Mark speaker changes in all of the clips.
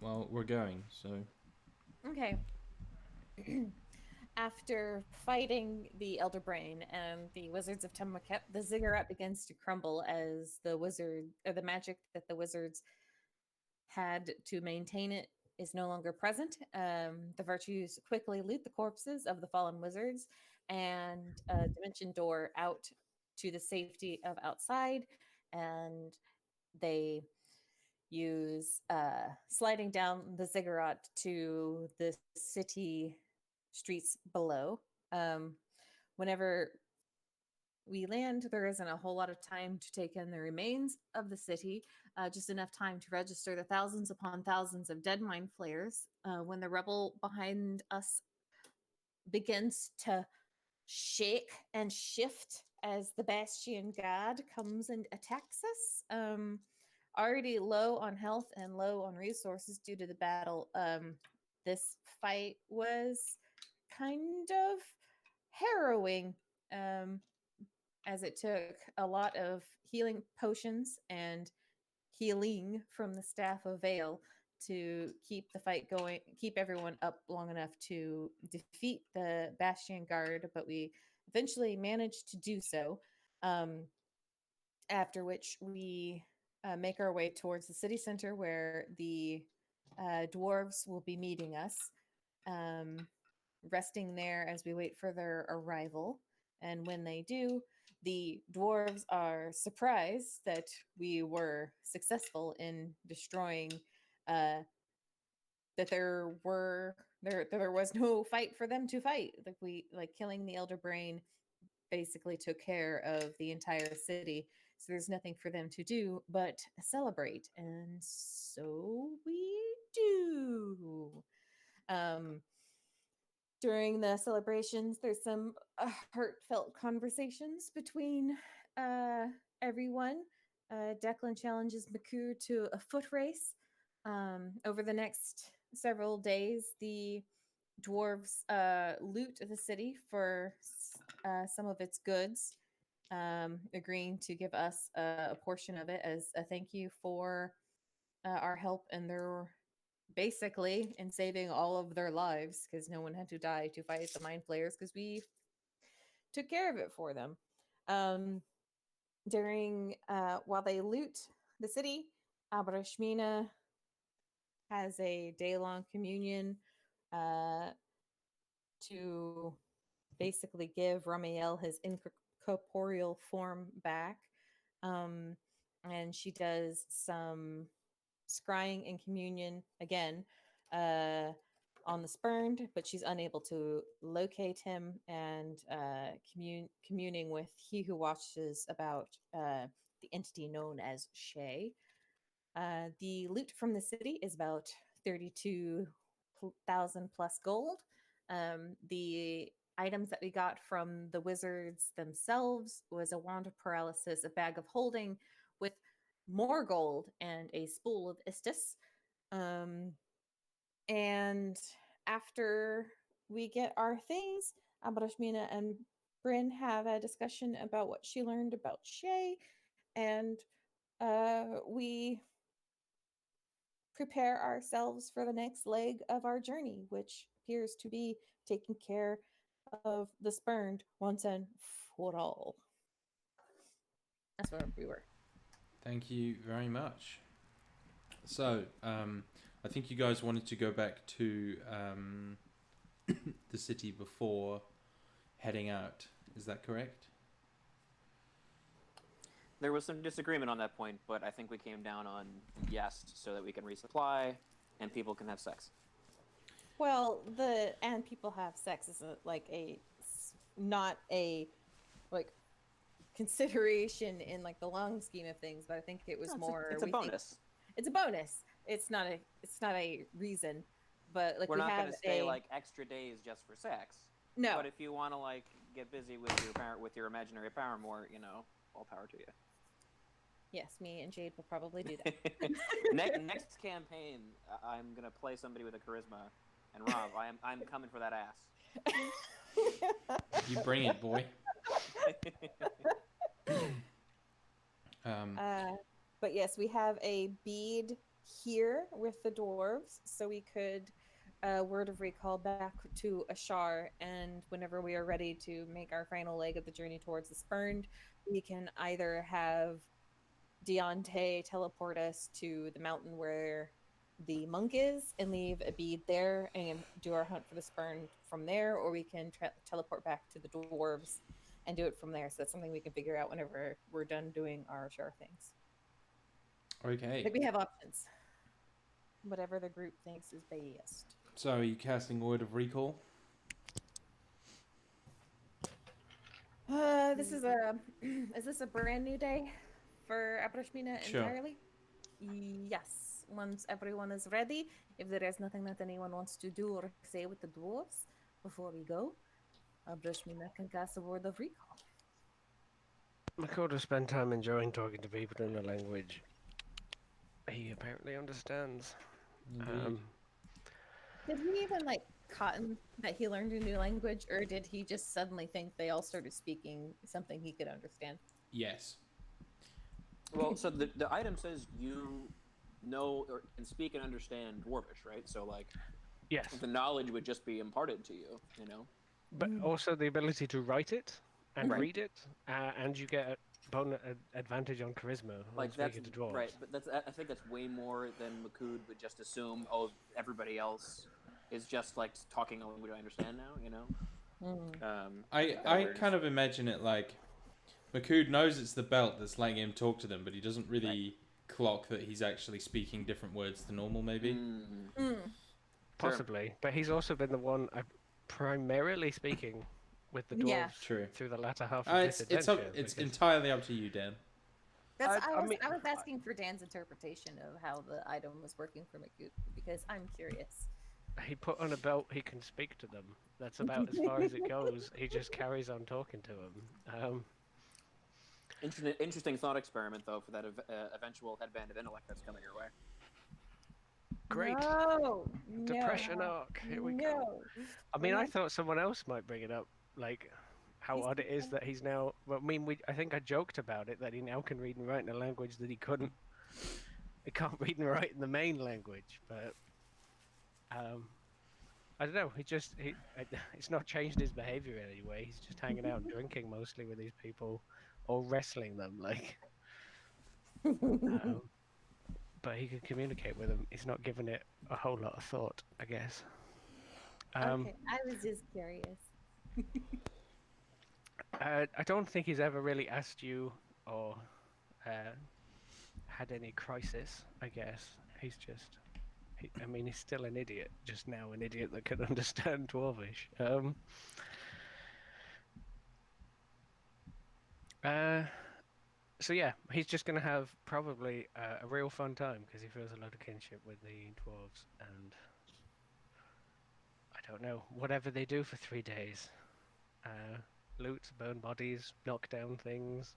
Speaker 1: Well, we're going, so...
Speaker 2: Okay. After fighting the Elder Brain and the Wizards of Temakep, the ziggurat begins to crumble as the magic that the wizards had to maintain it is no longer present. The virtues quickly loot the corpses of the fallen wizards and a dimension door out to the safety of outside, and they use sliding down the ziggurat to the city streets below. Um, Whenever we land, there isn't a whole lot of time to take in the remains of the city, just enough time to register the thousands upon thousands of dead mind flayers. When the rebel behind us begins to shake and shift as the Bastion God comes and attacks us. Already low on health and low on resources due to the battle, this fight was kind of harrowing. As it took a lot of healing potions and healing from the staff of Vale to keep the fight going, keep everyone up long enough to defeat the Bastion Guard, but we eventually managed to do so. After which we make our way towards the city center where the dwarves will be meeting us, resting there as we wait for their arrival. And when they do, the dwarves are surprised that we were successful in destroying that there was no fight for them to fight. Like killing the Elder Brain basically took care of the entire city. So there's nothing for them to do but celebrate. And so we do. Um, During the celebrations, there's some heartfelt conversations between everyone. Declan challenges Maku to a foot race. Over the next several days, the dwarves loot the city for some of its goods, agreeing to give us a portion of it as a thank you for our help in their basically in saving all of their lives because no one had to die to fight the mind flayers because we took care of it for them. Um, During while they loot the city, Abrashmina has a day-long communion uh, to basically give Ramiel his incorporeal form back. Um, and she does some scrying and communion again on the spurned, but she's unable to locate him and communing with he who watches about the entity known as Shay. The loot from the city is about 32,000 plus gold. The items that we got from the wizards themselves was a wand of paralysis, a bag of holding with more gold, and a spool of istis. Um, and after we get our things, Abrashmina and Bryn have a discussion about what she learned about Shay, and we prepare ourselves for the next leg of our journey, which appears to be taking care of the spurned once and for all. That's where we were.
Speaker 1: Thank you very much. So, I think you guys wanted to go back to the city before heading out. Is that correct?
Speaker 3: There was some disagreement on that point, but I think we came down on yes, so that we can resupply and people can have sex.
Speaker 2: Well, the and people have sex is like a not a like consideration in like the long scheme of things, but I think it was
Speaker 3: No,
Speaker 2: more.
Speaker 3: it's a bonus.
Speaker 2: It's a bonus. It's not a reason, but like
Speaker 3: We're
Speaker 2: we
Speaker 3: not going
Speaker 2: have
Speaker 3: to stay
Speaker 2: a
Speaker 3: like extra days just for sex.
Speaker 2: no.
Speaker 3: But if you want to like get busy with your imaginary paramour, all power to you.
Speaker 2: Yes, me and Jade will probably do that.
Speaker 3: next campaign, I'm gonna play somebody with a charisma, and Rob, I'm coming for that ass.
Speaker 1: You bring it, boy.
Speaker 2: But yes, we have a bead here with the dwarves, so we could word of recall back to Ashar, and whenever we are ready to make our final leg of the journey towards the Spurned, we can either have Deontay teleport us to the mountain where the monk is and leave a bead there and do our hunt for the Spurned from there, or we can teleport back to the dwarves and do it from there. So that's something we can figure out whenever we're done doing our Ashar things.
Speaker 1: Okay.
Speaker 2: Like we have options. Whatever the group thinks is best.
Speaker 1: So are you casting Word of Recall?
Speaker 2: This is a is this a brand new day for Abrashmina
Speaker 1: Sure.
Speaker 2: entirely? Yes. Once everyone is ready, if there is nothing that anyone wants to do or say with the dwarves before we go, Abrashmina can cast a word of recall.
Speaker 4: Makoto spent time enjoying talking to people in a language he apparently understands.
Speaker 1: Indeed.
Speaker 2: Did he even like cotton that he learned a new language, or did he just suddenly think they all started speaking something he could understand?
Speaker 1: Yes.
Speaker 3: Well, so the item says you know or can speak and understand Dwarvish, right? So like
Speaker 4: Yes,
Speaker 3: the knowledge would just be imparted to you, you know?
Speaker 4: but also the ability to write it and
Speaker 3: Right.
Speaker 4: read it, and you get a bonus advantage on charisma when
Speaker 3: Like that's
Speaker 4: speaking to dwarves.
Speaker 3: right, but I think that's way more than Makud would just assume. Oh, everybody else is just like talking a language I understand now. You know.
Speaker 1: I kind of imagine it like Makud knows it's the belt that's letting him talk to them, but he doesn't really clock that he's actually speaking different words to normal, maybe.
Speaker 4: Possibly, but he's also been the one primarily speaking with the dwarves
Speaker 2: Yeah.
Speaker 1: True.
Speaker 4: through the latter half of this
Speaker 1: It's
Speaker 4: adventure.
Speaker 1: it's
Speaker 4: because
Speaker 1: entirely up to you, Dan.
Speaker 2: That's
Speaker 4: I mean-
Speaker 2: I was asking for Dan's interpretation of how the item was working for Makut because I'm curious.
Speaker 4: he put on a belt, he can speak to them. That's about as far as it goes. He just carries on talking to them.
Speaker 3: Interesting thought experiment though for that eventual headband of intellect that's coming your way.
Speaker 4: Great.
Speaker 2: No,
Speaker 4: Depression
Speaker 2: no,
Speaker 4: arc. Here we go.
Speaker 2: no.
Speaker 4: I mean,
Speaker 2: We're
Speaker 4: I
Speaker 2: not-
Speaker 4: thought someone else might bring it up, like how
Speaker 2: He's
Speaker 4: odd it is
Speaker 2: become-
Speaker 4: that he's now. Well, I mean, I think I joked about it that he now can read and write in a language that he couldn't. He can't read and write in the main language, but I don't know. It's not changed his behavior in any way. He's just hanging out and drinking mostly with these people, or wrestling them, like. But he can communicate with them. He's not giving it a whole lot of thought, I guess.
Speaker 2: Okay, I was just curious.
Speaker 4: I don't think he's ever really asked you or had any crisis, I guess. He's just. I mean, he's still an idiot, just now an idiot that can understand Dwarvish. So yeah, he's just going to have probably a real fun time because he feels a lot of kinship with the dwarves, and I don't know, whatever they do for 3 days. Loot, burn bodies, knock down things,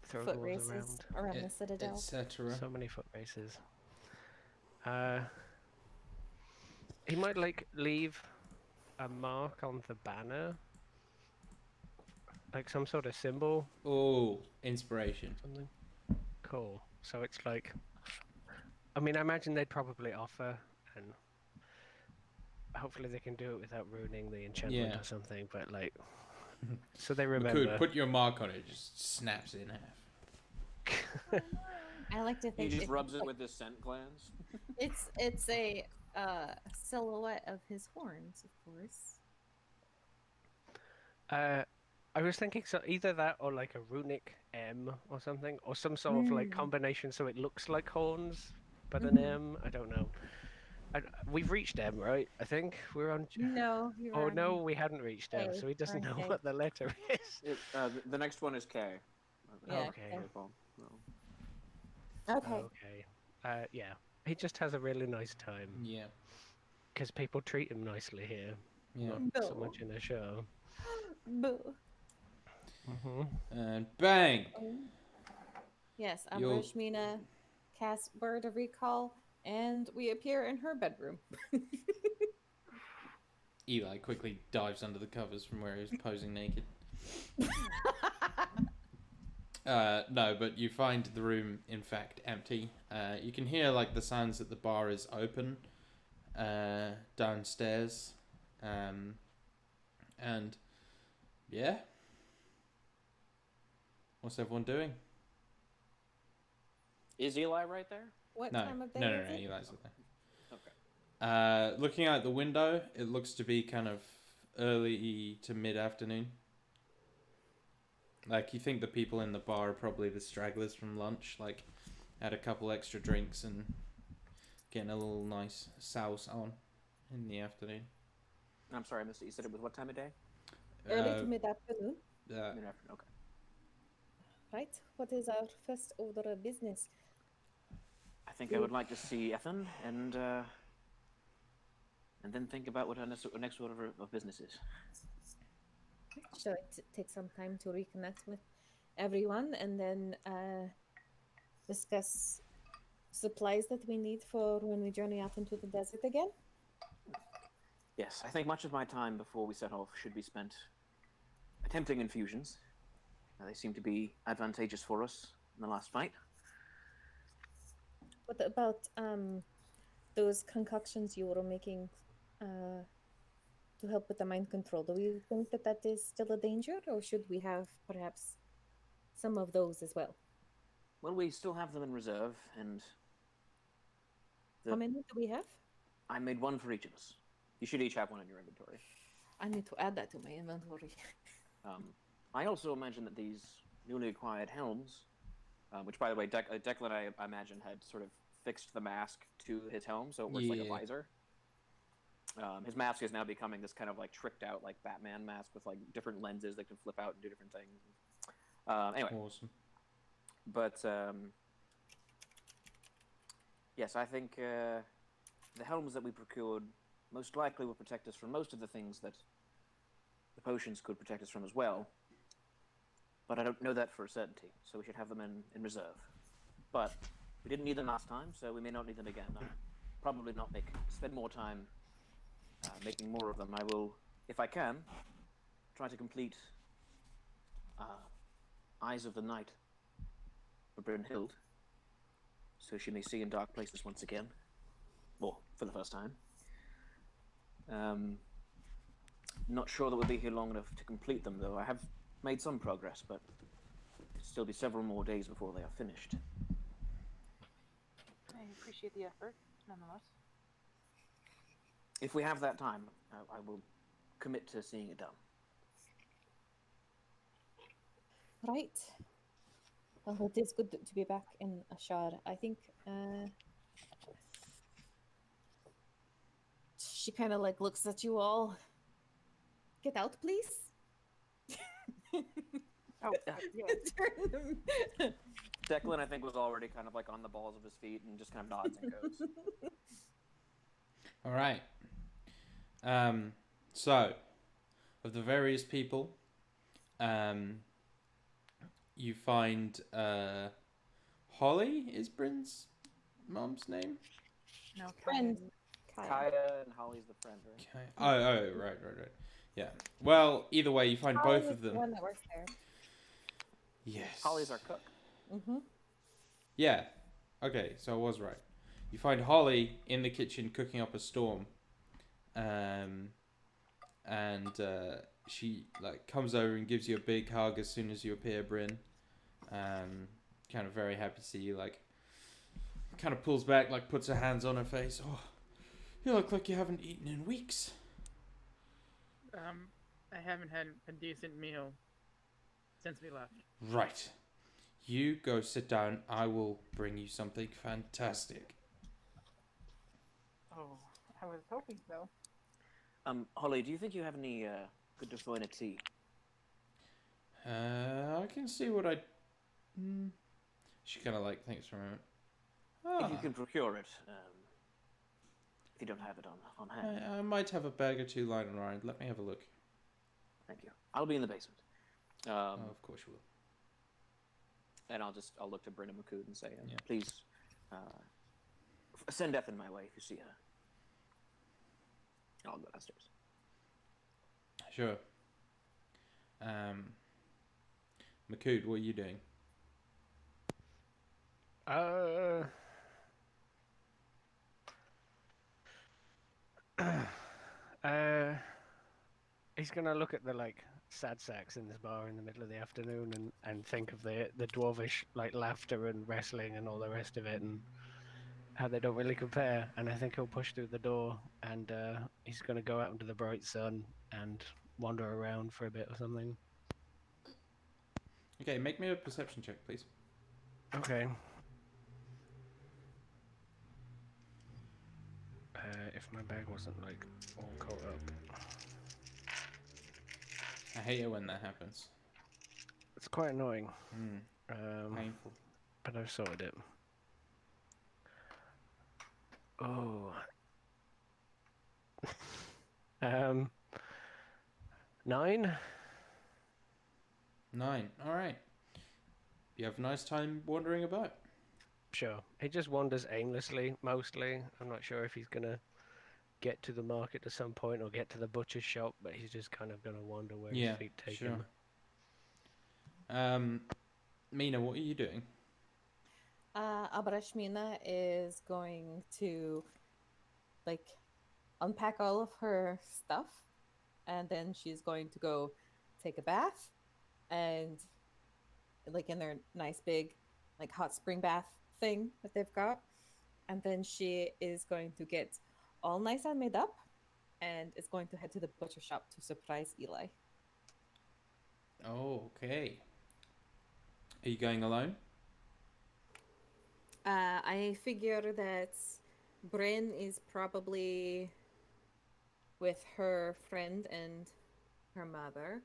Speaker 4: throw
Speaker 2: Foot
Speaker 4: dwarves
Speaker 2: races around the citadel.
Speaker 1: Etc.
Speaker 4: So many foot races. He might like leave a mark on the banner, like some sort of symbol,
Speaker 1: Oh, inspiration.
Speaker 4: something. Cool. So it's like, I mean, I imagine they'd probably offer, and hopefully they can do it without ruining the enchantment
Speaker 1: Yeah.
Speaker 4: or something. But like, so they remember.
Speaker 1: Could put your mark on it. Just snaps it in half.
Speaker 2: I like to
Speaker 3: He
Speaker 2: think
Speaker 3: just
Speaker 2: it's
Speaker 3: rubs it
Speaker 2: like-
Speaker 3: with his scent glands.
Speaker 2: It's a silhouette of his horns, of course.
Speaker 4: I was thinking so either that or like a runic M or something, or some sort of like combination so it looks like horns but an M. I don't know. We've reached M, right? I think we're on.
Speaker 2: No, you're
Speaker 4: Oh
Speaker 2: on
Speaker 4: no, we hadn't reached M,
Speaker 2: K,
Speaker 4: so he doesn't
Speaker 2: we're on
Speaker 4: know
Speaker 2: K.
Speaker 4: what the letter is.
Speaker 3: The next one is K.
Speaker 2: Yeah,
Speaker 4: Okay.
Speaker 2: K.
Speaker 3: No.
Speaker 2: Okay.
Speaker 4: Okay. Yeah. He just has a really nice time
Speaker 1: Yeah.
Speaker 4: because people treat him nicely here,
Speaker 1: Yeah.
Speaker 4: not so
Speaker 2: No.
Speaker 4: much in the show.
Speaker 2: Boo.
Speaker 1: And bang!
Speaker 2: Yes,
Speaker 1: You'll-
Speaker 2: Ambrashmina casts Word of Recall, and we appear in her bedroom.
Speaker 1: Eli quickly dives under the covers from where he was posing naked. No, but you find the room, in fact, empty. You can hear, like, the sounds that the bar is open downstairs. And, yeah. What's everyone doing?
Speaker 3: Is Eli right there?
Speaker 2: What
Speaker 1: No,
Speaker 2: time of day
Speaker 1: no,
Speaker 2: is it?
Speaker 1: Eli's not there.
Speaker 3: Okay.
Speaker 1: Looking out the window, it looks to be kind of early to mid-afternoon. Like, you think the people in the bar are probably the stragglers from lunch, like, had a couple extra drinks and getting a little nice souse on in the afternoon.
Speaker 3: I'm sorry, I missed it. You said it was what time of day?
Speaker 2: Early to mid-afternoon,
Speaker 3: Mid-afternoon. Okay.
Speaker 2: right? What is our first order of business?
Speaker 3: I think I would like to see Ethan and then think about what our next order of business is.
Speaker 2: Shall I take some time to reconnect with everyone and then discuss supplies that we need for when we journey out into the desert again?
Speaker 3: Yes, I think much of my time before we set off should be spent attempting infusions. They seem to be advantageous for us in the last fight.
Speaker 2: What about those concoctions you were making to help with the mind control? Do you think that that is still a danger, or should we have perhaps some of those as well?
Speaker 3: Well, we still have them in reserve, and
Speaker 2: How many do we have?
Speaker 3: I made one for each of us. You should each have one in your inventory.
Speaker 2: I need to add that to my inventory.
Speaker 3: I also imagine that these newly acquired helms, which, by the way, Declan, I imagine, had sort of fixed the mask to his helm, so it works like a visor. His mask is now becoming this kind of like tricked out like Batman mask with like different lenses that can flip out and do different things. Anyway,
Speaker 1: Awesome.
Speaker 3: But yes, I think the helms that we procured most likely will protect us from most of the things that the potions could protect us from as well. But I don't know that for a certainty, so we should have them in reserve. But we didn't need them last time, so we may not need them again. I'll probably not spend more time making more of them. I will, if I can, try to complete Eyes of the Night for Brynhild, so she may see in dark places once again, or for the first time. Not sure that we'll be here long enough to complete them, though. I have made some progress, but it'll still be several more days before they are finished.
Speaker 5: I appreciate the effort, nonetheless.
Speaker 3: If we have that time, I will commit to seeing it done.
Speaker 2: Right. Well, it is good to be back in Ashar. I think she kind of like looks at you all. Get out, please.
Speaker 5: Oh, yeah.
Speaker 3: Declan, I think, was already kind of like on the balls of his feet and just kind of nods and goes.
Speaker 1: All right. So, of the various people, you find Holly is Bryn's mom's name.
Speaker 5: No,
Speaker 2: Friend.
Speaker 3: Kaya and Holly's the friend, right?
Speaker 1: Okay. Oh, right. Yeah. Well, either way, you find
Speaker 2: Holly
Speaker 1: both
Speaker 2: is
Speaker 1: of them.
Speaker 2: The one that works there.
Speaker 1: Yes.
Speaker 3: Holly's our cook.
Speaker 2: Mm-hmm.
Speaker 1: Yeah. Okay, so I was right. You find Holly in the kitchen cooking up a storm. And she like comes over and gives you a big hug as soon as you appear, Bryn. Kind of very happy to see you. Like, kind of pulls back, like puts her hands on her face. Oh, you look like you haven't eaten in weeks.
Speaker 5: I haven't had a decent meal since we left.
Speaker 1: Right. You go sit down. I will bring you something fantastic.
Speaker 5: Oh, I was hoping so.
Speaker 3: Holly, do you think you have any good Defoina tea?
Speaker 1: I can see what I. She kind of like thinks for a moment.
Speaker 3: If you can procure it, if you don't have it on hand.
Speaker 1: I might have a bag or two lying around. Let me have a look.
Speaker 3: Thank you. I'll be in the basement.
Speaker 1: Of course you will.
Speaker 3: And I'll look to Bryn and Makud and say,
Speaker 1: Yeah.
Speaker 3: please send Ethan my way if you see her. I'll go downstairs.
Speaker 1: Sure. Makud, what are you doing?
Speaker 4: Uh, uh, he's gonna look at the like sad sacks in this bar in the middle of the afternoon and think of the dwarvish like laughter and wrestling and all the rest of it and how they don't really compare. And I think he'll push through the door and he's gonna go out into the bright sun and wander around for a bit or something.
Speaker 1: Okay, make me a perception check, please.
Speaker 4: Okay. If my bag wasn't like all caught up.
Speaker 1: I hate it when that happens.
Speaker 4: It's quite annoying.
Speaker 1: Painful.
Speaker 4: But I've sorted it. Oh. 9?
Speaker 1: 9. All right. You have a nice time wandering about.
Speaker 4: Sure. He just wanders aimlessly, mostly. I'm not sure if he's gonna get to the market at some point or get to the butcher's shop, but he's just kind of gonna wander where his feet take him.
Speaker 1: Mina, what are you doing?
Speaker 2: Abrashmina is going to like unpack all of her stuff, and then she's going to go take a bath, and like in their nice big like hot spring bath thing that they've got, and then she is going to get all nice and made up, and is going to head to the butcher shop to surprise Eli.
Speaker 1: Oh, okay. Are you going alone?
Speaker 2: I figure that Bryn is probably with her friend and her mother.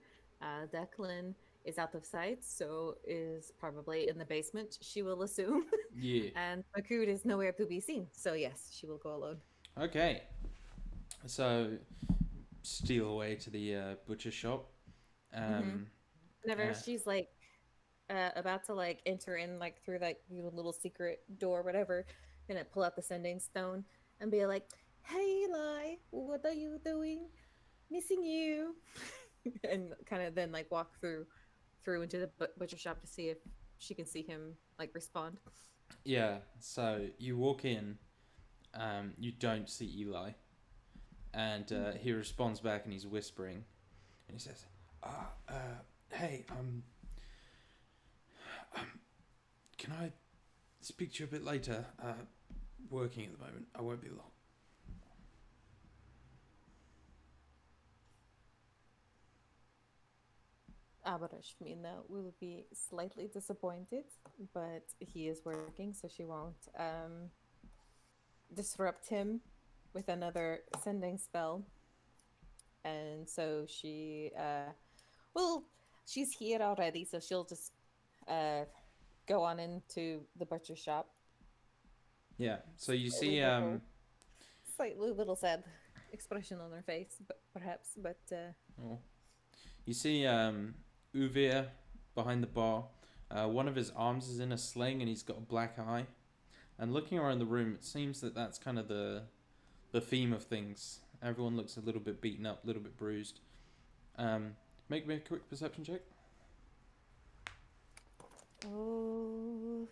Speaker 2: Declan is out of sight, so is probably in the basement, she will assume.
Speaker 1: Yeah.
Speaker 2: And Makud is nowhere to be seen, so yes, she will go alone.
Speaker 1: Okay. So, steal away to the butcher shop.
Speaker 2: Whenever she's like about to like enter in like through like your little secret door, whatever, gonna pull out the sending stone and be like, "Hey, Eli, what are you doing? Missing you." And kind of then like walk through into the butcher shop to see if she can see him like respond.
Speaker 1: Yeah, so you walk in, you don't see Eli, and he responds back and he's whispering, and he says, hey, can I speak to you a bit later? Working at the moment, I won't be long.
Speaker 2: Abarashmina will be slightly disappointed, but he is working, so she won't disrupt him with another sending spell. And so she, she's here already, so she'll just go on into the butcher shop.
Speaker 1: Yeah, so you see,
Speaker 2: slightly little sad expression on her face, but perhaps, but
Speaker 1: you see Uvir behind the bar. One of his arms is in a sling and he's got a black eye. And looking around the room, it seems that that's kind of the theme of things. Everyone looks a little bit beaten up, a little bit bruised. Make me a quick perception check.
Speaker 2: Oh,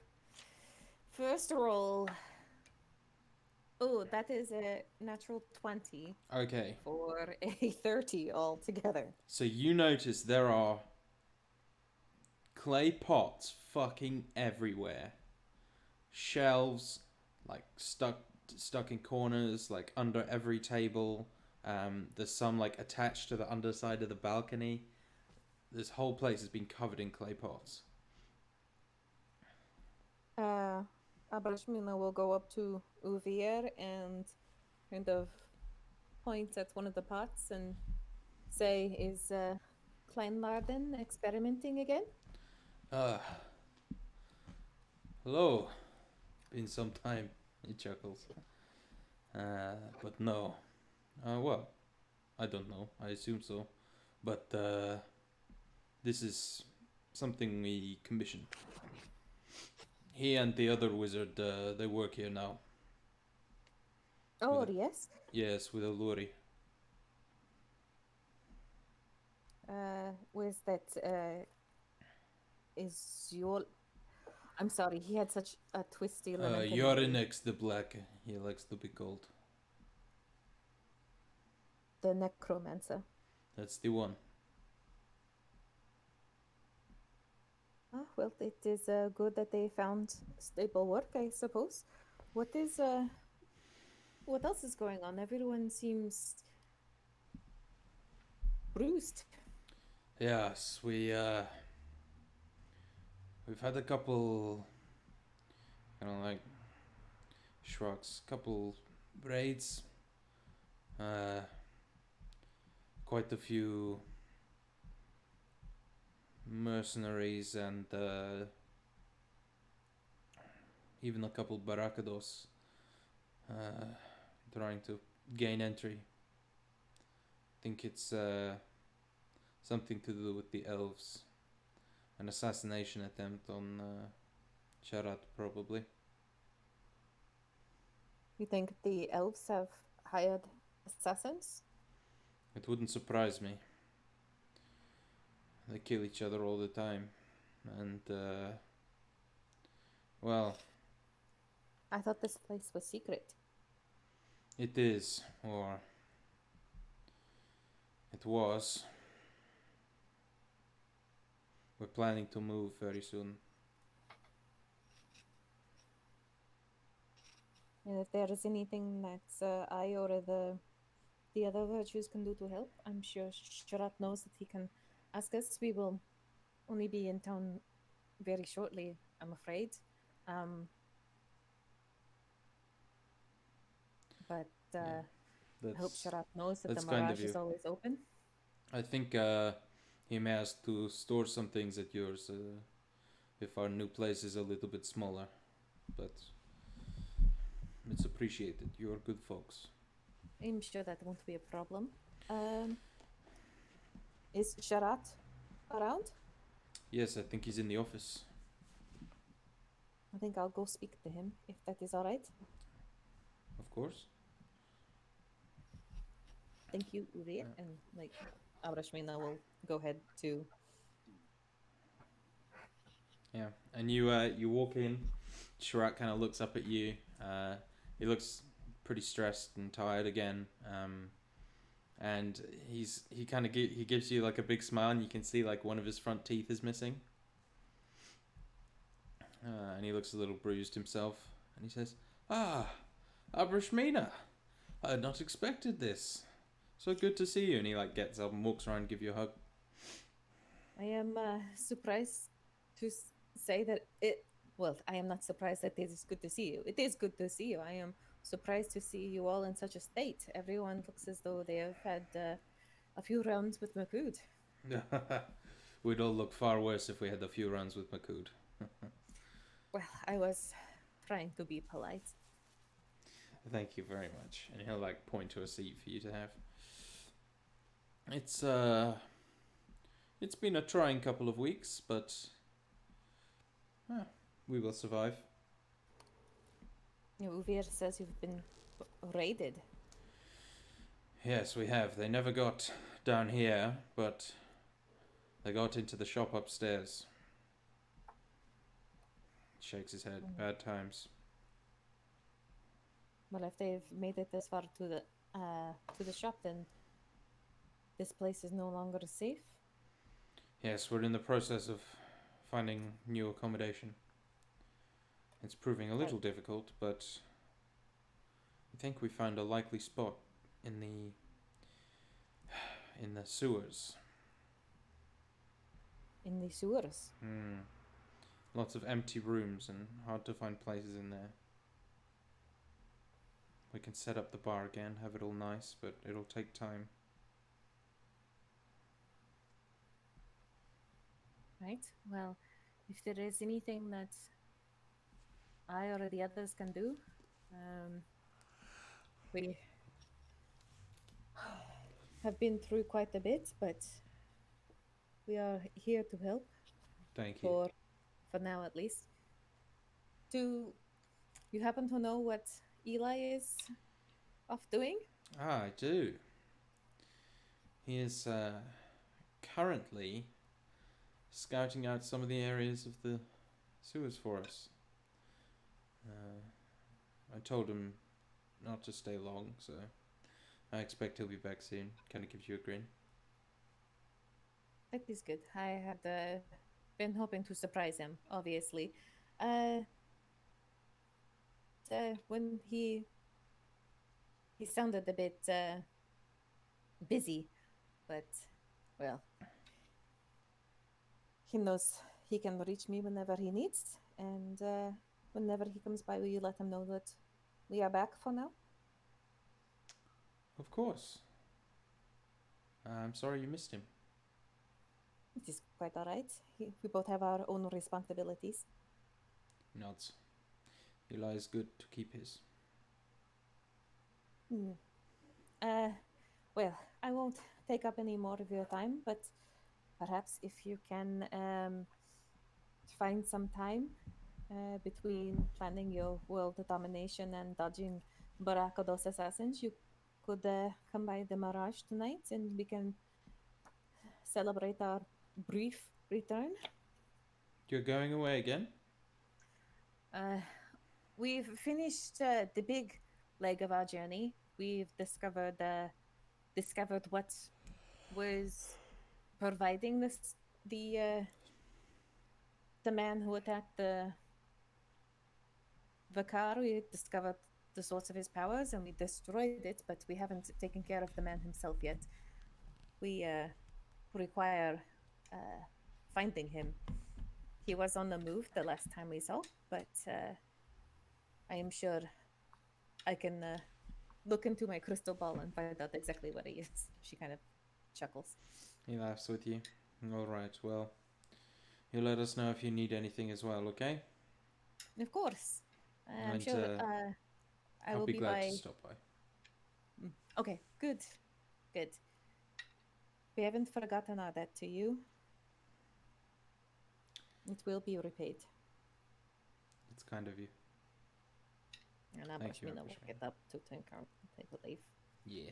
Speaker 2: first roll. Oh, that is a natural 20.
Speaker 1: Okay.
Speaker 2: For a 30 altogether.
Speaker 1: So you notice there are clay pots fucking everywhere. Shelves, like stuck in corners, like under every table. There's some like attached to the underside of the balcony. This whole place has been covered in clay pots.
Speaker 2: Abrashmina will go up to Uvier and kind of point at one of the pots and say, "Is Kleinlarden experimenting again?"
Speaker 1: Hello. Been some time, he chuckles. But no. Well, I don't know. I assume so. But this is something we commissioned. He and the other wizard, they work here now.
Speaker 2: Oh, yes?
Speaker 1: Yes, with Alluri.
Speaker 2: Was that, is your... I'm sorry, he had such a twisty lamented name.
Speaker 1: Yorinex the Black. He likes to be called.
Speaker 2: The necromancer.
Speaker 1: That's the one.
Speaker 2: Ah, well, it is good that they found stable work, I suppose. What else is going on? Everyone seems bruised.
Speaker 1: Yes, we've had a couple, like shrugs, couple raids, quite a few mercenaries, and even a couple barracados trying to gain entry. I think it's something to do with the elves. An assassination attempt on Charat, probably.
Speaker 2: You think the elves have hired assassins?
Speaker 1: It wouldn't surprise me. They kill each other all the time. And, well,
Speaker 2: I thought this place was secret.
Speaker 1: it is, or it was. We're planning to move very soon.
Speaker 2: And if there is anything that I or the other virtues can do to help, I'm sure Sharat knows that he can ask us. We will only be in town very shortly, I'm afraid. But I hope Sharat knows that the
Speaker 1: that's kind of
Speaker 2: Mirage is
Speaker 1: you.
Speaker 2: always open.
Speaker 1: I think he may ask to store some things at yours if our new place is a little bit smaller. But it's appreciated. You're good folks.
Speaker 2: I'm sure that won't be a problem. Is Sharat around?
Speaker 1: Yes, I think he's in the office.
Speaker 2: I think I'll go speak to him, if that is all right.
Speaker 1: Of course.
Speaker 2: Thank you, Uvir. And like, Abrashmina will go ahead to.
Speaker 1: Yeah, and you walk in. Sharat kind of looks up at you. He looks pretty stressed and tired again. And he kind of he gives you like a big smile, and you can see like one of his front teeth is missing. And he looks a little bruised himself, and he says, "Ah, Abrashmina, I had not expected this. So good to see you." And he like gets up and walks around and give you a hug.
Speaker 2: I am surprised to say that it. Well, I am not surprised that it is good to see you. It is good to see you. I am surprised to see you all in such a state. Everyone looks as though they have had a few rounds with Makud.
Speaker 1: We'd all look far worse if we had a few rounds with Makud.
Speaker 2: Well, I was trying to be polite.
Speaker 1: Thank you very much. And he'll like point to a seat for you to have. It's been a trying couple of weeks, but we will survive.
Speaker 2: Uvir says you've been raided.
Speaker 1: Yes, we have. They never got down here, but they got into the shop upstairs. Shakes his head. Bad times.
Speaker 2: Well, if they've made it this far to the shop, then this place is no longer safe.
Speaker 1: Yes, we're in the process of finding new accommodation. It's proving a little difficult, but I think we found a likely spot in the sewers.
Speaker 2: In the sewers?
Speaker 1: Lots of empty rooms and hard to find places in there. We can set up the bar again, have it all nice, but it'll take time.
Speaker 2: Right. Well, if there is anything that I or the others can do, we have been through quite a bit, but we are here to help.
Speaker 1: Thank you.
Speaker 2: For now, at least. Do you happen to know what Eli is off doing?
Speaker 1: Ah, I do. He is currently scouting out some of the areas of the sewers for us. I told him not to stay long, so I expect he'll be back soon. Kind of gives you a grin.
Speaker 2: That is good. I had been hoping to surprise him, obviously. Uh, when he sounded a bit busy, but well, he knows he can reach me whenever he needs, and whenever he comes by, will you let him know that we are back for now?
Speaker 1: Of course. I'm sorry you missed him.
Speaker 2: It is quite all right. We both have our own responsibilities.
Speaker 1: Nods. Eli's good to keep his.
Speaker 2: Hmm. Well, I won't take up any more of your time, but perhaps if you can find some time between planning your world domination and dodging Barakados assassins, you could come by the Mirage tonight and we can celebrate our brief return.
Speaker 1: You're going away again?
Speaker 2: We've finished the big leg of our journey. We've discovered what was providing the man who attacked the car. We discovered the source of his powers and we destroyed it, but we haven't taken care of the man himself yet. We require finding him. He was on the move the last time we saw, but I am sure I can look into my crystal ball and find out exactly what he is. She kind of chuckles.
Speaker 1: He laughs with you. All right, well, you let us know if you need anything as well, okay?
Speaker 2: Of course. I'm
Speaker 1: And,
Speaker 2: sure I
Speaker 1: I'll
Speaker 2: will
Speaker 1: be
Speaker 2: be
Speaker 1: glad
Speaker 2: by.
Speaker 1: to stop by.
Speaker 2: Okay, good. Good. We haven't forgotten our debt to you. It will be repaid.
Speaker 1: It's kind of you.
Speaker 2: And I
Speaker 1: Thank you, I
Speaker 2: will
Speaker 1: appreciate
Speaker 2: get up to Tinker and take a leave.
Speaker 1: Yeah.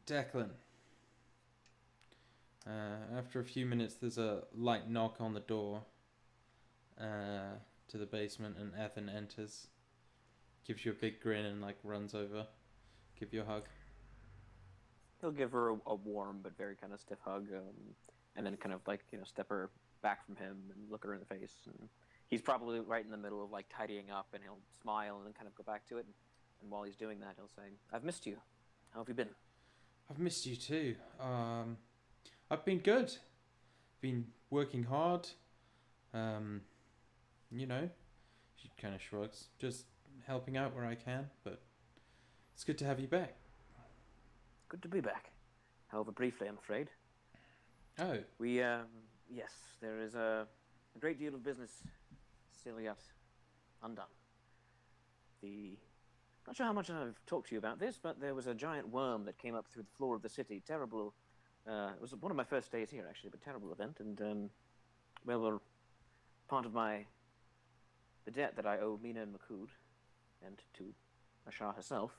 Speaker 1: Declan. After a few minutes, there's a light knock on the door to the basement, and Ethan enters. Gives you a big grin and like runs over, give you a hug.
Speaker 3: He'll give her a warm but very kind of stiff hug, and then kind of like step her back from him and look her in the face. And he's probably right in the middle of like tidying up, and he'll smile and then kind of go back to it. And while he's doing that, he'll say, "I've missed you. How have you been?"
Speaker 1: I've missed you too. I've been good. Been working hard. She kind of shrugs. Just helping out where I can, but it's good to have you back.
Speaker 3: Good to be back. However briefly, I'm afraid.
Speaker 1: Oh,
Speaker 3: We, yes, there is a great deal of business still yet undone. Not sure how much I've talked to you about this, but there was a giant worm that came up through the floor of the city. Terrible. It was one of my first days here, actually, but terrible event. And, part of the debt that I owe Mina and Makud, and to Ashar herself,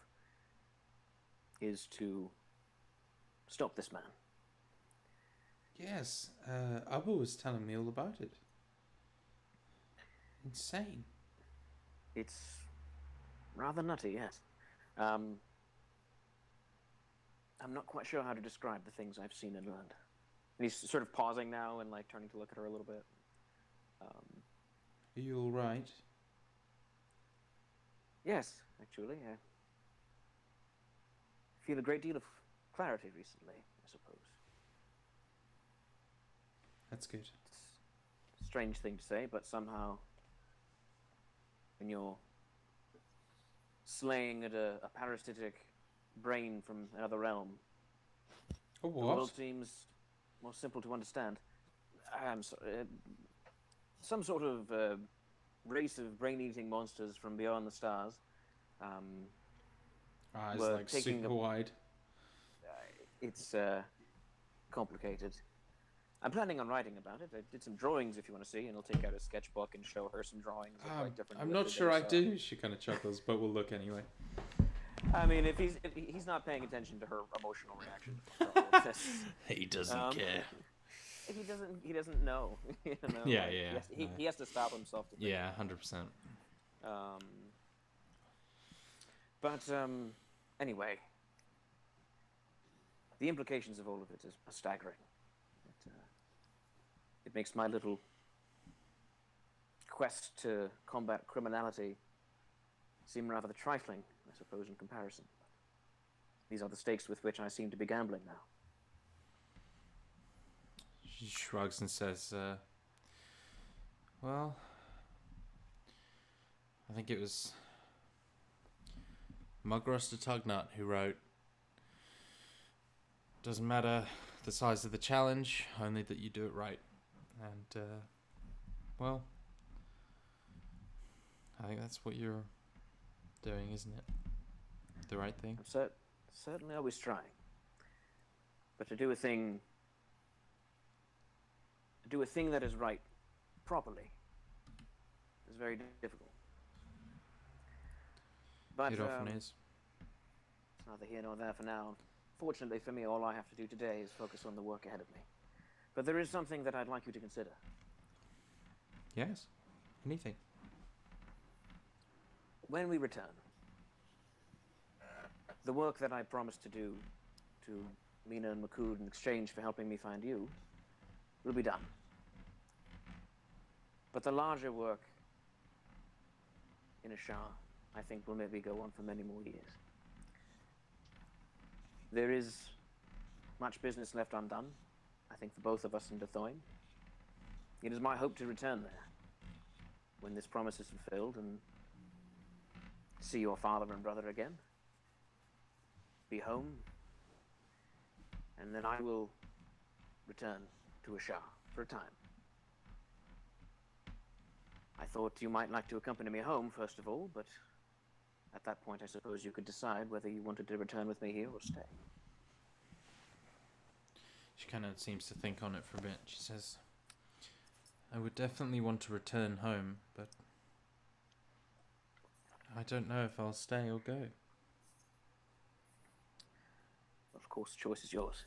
Speaker 3: is to stop this man.
Speaker 1: yes. Abu was telling me all about it. Insane.
Speaker 3: It's rather nutty, yes. I'm not quite sure how to describe the things I've seen and learned. And he's sort of pausing now and like turning to look at her a little bit.
Speaker 1: Are you all right?
Speaker 3: Yes, actually, I feel a great deal of clarity recently, I suppose.
Speaker 1: That's good.
Speaker 3: It's a strange thing to say, but somehow when you're slaying at a parasitic brain from another realm,
Speaker 1: Oh,
Speaker 3: the
Speaker 1: what?
Speaker 3: world seems more simple to understand. I'm sorry, some sort of race of brain-eating monsters from beyond the stars.
Speaker 1: Eyes
Speaker 3: We're
Speaker 1: like
Speaker 3: taking
Speaker 1: super wide.
Speaker 3: It's complicated. I'm planning on writing about it. I did some drawings, if you want to see, and I'll take out a sketchbook and show her some drawings of like different.
Speaker 1: I'm not sure I do. She kind of chuckles, but we'll look anyway.
Speaker 3: I mean, if he's not paying attention to her emotional reaction to all of this.
Speaker 1: He doesn't
Speaker 3: Um,
Speaker 1: care.
Speaker 3: He doesn't know. You know,
Speaker 1: Yeah,
Speaker 3: like,
Speaker 1: yeah,
Speaker 3: he has to stop himself to think.
Speaker 1: Yeah, 100%.
Speaker 3: Um, but anyway, the implications of all of it are staggering. It makes my little quest to combat criminality seem rather trifling, I suppose, in comparison. These are the stakes with which I seem to be gambling now.
Speaker 1: She shrugs and says, well, I think it was Mugros de Tugnut who wrote, doesn't matter the size of the challenge, only that you do it right. And, well, I think that's what you're doing, isn't it? The right thing?
Speaker 3: I'm certainly always trying. But to do a thing that is right properly is very difficult. But
Speaker 1: It often is.
Speaker 3: it's neither here nor there for now. Fortunately for me, all I have to do today is focus on the work ahead of me. But there is something that I'd like you to consider.
Speaker 1: Yes. Anything.
Speaker 3: When we return, the work that I promised to do to Mina and Makud in exchange for helping me find you will be done. But the larger work in Ashar, I think, will maybe go on for many more years. There is much business left undone, I think, for both of us in Dathoin. It is my hope to return there when this promise is fulfilled and see your father and brother again, be home, and then I will return to Ashar for a time. I thought you might like to accompany me home, first of all, but at that point I suppose you could decide whether you wanted to return with me here or stay.
Speaker 1: She kind of seems to think on it for a bit. She says, I would definitely want to return home, but I don't know if I'll stay or go.
Speaker 3: Of course, the choice is yours.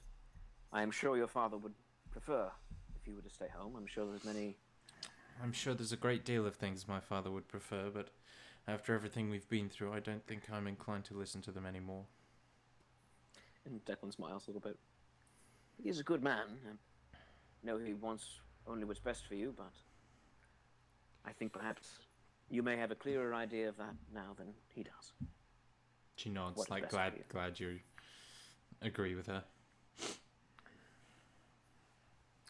Speaker 3: I am sure your father would prefer if you were to stay home. I'm sure there's
Speaker 1: a great deal of things my father would prefer, but after everything we've been through, I don't think I'm inclined to listen to them anymore.
Speaker 3: And Declan smiles a little bit. He's a good man. I know he wants only what's best for you, but I think perhaps you may have a clearer idea of that now than he does.
Speaker 1: She nods,
Speaker 3: What is
Speaker 1: like
Speaker 3: best for you.
Speaker 1: glad you agree with her.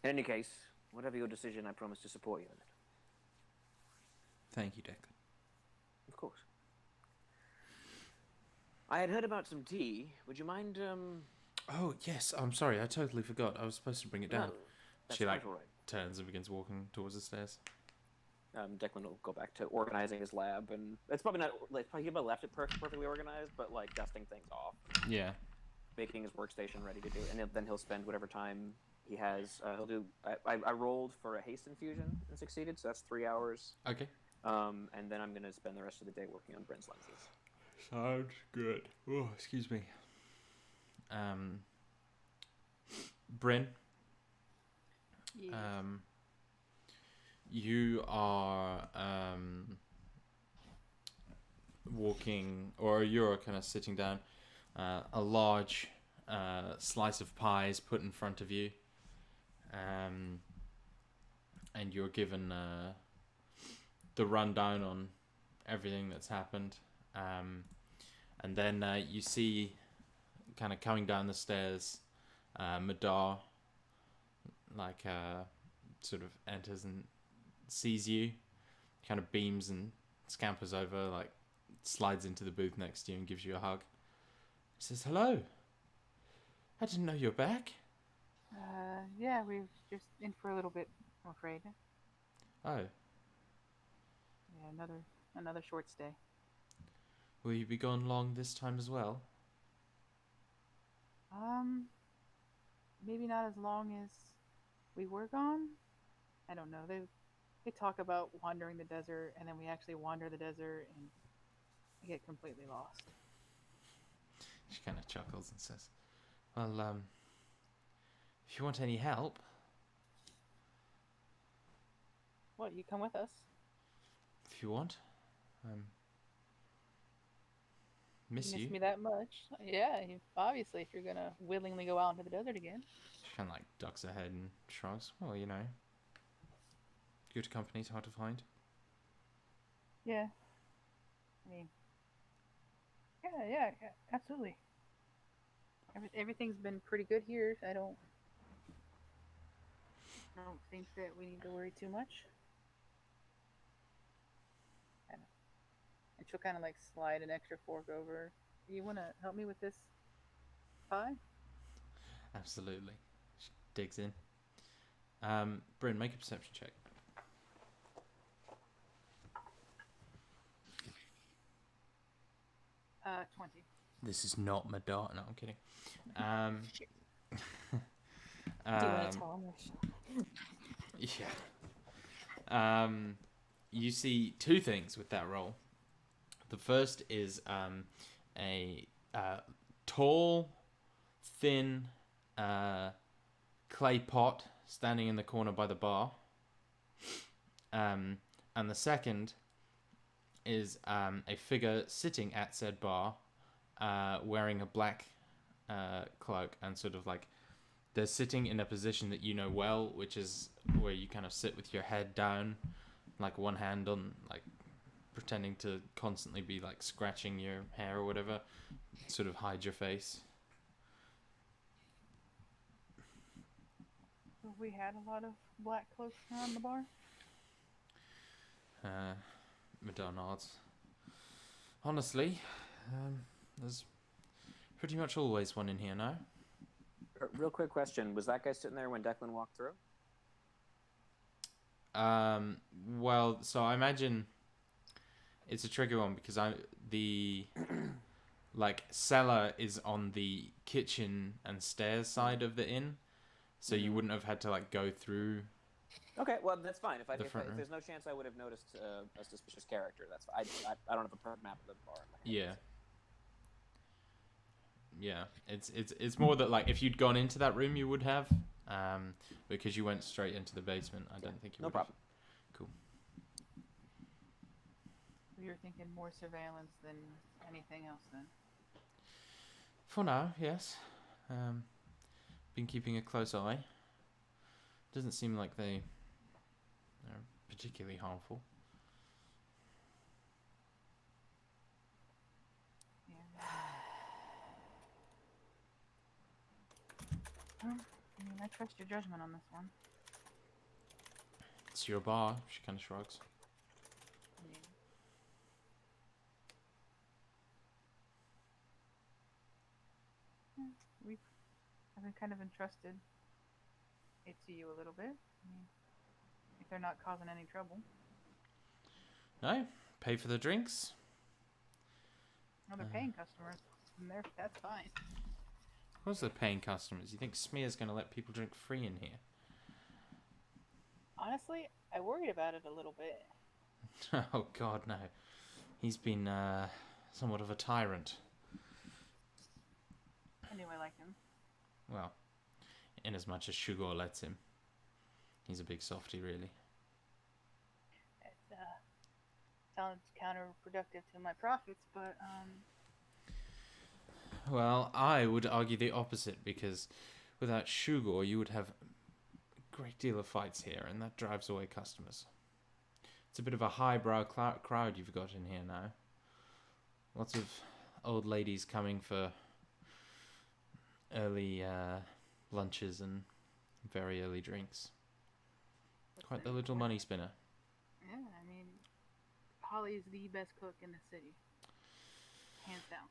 Speaker 3: In any case, whatever your decision, I promise to support you in it.
Speaker 1: Thank you, Declan.
Speaker 3: Of course. I had heard about some tea. Would you mind,
Speaker 1: Oh, yes, I'm sorry, I totally forgot. I was supposed to bring it down.
Speaker 3: No, that's
Speaker 1: She,
Speaker 3: quite all right.
Speaker 1: turns and begins walking towards the stairs.
Speaker 3: Declan will go back to organizing his lab, and it's probably not. Like, he might have left it perfectly organized, but like dusting things off,
Speaker 1: Yeah.
Speaker 3: making his workstation ready to do, and then he'll spend whatever time he has. He'll do. I rolled for a haste infusion and succeeded, so that's 3 hours.
Speaker 1: Okay.
Speaker 3: And then I'm gonna spend the rest of the day working on Bryn's lenses.
Speaker 1: Sounds good. Oh, excuse me. Bryn,
Speaker 2: Yes.
Speaker 1: you are walking, or you're kind of sitting down. A large slice of pie is put in front of you, and you're given the rundown on everything that's happened. And then you see, kind of coming down the stairs, Madar, like, sort of enters and sees you, kind of beams and scampers over, like, slides into the booth next to you and gives you a hug. He says, hello. I didn't know you were back.
Speaker 6: Yeah, we've just in for a little bit, I'm afraid.
Speaker 1: Oh,
Speaker 6: Yeah, another short stay.
Speaker 1: will you be gone long this time as well?
Speaker 6: Maybe not as long as we were gone. I don't know. They talk about wandering the desert, and then we actually wander the desert, and I get completely lost.
Speaker 1: She kind of chuckles and says, "Well, if you want any help,
Speaker 6: What, you come with us?
Speaker 1: if you want, miss
Speaker 6: Miss
Speaker 1: you."
Speaker 6: me that much? Yeah, obviously, if you're gonna willingly go out into the desert again.
Speaker 1: She kind of like ducks her head and shrugs. Well, you know, good company's hard to find.
Speaker 6: Yeah. I mean, yeah, absolutely. Everything's been pretty good here. I don't think that we need to worry too much. And she'll kind of like slide an extra fork over. You want to help me with this pie?
Speaker 1: Absolutely. She digs in. Bryn, make a perception check.
Speaker 6: 20.
Speaker 1: This is not Madonna. No, I'm kidding.
Speaker 2: Do you want to tell him?
Speaker 1: Yeah. You see two things with that roll. The first is a tall, thin clay pot standing in the corner by the bar. And the second is a figure sitting at said bar wearing a black cloak and sort of like they're sitting in a position that you know well, which is where you kind of sit with your head down, like one hand on, like pretending to constantly be like scratching your hair or whatever, sort of hide your face.
Speaker 6: Have we had a lot of black cloaks around the bar?
Speaker 1: Madonna nods. Honestly, there's pretty much always one in here now.
Speaker 3: Real quick question: was that guy sitting there when Declan walked through?
Speaker 1: Well, so I imagine it's a tricky one because the like cellar is on the kitchen and stairs side of the inn, so you wouldn't have had to like go through.
Speaker 3: Okay, well that's fine. If
Speaker 1: front room.
Speaker 3: there's no chance I would have noticed a suspicious character, that's fine. I don't have a perfect map of the bar. In my head,
Speaker 1: Yeah, it's more that like if you'd gone into that room, you would have, because you went straight into the basement. I don't think you would.
Speaker 3: No problem.
Speaker 1: Cool.
Speaker 6: You're thinking more surveillance than anything else, then?
Speaker 1: For now, yes. Been keeping a close eye. Doesn't seem like they are particularly harmful.
Speaker 6: Yeah. Well, I mean, I trust your judgment on this one.
Speaker 1: It's your bar. She kind of shrugs.
Speaker 6: I've been kind of entrusted it to you a little bit. I mean, if they're not causing any trouble.
Speaker 1: No, pay for the drinks.
Speaker 6: No, they're paying customers, and that's fine.
Speaker 1: Of course they're paying customers. You think Smear's going to let people drink free in here?
Speaker 6: Honestly, I worried about it a little bit.
Speaker 1: Oh God, no. He's been somewhat of a tyrant.
Speaker 6: I knew I liked him.
Speaker 1: Well, in as much as Shugor lets him. He's a big softy, really.
Speaker 6: It sounds counterproductive to my profits, but
Speaker 1: Well, I would argue the opposite, because without Shugor, you would have a great deal of fights here, and that drives away customers. It's a bit of a highbrow crowd you've got in here now. Lots of old ladies coming for early lunches and very early drinks. Quite the little money spinner.
Speaker 6: yeah, I mean, Holly's the best cook in the city, hands down.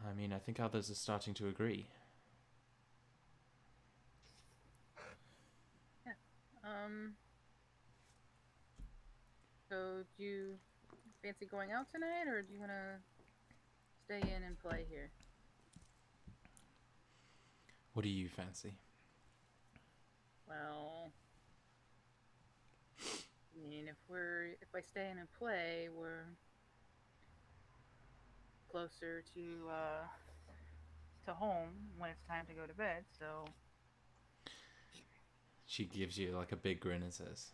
Speaker 1: I mean, I think others are starting to agree.
Speaker 6: Yeah. So do you fancy going out tonight, or do you want to stay in and play here?
Speaker 1: What do you fancy?
Speaker 6: Well, I mean, if I stay in and play, we're closer to to home when it's time to go to bed. So
Speaker 1: She gives you like a big grin and says,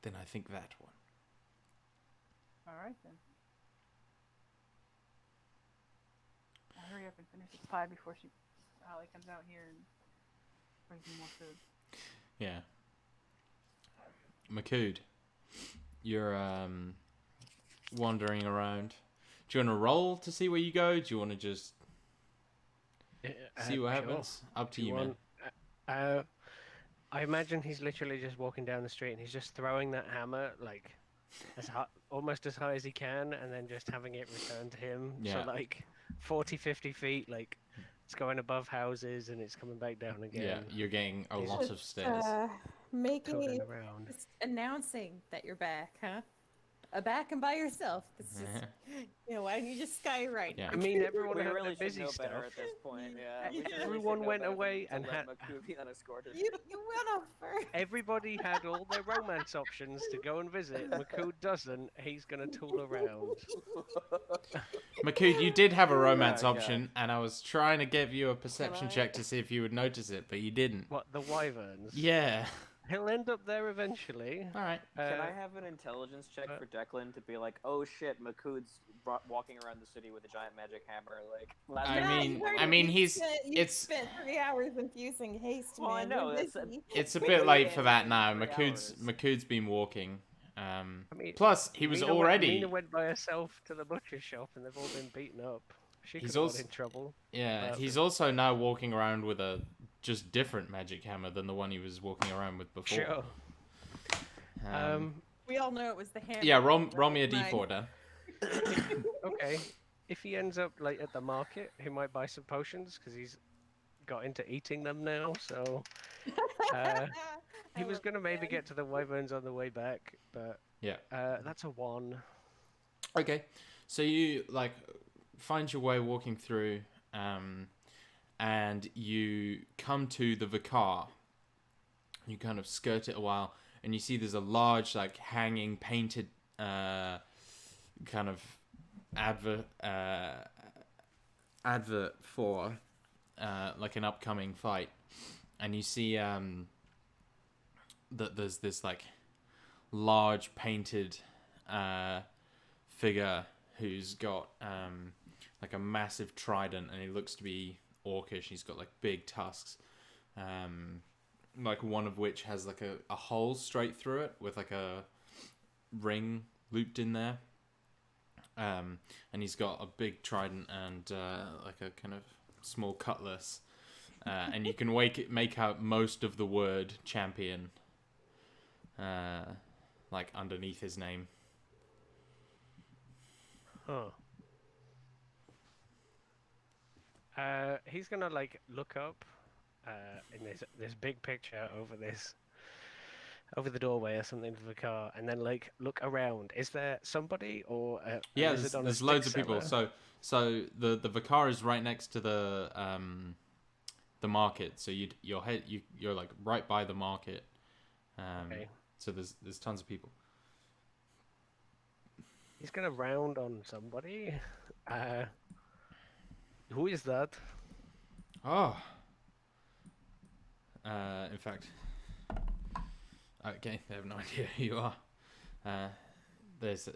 Speaker 1: "Then I think that one."
Speaker 6: all right then. I'll hurry up and finish this pie before Holly comes out here and brings me more food.
Speaker 1: Yeah. Makood, you're wandering around. Do you want to roll to see where you go? Do you want to just see what
Speaker 4: Sure.
Speaker 1: happens? Up to
Speaker 4: Do
Speaker 1: you, man.
Speaker 4: want- I imagine he's literally just walking down the street and he's just throwing that hammer like as high, almost as high as he can, and then just having it returned to him.
Speaker 1: Yeah.
Speaker 4: So like 40, 50 feet, like it's going above houses and it's coming back down again.
Speaker 1: Yeah, you're getting a
Speaker 4: He's
Speaker 1: lot of stairs.
Speaker 2: Making
Speaker 4: Tooling
Speaker 2: it,
Speaker 4: around.
Speaker 2: just announcing that you're back, huh? Back and by yourself. It's just, why don't you just skyride?
Speaker 1: Yeah.
Speaker 4: I mean, everyone
Speaker 3: We
Speaker 4: had
Speaker 3: really
Speaker 4: their
Speaker 3: should
Speaker 4: busy
Speaker 3: know
Speaker 4: stuff.
Speaker 3: better at this point. Yeah, we
Speaker 2: Yeah.
Speaker 3: really should
Speaker 4: Everyone
Speaker 3: know
Speaker 4: went
Speaker 3: better
Speaker 4: away
Speaker 3: than
Speaker 4: and
Speaker 3: to let
Speaker 4: had-
Speaker 3: Makood be unescorted.
Speaker 2: You went off first.
Speaker 4: Everybody had all their romance options to go and visit. Makood doesn't. He's gonna tool around.
Speaker 1: Makood, you did have a romance
Speaker 3: Oh, God.
Speaker 1: option, and I was trying to give you a perception
Speaker 3: I?
Speaker 1: check to see if you would notice it, but you didn't.
Speaker 4: What, the wyverns?
Speaker 1: Yeah.
Speaker 4: He'll end up there eventually.
Speaker 1: All right.
Speaker 3: Can I have an intelligence check
Speaker 4: uh,
Speaker 3: for Declan to be like, oh shit, Makood's walking around the city with a giant magic hammer, like. last
Speaker 1: I
Speaker 3: time-
Speaker 1: mean-
Speaker 2: you already-
Speaker 1: I mean,
Speaker 2: you
Speaker 1: he's-
Speaker 2: spent, you
Speaker 1: it's-
Speaker 2: spent 3 hours infusing haste,
Speaker 3: Well, I
Speaker 2: man.
Speaker 3: know,
Speaker 2: You're
Speaker 3: that's
Speaker 2: busy.
Speaker 1: It's a
Speaker 3: We
Speaker 1: bit
Speaker 3: really
Speaker 1: late for
Speaker 3: answered
Speaker 1: that
Speaker 3: in
Speaker 1: now.
Speaker 3: 3
Speaker 1: Makood's
Speaker 3: hours.
Speaker 1: Makood's been walking.
Speaker 4: I mean,
Speaker 1: Plus, he was
Speaker 4: Mina
Speaker 1: already.
Speaker 4: Mina went by herself to the butcher shop, and they've all been beaten up. She
Speaker 1: He's
Speaker 4: could have
Speaker 1: also-
Speaker 4: got in trouble.
Speaker 1: Yeah, he's also now walking around with a just different magic hammer than the one he was walking around with before.
Speaker 4: Sure.
Speaker 2: We all know it was the hammer.
Speaker 1: Yeah, roll me a
Speaker 2: Mine.
Speaker 1: d4, Dan.
Speaker 4: Okay. If he ends up like at the market, he might buy some potions because he's got into eating them now. So he was gonna maybe get to the wyverns on the way back, but
Speaker 1: Yeah.
Speaker 4: that's a 1.
Speaker 1: Okay, so you like find your way walking through, and you come to the Vicar. You kind of skirt it a while, and you see there's a large, like, hanging, painted, kind of advert for, like, an upcoming fight, and you see that there's this, like, large painted figure who's got like a massive trident, and he looks to be orcish. He's got like big tusks, like one of which has like a hole straight through it with like a ring looped in there, and he's got a big trident and like a kind of small cutlass, and you can make out most of the word champion like underneath his name.
Speaker 4: Huh. He's gonna like look up in this big picture over the doorway or something of the car, and then like look around. Is there somebody or a
Speaker 1: Yeah,
Speaker 4: lizard on a
Speaker 1: there's
Speaker 4: stick
Speaker 1: loads of people.
Speaker 4: seller?
Speaker 1: So the Vicar is right next to the market. So you're like right by the market.
Speaker 4: Okay.
Speaker 1: So there's tons of people.
Speaker 4: He's gonna round on somebody. Who is that?
Speaker 1: Oh. In fact, okay, they have no idea who you are. There's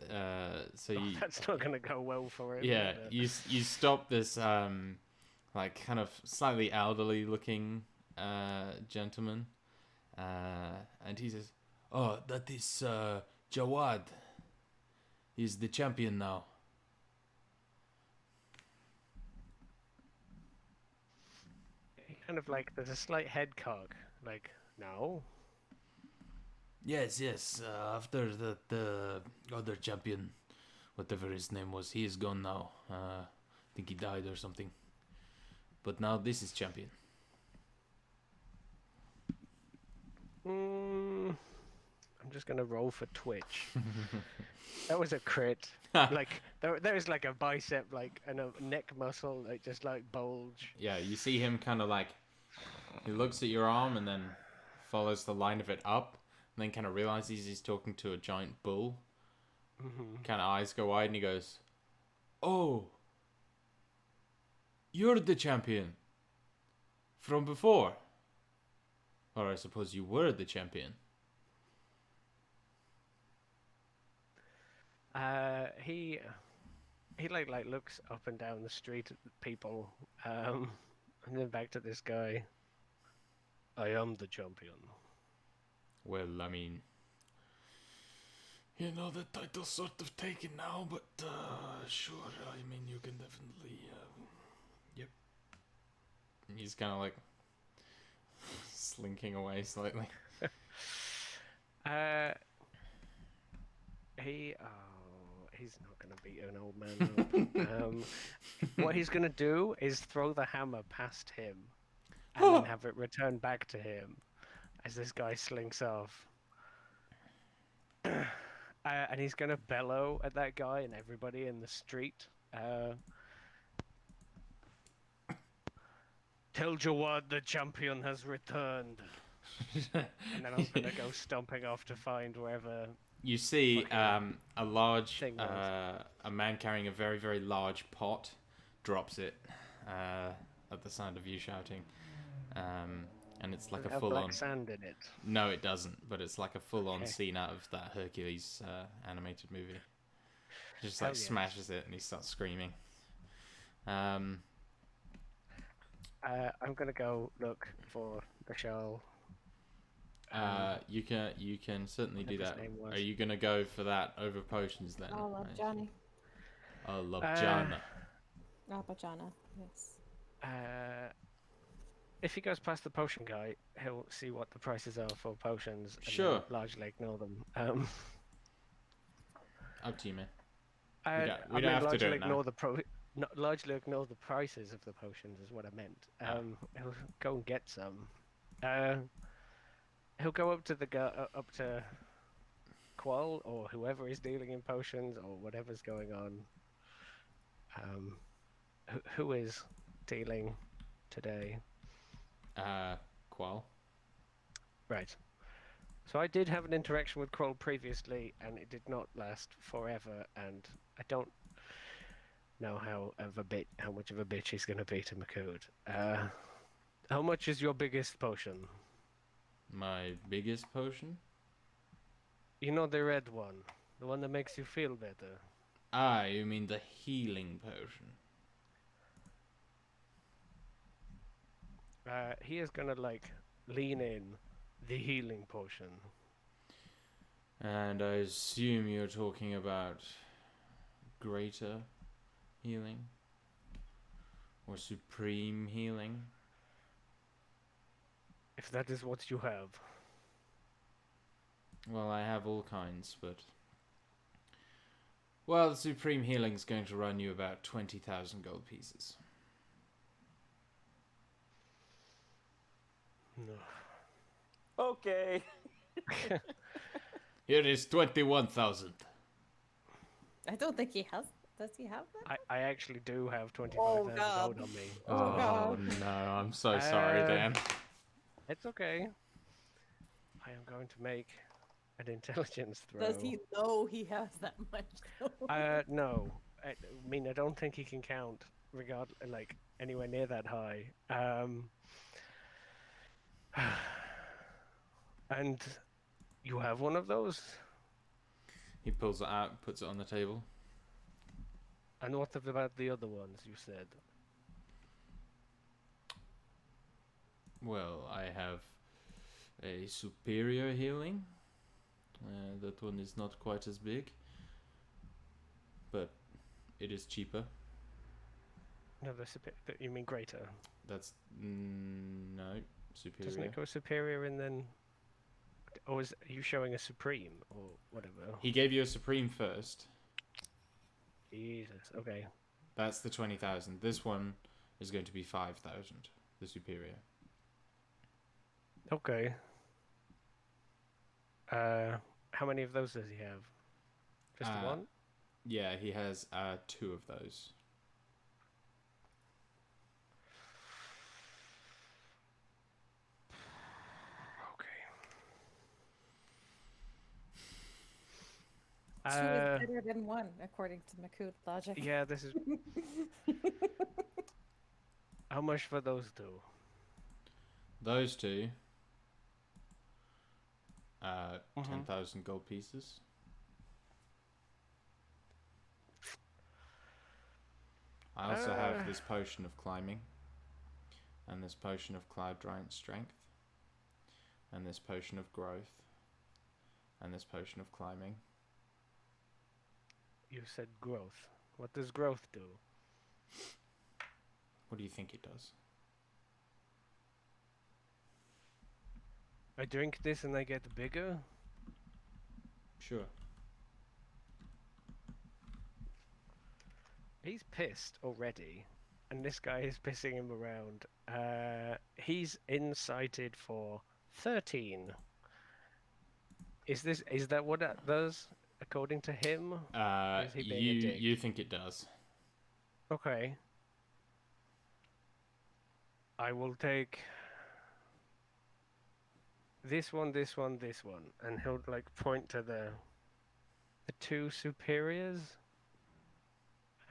Speaker 1: so you
Speaker 4: That's not gonna go well for him.
Speaker 1: yeah
Speaker 4: but,
Speaker 1: you stop this like kind of slightly elderly looking gentleman, and he says, "Oh, that is Jawad. He's the champion now."
Speaker 4: he kind of like there's a slight head cock. Like no.
Speaker 1: Yes. After the other champion, whatever his name was, he is gone now. I think he died or something. But now this is champion.
Speaker 4: I'm just gonna roll for Twitch. That was a crit. Like there is like a bicep, like and a neck muscle, like just like bulge.
Speaker 1: Yeah, you see him kind of like, he looks at your arm and then follows the line of it up, and then kind of realizes he's talking to a giant bull. Kind of eyes go wide, and he goes, "Oh, you're the champion. from before. Or I suppose you were the champion.
Speaker 4: He like looks up and down the street at people, and then back to this guy. I am the champion.
Speaker 1: Well, I mean, you know, the title's sort of taken now, but sure, I mean, you can definitely, yep. And he's kind of like slinking away slightly.
Speaker 4: He's not gonna beat an old man up. What he's gonna do is throw the hammer past him, and then have it return back to him as this guy slinks off. And he's gonna bellow at that guy and everybody in the street. Tell Jawad the champion has returned. And then I'm gonna go stomping off to find wherever.
Speaker 1: You see a large,
Speaker 4: thing was.
Speaker 1: a man carrying a very, very large pot drops it at the sound of you shouting. And it's like
Speaker 4: Does it
Speaker 1: a
Speaker 4: have
Speaker 1: full-on...
Speaker 4: black sand in it.
Speaker 1: No, it doesn't, but it's like a full-on
Speaker 4: Okay.
Speaker 1: scene out of that Hercules animated movie. Just
Speaker 4: Hell
Speaker 1: like
Speaker 4: yes.
Speaker 1: smashes it and he starts screaming.
Speaker 4: I'm gonna go look for the shawl.
Speaker 1: You can certainly do
Speaker 4: whatever
Speaker 1: that.
Speaker 4: his name was.
Speaker 1: Are you gonna go for that over potions then?
Speaker 2: Oh, love Johnny.
Speaker 1: Oh, love Jana.
Speaker 2: Rapajana, yes.
Speaker 4: If he goes past the potion guy, he'll see what the prices are for potions. And then
Speaker 1: Sure.
Speaker 4: largely ignore them.
Speaker 1: Up to you, man.
Speaker 4: I
Speaker 1: we don't have to do
Speaker 4: largely
Speaker 1: it now.
Speaker 4: ignore largely ignore the prices of the potions is what I meant. He'll go and get some. He'll go up to the guy, up to Qual or whoever is dealing in potions or whatever's going on. Who is dealing today?
Speaker 1: Qual.
Speaker 4: Right. So I did have an interaction with Kroll previously, and it did not last forever, and I don't know how much of a bitch he's going to be to Makood. How much is your biggest potion?
Speaker 1: My biggest potion?
Speaker 4: You know the red one, the one that makes you feel better.
Speaker 1: Ah, you mean the healing potion?
Speaker 4: He is gonna like lean in the healing potion.
Speaker 1: And I assume you're talking about greater healing? Or supreme healing?
Speaker 4: If that is what you have.
Speaker 1: Well, I have all kinds, but... Well, the supreme healing's going to run you about 20,000 gold pieces.
Speaker 4: No.
Speaker 3: Okay.
Speaker 1: Here is 21,000.
Speaker 2: I don't think he has. Does he have that?
Speaker 4: I actually do have 25,000
Speaker 2: God.
Speaker 4: gold on me.
Speaker 2: Oh, God.
Speaker 1: No, I'm so sorry, Dan.
Speaker 4: It's okay. I am going to make an intelligence throw.
Speaker 2: Does he know he has that much? though?
Speaker 4: No. I mean, I don't think he can count like anywhere near that high. And you have one of those?
Speaker 1: He pulls it out, puts it on the table.
Speaker 4: And what about the other ones you said?
Speaker 1: Well, I have a superior healing. That one is not quite as big, but it is cheaper.
Speaker 4: No, you mean greater?
Speaker 1: That's no superior.
Speaker 4: Doesn't it go superior and then? Or are you showing a supreme or whatever?
Speaker 1: He gave you a supreme first.
Speaker 4: Jesus. Okay.
Speaker 1: That's the 20,000. This one is going to be 5,000. The superior.
Speaker 4: Okay. How many of those does he have? Just one?
Speaker 1: Yeah, he has 2 of those.
Speaker 2: Two is better than one, according to Makood logic.
Speaker 4: Yeah, this is. How much for those two?
Speaker 1: those two,
Speaker 4: Mhm.
Speaker 1: 10,000 gold pieces. I also have this potion of climbing, and this potion of Cloud Giant Strength, and this potion of growth, and this potion of climbing.
Speaker 4: You said growth. What does growth do?
Speaker 1: What do you think it does?
Speaker 4: I drink this and I get bigger?
Speaker 1: Sure.
Speaker 4: He's pissed already, and this guy is pissing him around. He's incited for 13. Is that what that does, according to him? Is he being a dick?
Speaker 1: You think it does.
Speaker 4: Okay. I will take this one, this one, this one, and he'll like point to the two superiors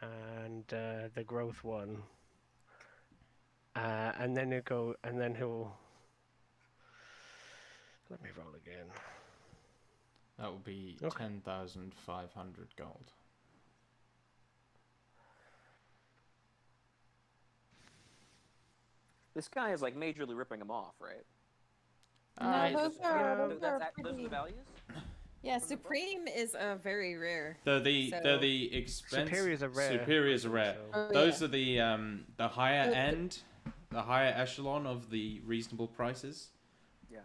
Speaker 4: and the growth one, and then he'll let me roll again.
Speaker 1: That will be
Speaker 4: Okay.
Speaker 1: 10,500 gold.
Speaker 3: This guy is like majorly ripping him off, right?
Speaker 2: No, those are,
Speaker 3: Those
Speaker 2: those
Speaker 3: are
Speaker 2: are
Speaker 3: the
Speaker 2: pretty.
Speaker 3: values?
Speaker 2: Yeah, Supreme is very rare.
Speaker 1: They're the
Speaker 2: So-
Speaker 1: expensive.
Speaker 4: Superiors are rare.
Speaker 1: Superiors are rare.
Speaker 4: So-
Speaker 2: Oh,
Speaker 1: Those
Speaker 2: yeah.
Speaker 1: are the higher
Speaker 2: But-
Speaker 1: end, the higher echelon of the reasonable prices.
Speaker 3: Yeah.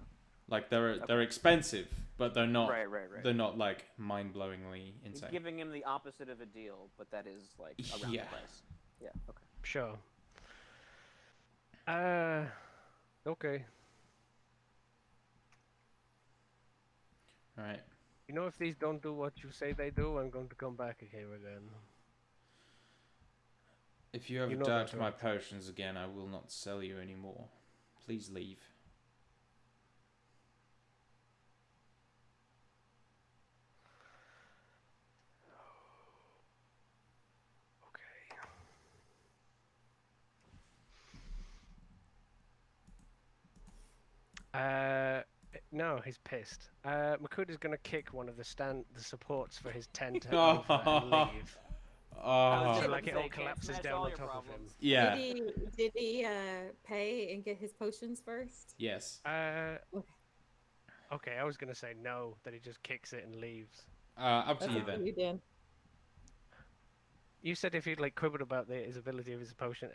Speaker 1: Like they're expensive, but they're not.
Speaker 3: Right.
Speaker 1: They're not like mind-blowingly
Speaker 3: He's
Speaker 1: insane.
Speaker 3: giving him the opposite of a deal, but that is like around
Speaker 1: Yeah.
Speaker 3: the price. Yeah. Okay.
Speaker 4: Sure. Okay.
Speaker 1: All right.
Speaker 4: You know, if these don't do what you say they do, I'm going to come back here again.
Speaker 1: If you ever
Speaker 4: You know
Speaker 1: doubt
Speaker 4: that,
Speaker 1: my
Speaker 4: right?
Speaker 1: potions again, I will not sell you anymore. Please leave.
Speaker 4: Okay. No, he's pissed. Makuda's gonna kick one of the supports for his tent over and leave.
Speaker 1: Oh,
Speaker 4: So, like, it all
Speaker 3: Can't
Speaker 4: collapses
Speaker 3: smash
Speaker 4: down
Speaker 3: all
Speaker 4: on
Speaker 3: your
Speaker 4: top of him.
Speaker 3: problems.
Speaker 1: yeah.
Speaker 2: Did he pay and get his potions first?
Speaker 1: Yes.
Speaker 4: Okay, I was gonna say no, that he just kicks it and leaves.
Speaker 1: Up to
Speaker 2: That's
Speaker 1: you
Speaker 2: what
Speaker 1: then.
Speaker 2: you did.
Speaker 4: You said if he'd like quibbled about his ability of his potion,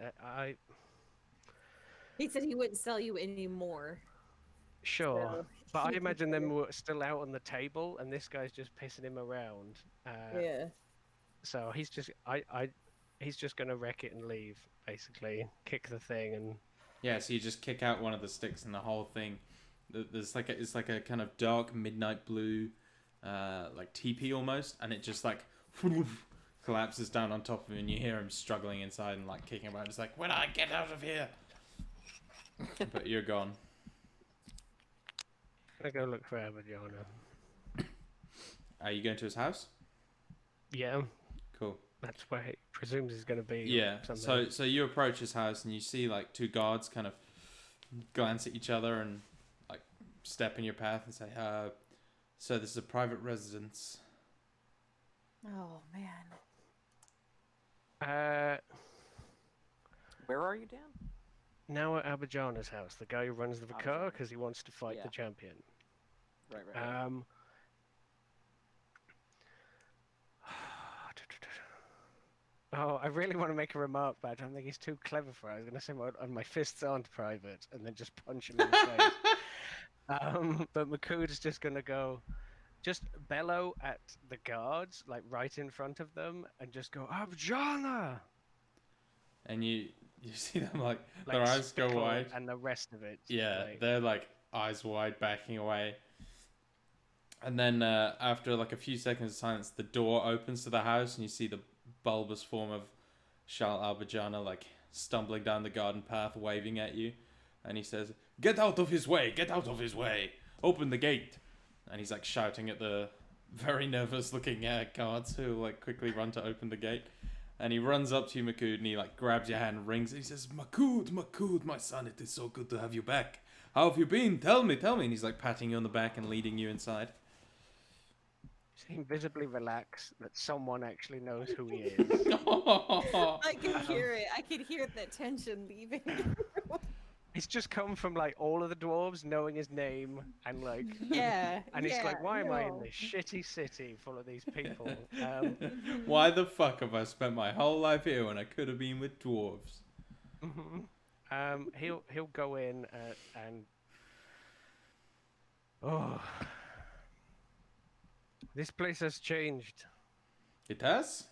Speaker 2: He said he wouldn't sell you anymore.
Speaker 4: sure,
Speaker 2: So,
Speaker 4: but I
Speaker 2: he
Speaker 4: imagine
Speaker 2: said
Speaker 4: them were still out on the table, and this guy's just pissing him around.
Speaker 2: Yeah.
Speaker 4: So he's just he's just gonna wreck it and leave, basically, kick the thing and.
Speaker 1: Yeah, so you just kick out one of the sticks and the whole thing. It's like a kind of dark midnight blue, like teepee almost, and it just like collapses down on top of him, and you hear him struggling inside and like kicking around. It's like, when I get out of here, but you're gone.
Speaker 4: I'm gonna go look for Abadjana.
Speaker 1: Are you going to his house?
Speaker 4: Yeah,
Speaker 1: Cool.
Speaker 4: that's where he presumes he's gonna be. or
Speaker 1: Yeah.
Speaker 4: something.
Speaker 1: So you approach his house and you see like two guards kind of glance at each other and like step in your path and say, "So this is a private residence."
Speaker 2: Oh man.
Speaker 3: Where are you, Dan?
Speaker 4: Now at Abadjana's house, the guy who runs the car
Speaker 3: Abadjana.
Speaker 4: because he wants to fight
Speaker 3: Yeah.
Speaker 4: the champion.
Speaker 3: Right.
Speaker 4: Oh, I really want to make a remark, but I don't think he's too clever for it. I was going to say my fists aren't private, and then just punch him in the face. But Makuda's just going to go, just bellow at the guards, like right in front of them, and just go, Abjana!
Speaker 1: And you see them like
Speaker 4: Like
Speaker 1: their eyes go
Speaker 4: spittle
Speaker 1: wide.
Speaker 4: and the rest of it.
Speaker 1: Yeah,
Speaker 4: like-
Speaker 1: they're like eyes wide, backing away. And then after like a few seconds of silence, the door opens to the house, and you see the bulbous form of Charles Albajana like stumbling down the garden path, waving at you. And he says, "Get out of his way! Get out of his way! Open the gate!" And he's like shouting at the very nervous-looking guards who like quickly run to open the gate. And he runs up to you, Makud, and he like grabs your hand and rings it. He says, "Makud, Makud, my son, it is so good to have you back. How have you been? Tell me, tell me. And he's like patting you on the back and leading you inside.
Speaker 4: Seem visibly relaxed that someone actually knows who he is.
Speaker 2: I can hear it. I could hear the tension leaving.
Speaker 4: He's just come from like all of the dwarves knowing his name and like,
Speaker 2: Yeah.
Speaker 4: and he's like, why am I in
Speaker 2: no.
Speaker 4: this shitty city full of these people?
Speaker 1: Why the fuck have I spent my whole life here when I could have been with dwarves?
Speaker 4: He'll go in and oh, this place has changed.
Speaker 1: It has?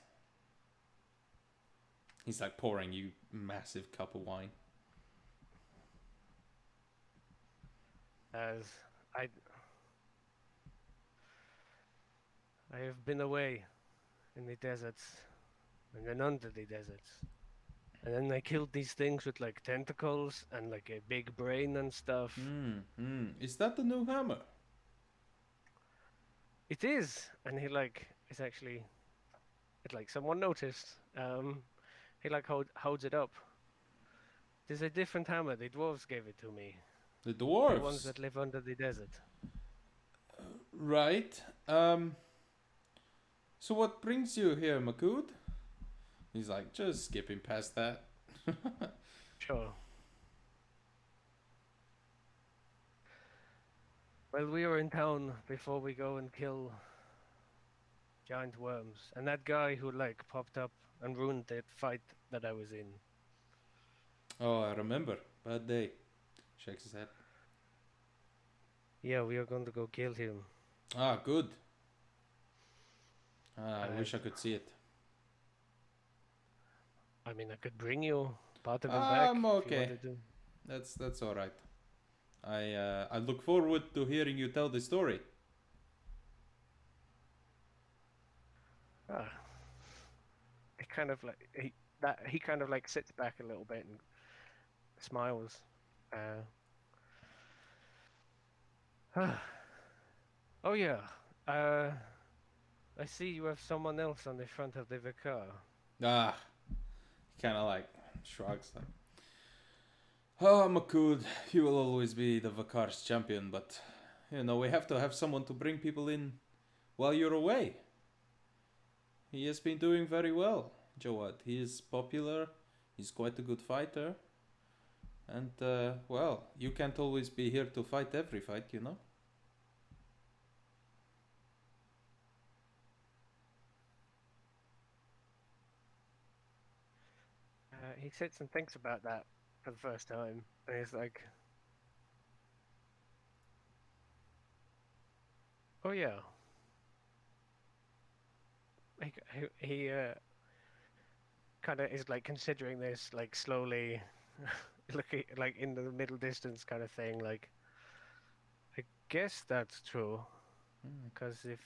Speaker 1: He's like pouring you massive cup of wine.
Speaker 4: As I have been away in the deserts and then under the deserts. And then they killed these things with like tentacles and like a big brain and stuff.
Speaker 1: Is that the new hammer?
Speaker 4: It is, and he like is actually, it's like someone noticed. He like holds it up. There's a different hammer. The dwarves gave it to me.
Speaker 1: The
Speaker 4: The ones
Speaker 1: dwarves?
Speaker 4: that live under the desert.
Speaker 1: Right. So what brings you here, Makud? He's like, just skipping past that.
Speaker 4: Sure. Well, we were in town before we go and kill giant worms, and that guy who like popped up and ruined that fight that I was in.
Speaker 1: Oh, I remember. Bad day. Shakes his head.
Speaker 4: Yeah, we are going to go kill him.
Speaker 1: Ah, good. I wish I could see it.
Speaker 4: I mean, I could bring you part of him back.
Speaker 1: I'm
Speaker 4: if you
Speaker 1: okay.
Speaker 4: wanted to.
Speaker 1: That's all right. I look forward to hearing you tell the story.
Speaker 4: Ah. It kind of like he kind of like sits back a little bit and smiles. Oh yeah. I see you have someone else on the front of the vicar.
Speaker 1: Ah, he kind of like shrugs like, oh, Makud, you will always be the Vakar's champion, but, you know, we have to have someone to bring people in while you're away. He has been doing very well, Jawad. He is popular, he's quite a good fighter, and, well, you can't always be here to fight every fight, you know?
Speaker 4: He sits and thinks about that for the first time, and he's like, "Oh yeah." He kind of is like considering this, like slowly, looking like in the middle distance kind of thing. Like, I guess that's true, because if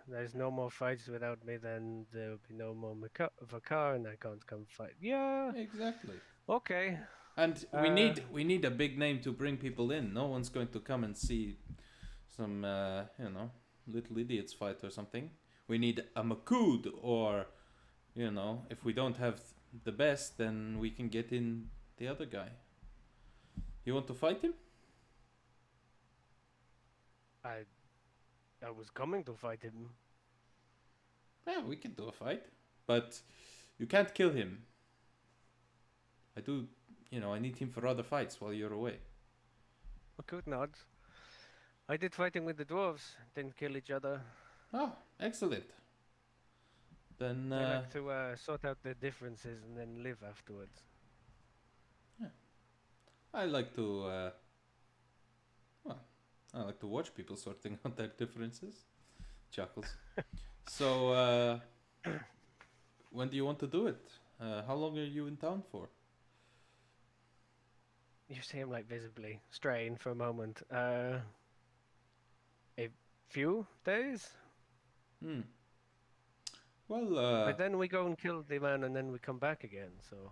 Speaker 4: there's no more fights without me, then there'll be no more Vakar, and I can't come fight. Yeah.
Speaker 1: Exactly.
Speaker 4: Okay.
Speaker 1: And we need a big name to bring people in. No one's going to come and see some you know, little idiots fight or something. We need a Makud, or, you know, if we don't have the best, then we can get in the other guy. You want to fight him?
Speaker 4: I was coming to fight him.
Speaker 1: Yeah, we can do a fight, but you can't kill him. I do, you know, I need him for other fights while you're away.
Speaker 4: Makut nods. I did fighting with the dwarves. Didn't kill each other.
Speaker 1: Oh, excellent. Then
Speaker 4: They like to sort out their differences and then live afterwards.
Speaker 1: I like to well, I like to watch people sorting out their differences. Chuckles. So when do you want to do it? How long are you in town for?
Speaker 4: You see him like visibly strain for a moment. A few days?
Speaker 1: Well,
Speaker 4: But then we go and kill the man and then we come back again, so...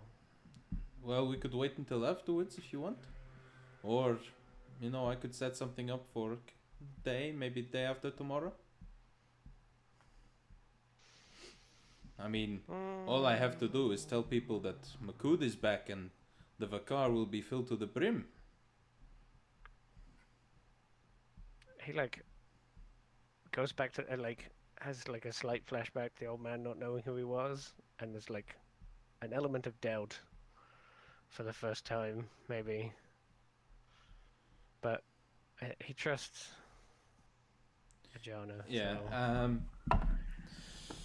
Speaker 1: well, we could wait until afterwards if you want. Or, you know, I could set something up for maybe day after tomorrow. I mean, all I have to do is tell people that Makud is back and the Vakar will be filled to the brim.
Speaker 4: he like goes back to like has like a slight flashback to the old man not knowing who he was, and there's like an element of doubt for the first time, maybe. But he trusts Ajana.
Speaker 1: Yeah.
Speaker 4: So...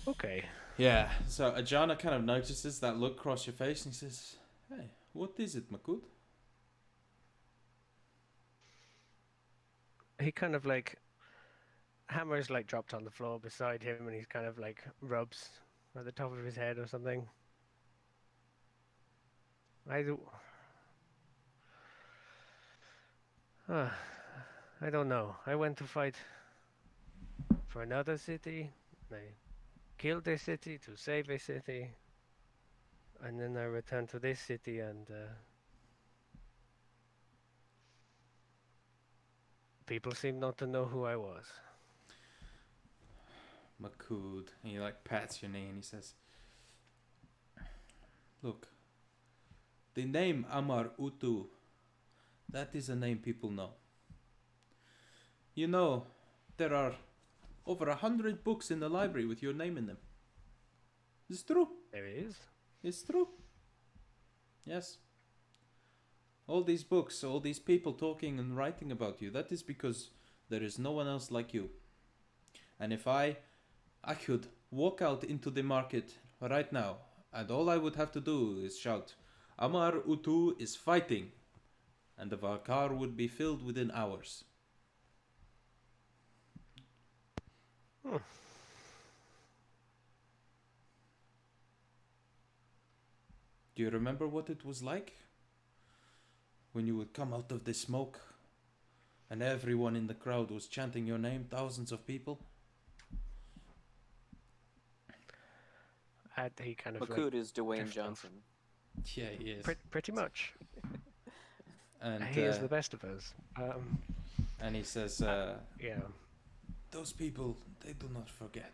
Speaker 4: Okay.
Speaker 1: Yeah. So Ajana kind of notices that look cross your face and he says, "Hey, what is it, Makud?"
Speaker 4: He kind of like hammer's like dropped on the floor beside him, and he's kind of like rubs at the top of his head or something. I do. I don't know. I went to fight for another city. I killed a city to save a city, and then I returned to this city, and people seem not to know who I was.
Speaker 1: Makud. And he like pats your knee and he says, "Look, the name Amar Utu, that is a name people know. You know, there are over 100 books in the library with your name in them. It's true.
Speaker 4: There it is.
Speaker 1: It's true. Yes. All these books, all these people talking and writing about you, that is because there is no one else like you. And if I could walk out into the market right now, and all I would have to do is shout, 'Amar Utu is fighting,' and the Valkar would be filled within hours." Do you remember what it was like? When you would come out of the smoke and everyone in the crowd was chanting your name, thousands of people?
Speaker 4: He kind of
Speaker 3: Makud
Speaker 4: like
Speaker 3: is Dwayne
Speaker 4: drift off.
Speaker 3: Johnson.
Speaker 1: Yeah, he is.
Speaker 4: Pretty much.
Speaker 1: And
Speaker 4: He is the best of us.
Speaker 1: and he says,
Speaker 4: Yeah.
Speaker 1: "Those people, they do not forget.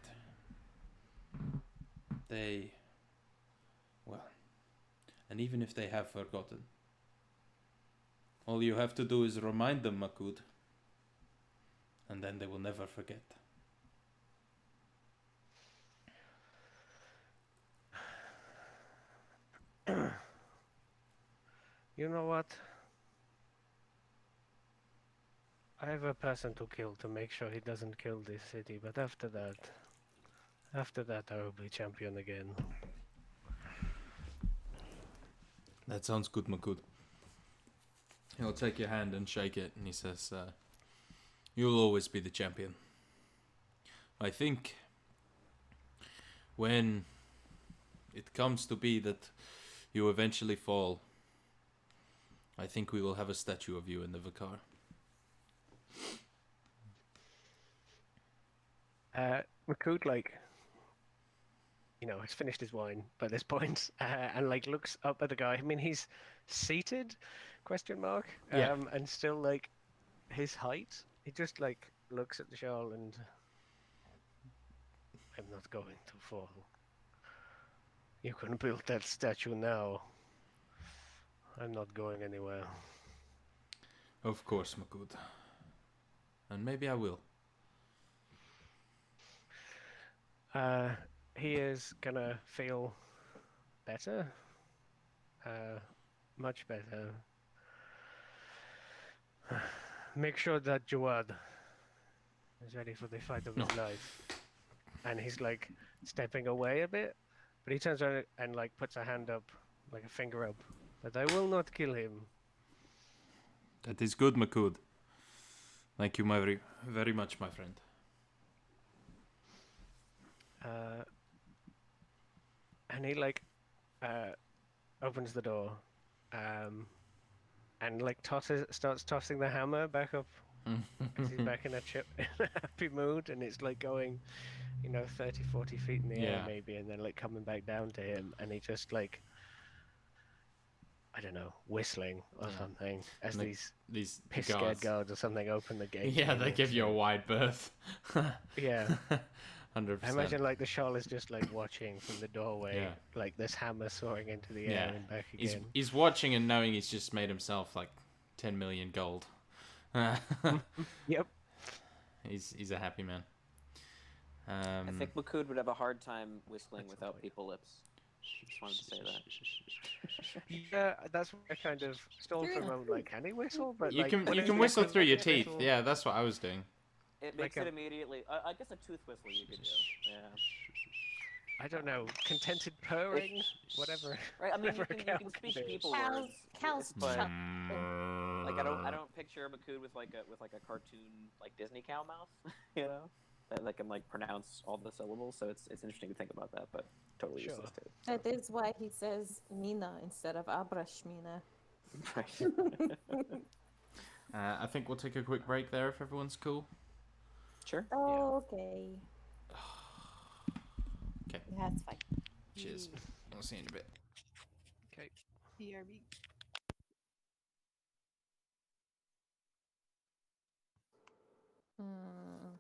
Speaker 1: They, well, and even if they have forgotten, all you have to do is remind them, Makud, and then they will never forget."
Speaker 4: You know what? I have a person to kill to make sure he doesn't kill this city, but after that I will be champion again.
Speaker 1: That sounds good, Makud. He'll take your hand and shake it, and he says, "You'll always be the champion. I think when it comes to be that you eventually fall, I think we will have a statue of you in the Vakar."
Speaker 4: Makud, like, has finished his wine by this point, and like looks up at the guy. I mean, he's seated, question mark,
Speaker 1: Yeah.
Speaker 4: and still like his height. He just like looks at the shawl and, I'm not going to fall. You can build that statue now. I'm not going anywhere.
Speaker 1: Of course, Makud. And maybe I will.
Speaker 4: He is gonna feel better. Much better. Make sure that Jawad is ready for the fight of his life. And he's like stepping away a bit, but he turns around and like puts a hand up, like a finger up, that I will not kill him.
Speaker 1: That is good, Makud. Thank you very, very much, my friend.
Speaker 4: And he like opens the door, and like starts tossing the hammer back up. As he's back in a happy mood, and it's like going, 30, 40 feet in the air maybe, and then like coming back down to him, and he just like, I don't know, whistling or something as these piss-scared guards or something open the gate.
Speaker 1: Yeah, they give you a wide berth.
Speaker 4: Yeah.
Speaker 1: 100%.
Speaker 4: I imagine like the Shal is just like watching from the doorway, like this hammer soaring into the air and back again.
Speaker 1: He's watching and knowing he's just made himself like 10 million gold.
Speaker 4: Yep.
Speaker 1: he's a happy man.
Speaker 3: I think Makud would have a hard time whistling
Speaker 4: That's
Speaker 3: without
Speaker 4: annoying.
Speaker 3: people lips. Just wanted to say that.
Speaker 4: Yeah, that's why I kind of stalled for a moment. Like, can he whistle? But
Speaker 1: you
Speaker 4: like,
Speaker 1: can
Speaker 4: what
Speaker 1: you
Speaker 4: is
Speaker 1: can
Speaker 4: the
Speaker 1: whistle through your
Speaker 4: equivalent
Speaker 1: teeth.
Speaker 4: whistle?
Speaker 1: Yeah, that's what I was doing.
Speaker 3: It makes
Speaker 4: Like
Speaker 3: it immediately. I guess a tooth whistle you could do. Yeah.
Speaker 4: I don't know, contented purring, whatever.
Speaker 3: Right. I mean,
Speaker 4: whatever
Speaker 3: you
Speaker 4: a cow
Speaker 3: can speak
Speaker 4: do.
Speaker 3: people
Speaker 2: Cows,
Speaker 3: words.
Speaker 2: cows
Speaker 3: but
Speaker 2: chuck.
Speaker 3: like I don't picture Makud with like a cartoon like Disney cow mouth. You know, that can like pronounce all the syllables. So it's interesting to think about that, but totally
Speaker 4: Sure.
Speaker 3: useless too.
Speaker 2: That is why he says Mina instead of Abrashmina.
Speaker 3: Right.
Speaker 1: I think we'll take a quick break there if everyone's cool.
Speaker 3: Sure.
Speaker 2: Okay.
Speaker 1: Okay.
Speaker 2: That's fine.
Speaker 1: Cheers. I'll see you in a bit.
Speaker 4: Okay.
Speaker 6: BRB.
Speaker 2: Hmm.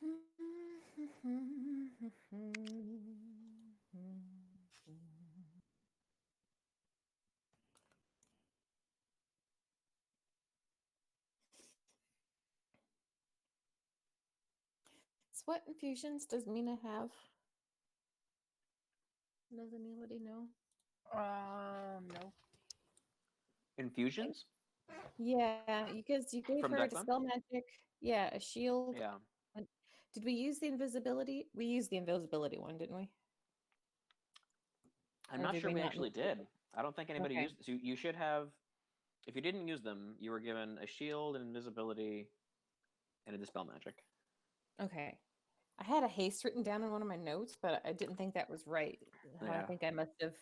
Speaker 2: So what infusions does Mina have? Does anybody know?
Speaker 6: No.
Speaker 3: Infusions
Speaker 2: Yeah, because you gave
Speaker 3: from
Speaker 2: her a
Speaker 3: Declan?
Speaker 2: dispel magic. Yeah, a shield.
Speaker 3: Yeah.
Speaker 2: Did we use the invisibility? We used the invisibility one, didn't we?
Speaker 3: I'm
Speaker 2: Or
Speaker 3: not
Speaker 2: did
Speaker 3: sure
Speaker 2: we
Speaker 3: we
Speaker 2: not
Speaker 3: actually
Speaker 2: use it?
Speaker 3: did. I don't think anybody
Speaker 2: Okay.
Speaker 3: used. So you should have. If you didn't use them, you were given a shield, an invisibility, and a dispel magic.
Speaker 2: Okay. I had a haste written down in one of my notes, but I didn't think that was right. I
Speaker 3: Yeah.
Speaker 2: think I must have.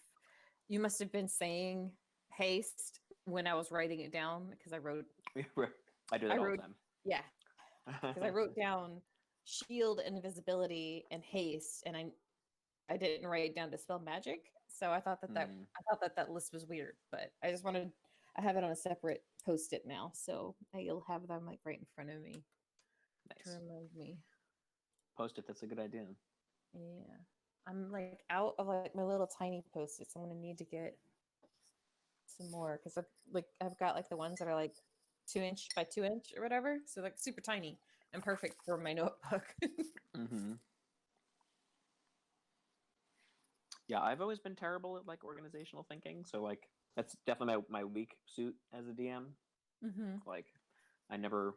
Speaker 2: You must have been saying haste when I was writing it down because I wrote.
Speaker 3: I do that all the time.
Speaker 2: Yeah, because I wrote down shield, invisibility, and haste, and I didn't write down dispel magic. So I thought that
Speaker 3: Hmm.
Speaker 2: I thought that list was weird, but I just wanted. I have it on a separate post-it now, so you'll have them like right in front of me to
Speaker 3: Nice.
Speaker 2: remind me.
Speaker 3: Post it. That's a good idea.
Speaker 2: Yeah. I'm like out of like my little tiny post-its. I'm gonna need to get some more because I've got like the ones that are like 2 inch by 2 inch or whatever. So like super tiny and perfect for my notebook.
Speaker 3: Mm-hmm. Yeah, I've always been terrible at like organizational thinking, so like that's definitely my weak suit as a DM.
Speaker 2: Mm-hmm.
Speaker 3: Like, I never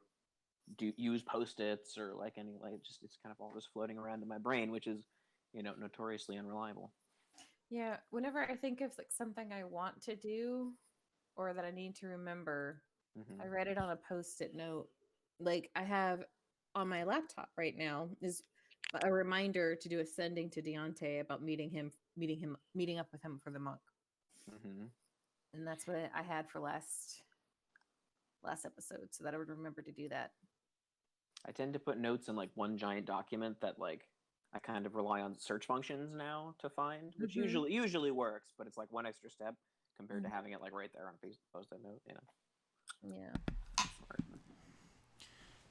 Speaker 3: do use post-its or like any like it's kind of all just floating around in my brain, which is, notoriously unreliable.
Speaker 2: Yeah. Whenever I think of like something I want to do or that I need to remember, I
Speaker 3: Mm-hmm.
Speaker 2: write it on a post-it note. Like I have on my laptop right now is a reminder to do a sending to Deontay about meeting up with him for the monk.
Speaker 3: Mm-hmm.
Speaker 2: And that's what I had for last episode, so that I would remember to do that.
Speaker 3: I tend to put notes in like one giant document that like I kind of rely on search functions now to find, which
Speaker 2: Mhm.
Speaker 3: usually works, but it's like one extra step compared to
Speaker 2: Mhm.
Speaker 3: having it like right there on a post-it note.
Speaker 2: Yeah.
Speaker 3: Smart.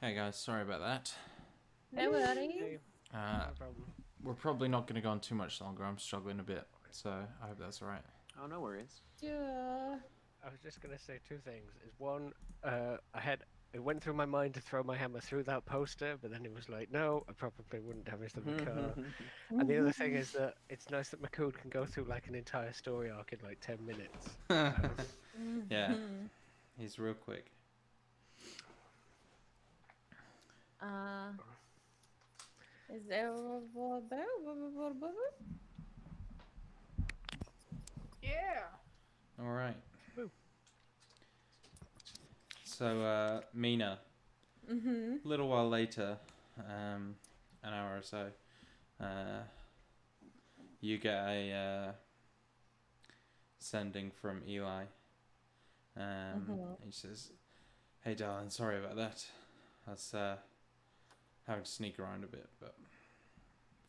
Speaker 1: Hey guys, sorry about that.
Speaker 2: No worries.
Speaker 4: Hey,
Speaker 1: Uh,
Speaker 4: no problem.
Speaker 1: we're probably not going to go on too much longer. I'm struggling a bit, so I hope that's all right.
Speaker 3: Oh, no worries.
Speaker 2: Yeah.
Speaker 4: I was just gonna say two things. Is one, it went through my mind to throw my hammer through that poster, but then it was like, no, I probably wouldn't damage the car. And the other thing is that it's nice that McCool can go through like an entire story arc in like 10 minutes.
Speaker 1: Yeah,
Speaker 2: Mhm.
Speaker 1: he's real quick.
Speaker 2: Is there
Speaker 6: Yeah.
Speaker 1: All right.
Speaker 4: Woo.
Speaker 1: So, Mina,
Speaker 2: Mm-hmm.
Speaker 1: a little while later, an hour or so, you get a sending from Eli. He says, "Hey, darling, sorry about that. I was having to sneak around a bit, but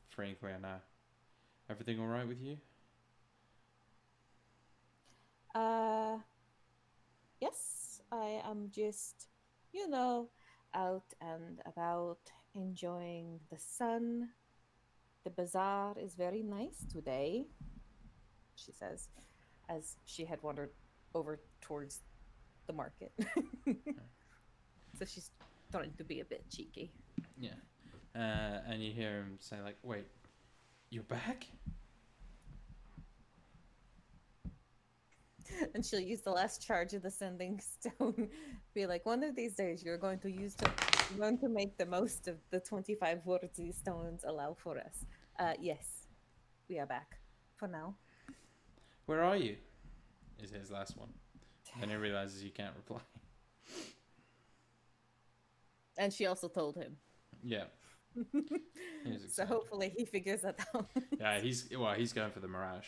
Speaker 1: free and clear now. Everything all right with you?"
Speaker 2: Yes, I am just, out and about enjoying the sun. The bazaar is very nice today, she says, as she had wandered over towards the market. So she's starting to be a bit cheeky.
Speaker 1: Yeah. And you hear him say, like, "Wait, you're back?"
Speaker 2: And she'll use the last charge of the sending stone. Be like, one of these days you're going to learn to make the most of the 25 words these stones allow for us. Yes, we are back for now.
Speaker 1: "Where are you?" is his last one. Then he realizes you can't reply.
Speaker 2: And she also told him.
Speaker 1: Yeah. He was
Speaker 2: So
Speaker 1: excited.
Speaker 2: hopefully he figures that out.
Speaker 1: Yeah, he's going for the Mirage.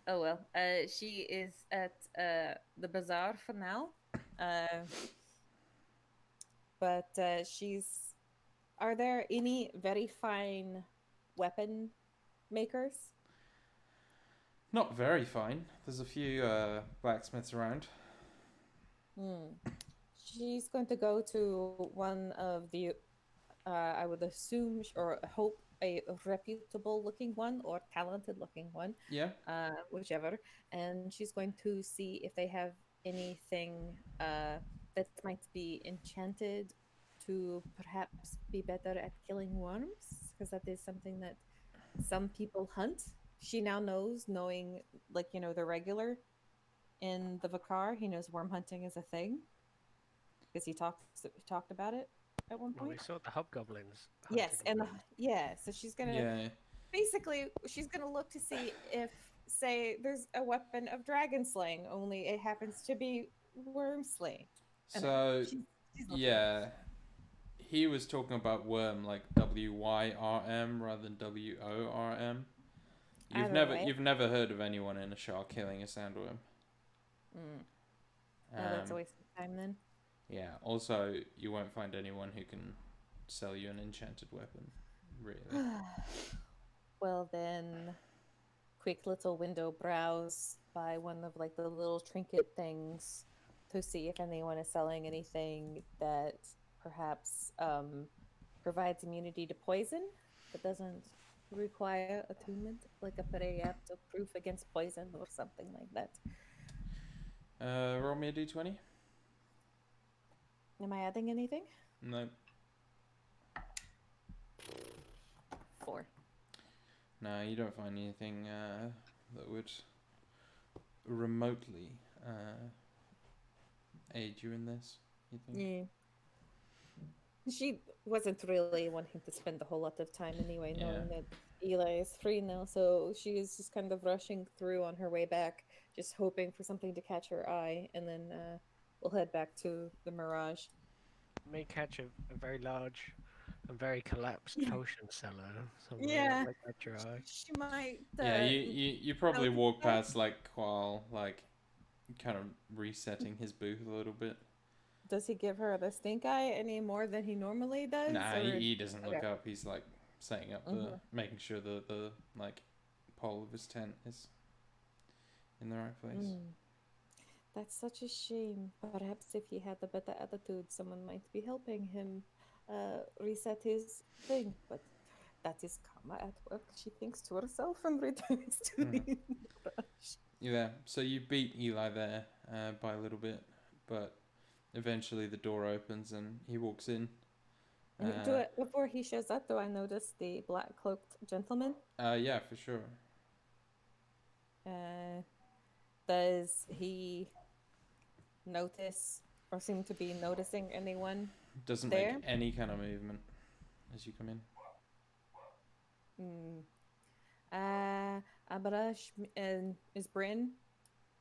Speaker 2: Oh well. She is at the bazaar for now. But she's. Are there any very fine weapon makers?
Speaker 1: Not very fine. There's a few blacksmiths around.
Speaker 2: She's going to go to one of the, I would assume or hope a reputable looking one or talented looking one,
Speaker 1: Yeah.
Speaker 2: whichever. And she's going to see if they have anything that might be enchanted to perhaps be better at killing worms, because that is something that some people hunt. She now knows, knowing, like, the regular in the Vakar, he knows worm hunting is a thing because he talked about it at one
Speaker 4: Well, we
Speaker 2: point.
Speaker 4: saw the hobgoblins
Speaker 2: Yes,
Speaker 4: hunting
Speaker 2: and
Speaker 4: worms.
Speaker 2: yeah, so she's gonna
Speaker 1: Yeah.
Speaker 2: basically she's gonna look to see if, say, there's a weapon of dragon slaying, only it happens to be worm slaying. And
Speaker 1: So
Speaker 2: she's looking.
Speaker 1: yeah, he was talking about worm like WYRM rather than WORM.
Speaker 2: Either way.
Speaker 1: You've never heard of anyone in a shark killing a sandworm.
Speaker 2: Mm. Oh, that's a
Speaker 1: Um,
Speaker 2: waste of time then.
Speaker 1: yeah. Also, you won't find anyone who can sell you an enchanted weapon. Really.
Speaker 2: Well then, quick little window browse by one of like the little trinket things to see if anyone is selling anything that perhaps provides immunity to poison but doesn't require attunement, like a Pereyapto proof against poison or something like that.
Speaker 1: Roll me a d20.
Speaker 2: Am I adding anything?
Speaker 1: No.
Speaker 2: 4.
Speaker 1: No, you don't find anything that would remotely aid you in this. You think?
Speaker 2: Yeah. She wasn't really wanting to spend a whole lot of time anyway, knowing that Eli is free now, so she is just kind of rushing through on her way back, just hoping for something to catch her eye, and then we'll head back to the Mirage.
Speaker 4: May catch a very large and very collapsed potion seller somewhere.
Speaker 2: Yeah.
Speaker 4: Like that your eye.
Speaker 2: She might.
Speaker 1: Yeah, you probably
Speaker 2: notice
Speaker 1: walk
Speaker 2: that.
Speaker 1: past like while like kind of resetting his booth a little bit.
Speaker 2: Does he give her the stink eye any more than he normally does?
Speaker 1: Nah,
Speaker 2: or...
Speaker 1: he doesn't look
Speaker 2: Okay.
Speaker 1: up. He's like setting up the, making sure the like pole of his tent is in the right place.
Speaker 2: That's such a shame. Perhaps if he had a better attitude, someone might be helping him reset his thing. But that is karma at work. She thinks to herself and returns to the brush.
Speaker 1: Yeah, so you beat Eli there by a little bit, but eventually the door opens and he walks in.
Speaker 2: Before he shows up, do I notice the black cloaked gentleman?
Speaker 1: Yeah, for sure.
Speaker 2: Does he notice or seem to be noticing anyone?
Speaker 1: Doesn't
Speaker 2: there?
Speaker 1: make any kind of movement as you come in.
Speaker 2: Abarash and is Bryn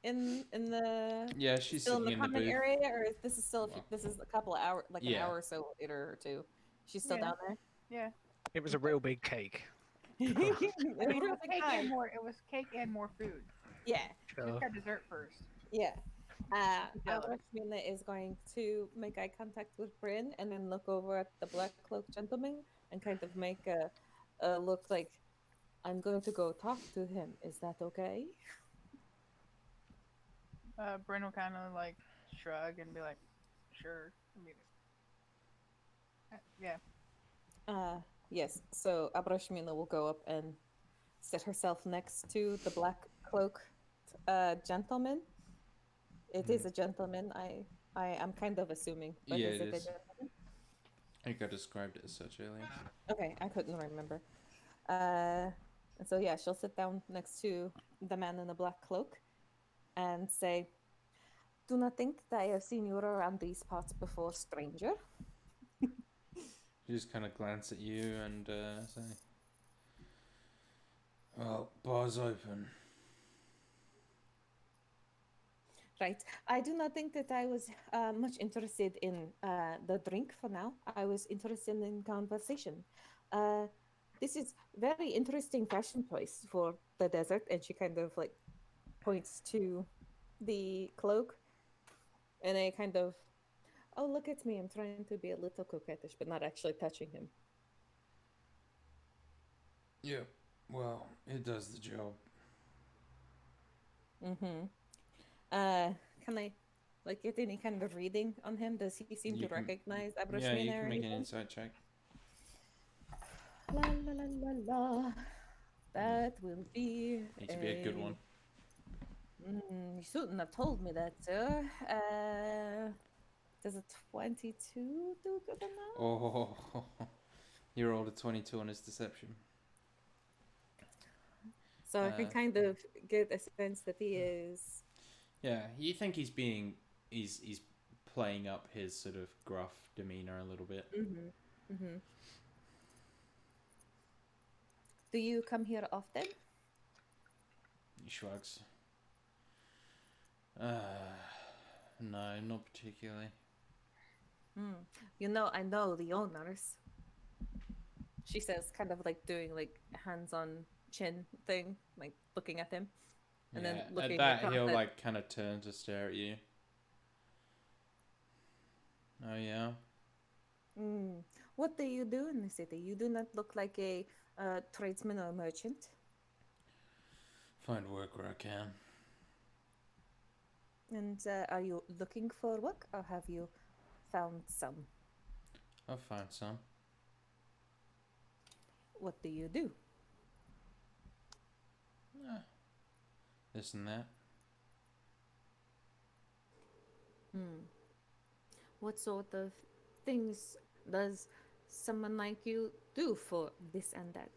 Speaker 2: in the
Speaker 1: Yeah, she's
Speaker 2: still in
Speaker 1: sitting
Speaker 2: the
Speaker 1: in the
Speaker 2: common
Speaker 1: booth.
Speaker 2: area, or this is still
Speaker 1: Well,
Speaker 2: this is a couple of hours, like an
Speaker 1: yeah.
Speaker 2: hour or so later or two? She's still
Speaker 6: Yeah.
Speaker 2: down there.
Speaker 6: Yeah.
Speaker 4: It was a real big cake.
Speaker 6: I mean, it
Speaker 2: Really
Speaker 6: was cake
Speaker 2: kind.
Speaker 6: and more. It was cake and more food.
Speaker 2: Yeah,
Speaker 6: Just
Speaker 4: Sure.
Speaker 6: got dessert first.
Speaker 2: yeah.
Speaker 6: Jealous.
Speaker 2: Alexmina is going to make eye contact with Bryn and then look over at the black cloaked gentleman and kind of make a look like, I'm going to go talk to him. Is that okay?
Speaker 6: Bryn will kind of like shrug and be like, "Sure." I mean, yeah.
Speaker 2: Yes. So Abrashmina will go up and sit herself next to the black cloaked gentleman. It is a gentleman. I am kind of assuming, but
Speaker 1: Yeah,
Speaker 2: is
Speaker 1: it
Speaker 2: it a
Speaker 1: is.
Speaker 2: gentleman?
Speaker 1: I think I described it as such earlier.
Speaker 2: Okay, I couldn't remember. And so yeah, she'll sit down next to the man in the black cloak and say, "Do not think that I have seen you around these parts before, stranger."
Speaker 1: She just kind of glance at you and say, "Well, bar's open."
Speaker 2: Right. I do not think that I was much interested in the drink for now. I was interested in conversation. This is very interesting fashion choice for the desert. And she kind of like points to the cloak. And I kind of, oh, look at me. I'm trying to be a little coquettish, but not actually touching him.
Speaker 1: Yeah, well, it does the job.
Speaker 2: Can I like get any kind of reading on him? Does he seem
Speaker 1: You
Speaker 2: to
Speaker 1: can-
Speaker 2: recognize
Speaker 1: Yeah,
Speaker 2: Abrashmina
Speaker 1: you
Speaker 2: or
Speaker 1: can make an
Speaker 2: anything?
Speaker 1: insight check.
Speaker 2: La la la la la. That will be
Speaker 1: Need to be a good one.
Speaker 2: You shouldn't have told me that, sir. Does a 22 do good enough?
Speaker 1: Oh, you rolled a 22 on his deception.
Speaker 2: So I can kind of get a sense that he is.
Speaker 1: Yeah, you think he's playing up his sort of gruff demeanor a little bit.
Speaker 2: Do you come here often?
Speaker 1: He shrugs. No, not particularly.
Speaker 2: You know, I know the owners. She says, kind of like doing like hands on chin thing, like looking at him, and then looking
Speaker 1: at that
Speaker 2: across
Speaker 1: he'll
Speaker 2: at-
Speaker 1: like kind of turn to stare at you. Oh yeah.
Speaker 2: What do you do in the city? You do not look like a tradesman or merchant.
Speaker 1: Find work where I can.
Speaker 2: And are you looking for work, or have you found some?
Speaker 1: I've found some.
Speaker 2: What do you do?
Speaker 1: This and that.
Speaker 2: What sort of things does someone like you do for this and that?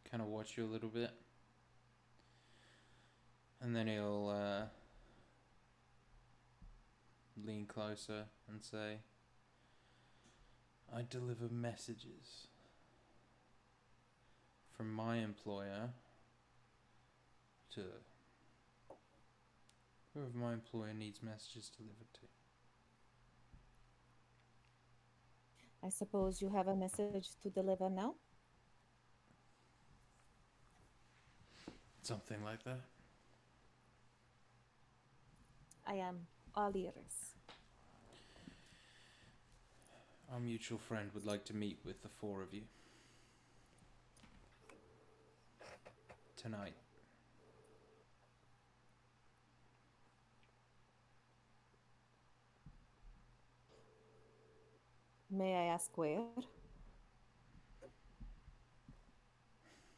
Speaker 1: Kind of watch you a little bit. And then he'll lean closer and say, I deliver messages from my employer to whoever my employer needs messages delivered to.
Speaker 2: I suppose you have a message to deliver now?
Speaker 1: Something like that.
Speaker 2: I am all ears.
Speaker 1: Our mutual friend would like to meet with the four of you. Tonight.
Speaker 2: May I ask where?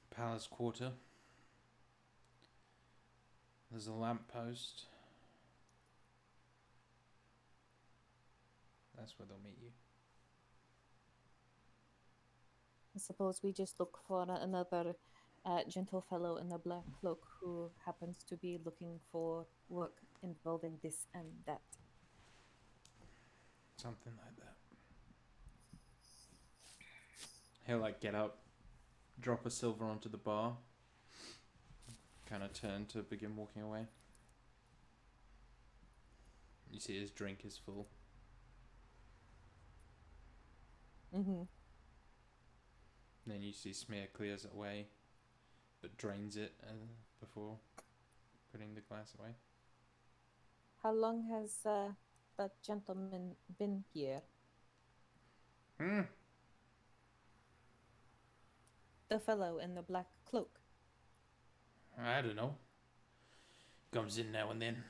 Speaker 1: Palace Quarter. There's a lamppost. That's where they'll meet you.
Speaker 2: I suppose we just look for another gentle fellow in a black cloak who happens to be looking for work involving this and that.
Speaker 1: Something like that. He'll like get up, drop a silver onto the bar, kind of turn to begin walking away. You see his drink is full. Then you see Smear clears it away, but drains it before putting the glass away.
Speaker 2: How long has that gentleman been here? The fellow in the black cloak.
Speaker 1: I don't know. Comes in now and then.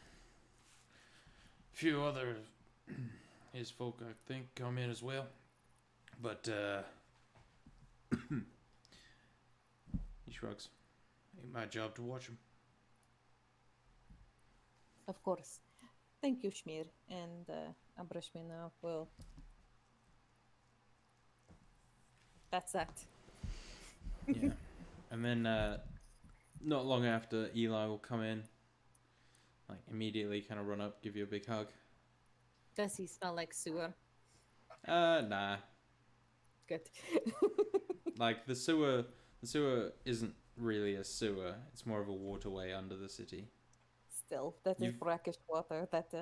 Speaker 1: A few other his folk, I think, come in as well. But he shrugs. Ain't my job to watch him.
Speaker 2: Of course. Thank you, Schmier. And Abrashmina will... That's that.
Speaker 1: Yeah. And then not long after, Eli will come in. Like immediately kind of run up, give you a big hug.
Speaker 2: Does he smell like sewer?
Speaker 1: Nah.
Speaker 2: Good.
Speaker 1: Like the sewer isn't really a sewer. It's more of a waterway under the city.
Speaker 2: Still, that is
Speaker 1: You've-
Speaker 2: brackish water. That.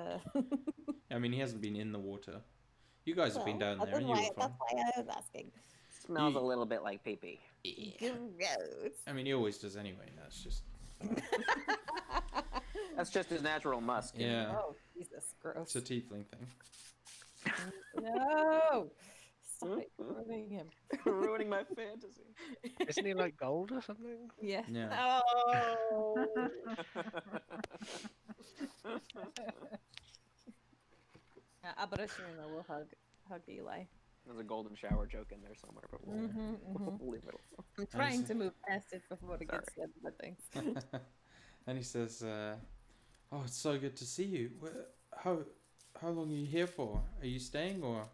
Speaker 1: I mean, he hasn't been in the water. You guys have been down there, and you were fine.
Speaker 2: That's why I was asking.
Speaker 3: Smells
Speaker 1: You-
Speaker 3: a little bit like pee-pee.
Speaker 2: Gross.
Speaker 1: I mean, he always does anyway. That's just
Speaker 3: That's just his natural musk.
Speaker 1: yeah.
Speaker 2: Oh, Jesus, gross.
Speaker 1: It's a tiefling thing.
Speaker 2: No. Stop it, you're ruining him.
Speaker 3: Ruining my fantasy.
Speaker 4: Isn't he like gold or something?
Speaker 2: Yeah.
Speaker 1: Yeah.
Speaker 2: Oh. Abrashirina will hug Eli.
Speaker 3: There's a golden shower joke in there somewhere, but we'll, we'll leave it alone.
Speaker 2: I'm trying to move past it before it gets
Speaker 3: Sorry.
Speaker 2: said, but thanks.
Speaker 1: And he says, "Oh, it's so good to see you. How long are you here for? Are you staying or?"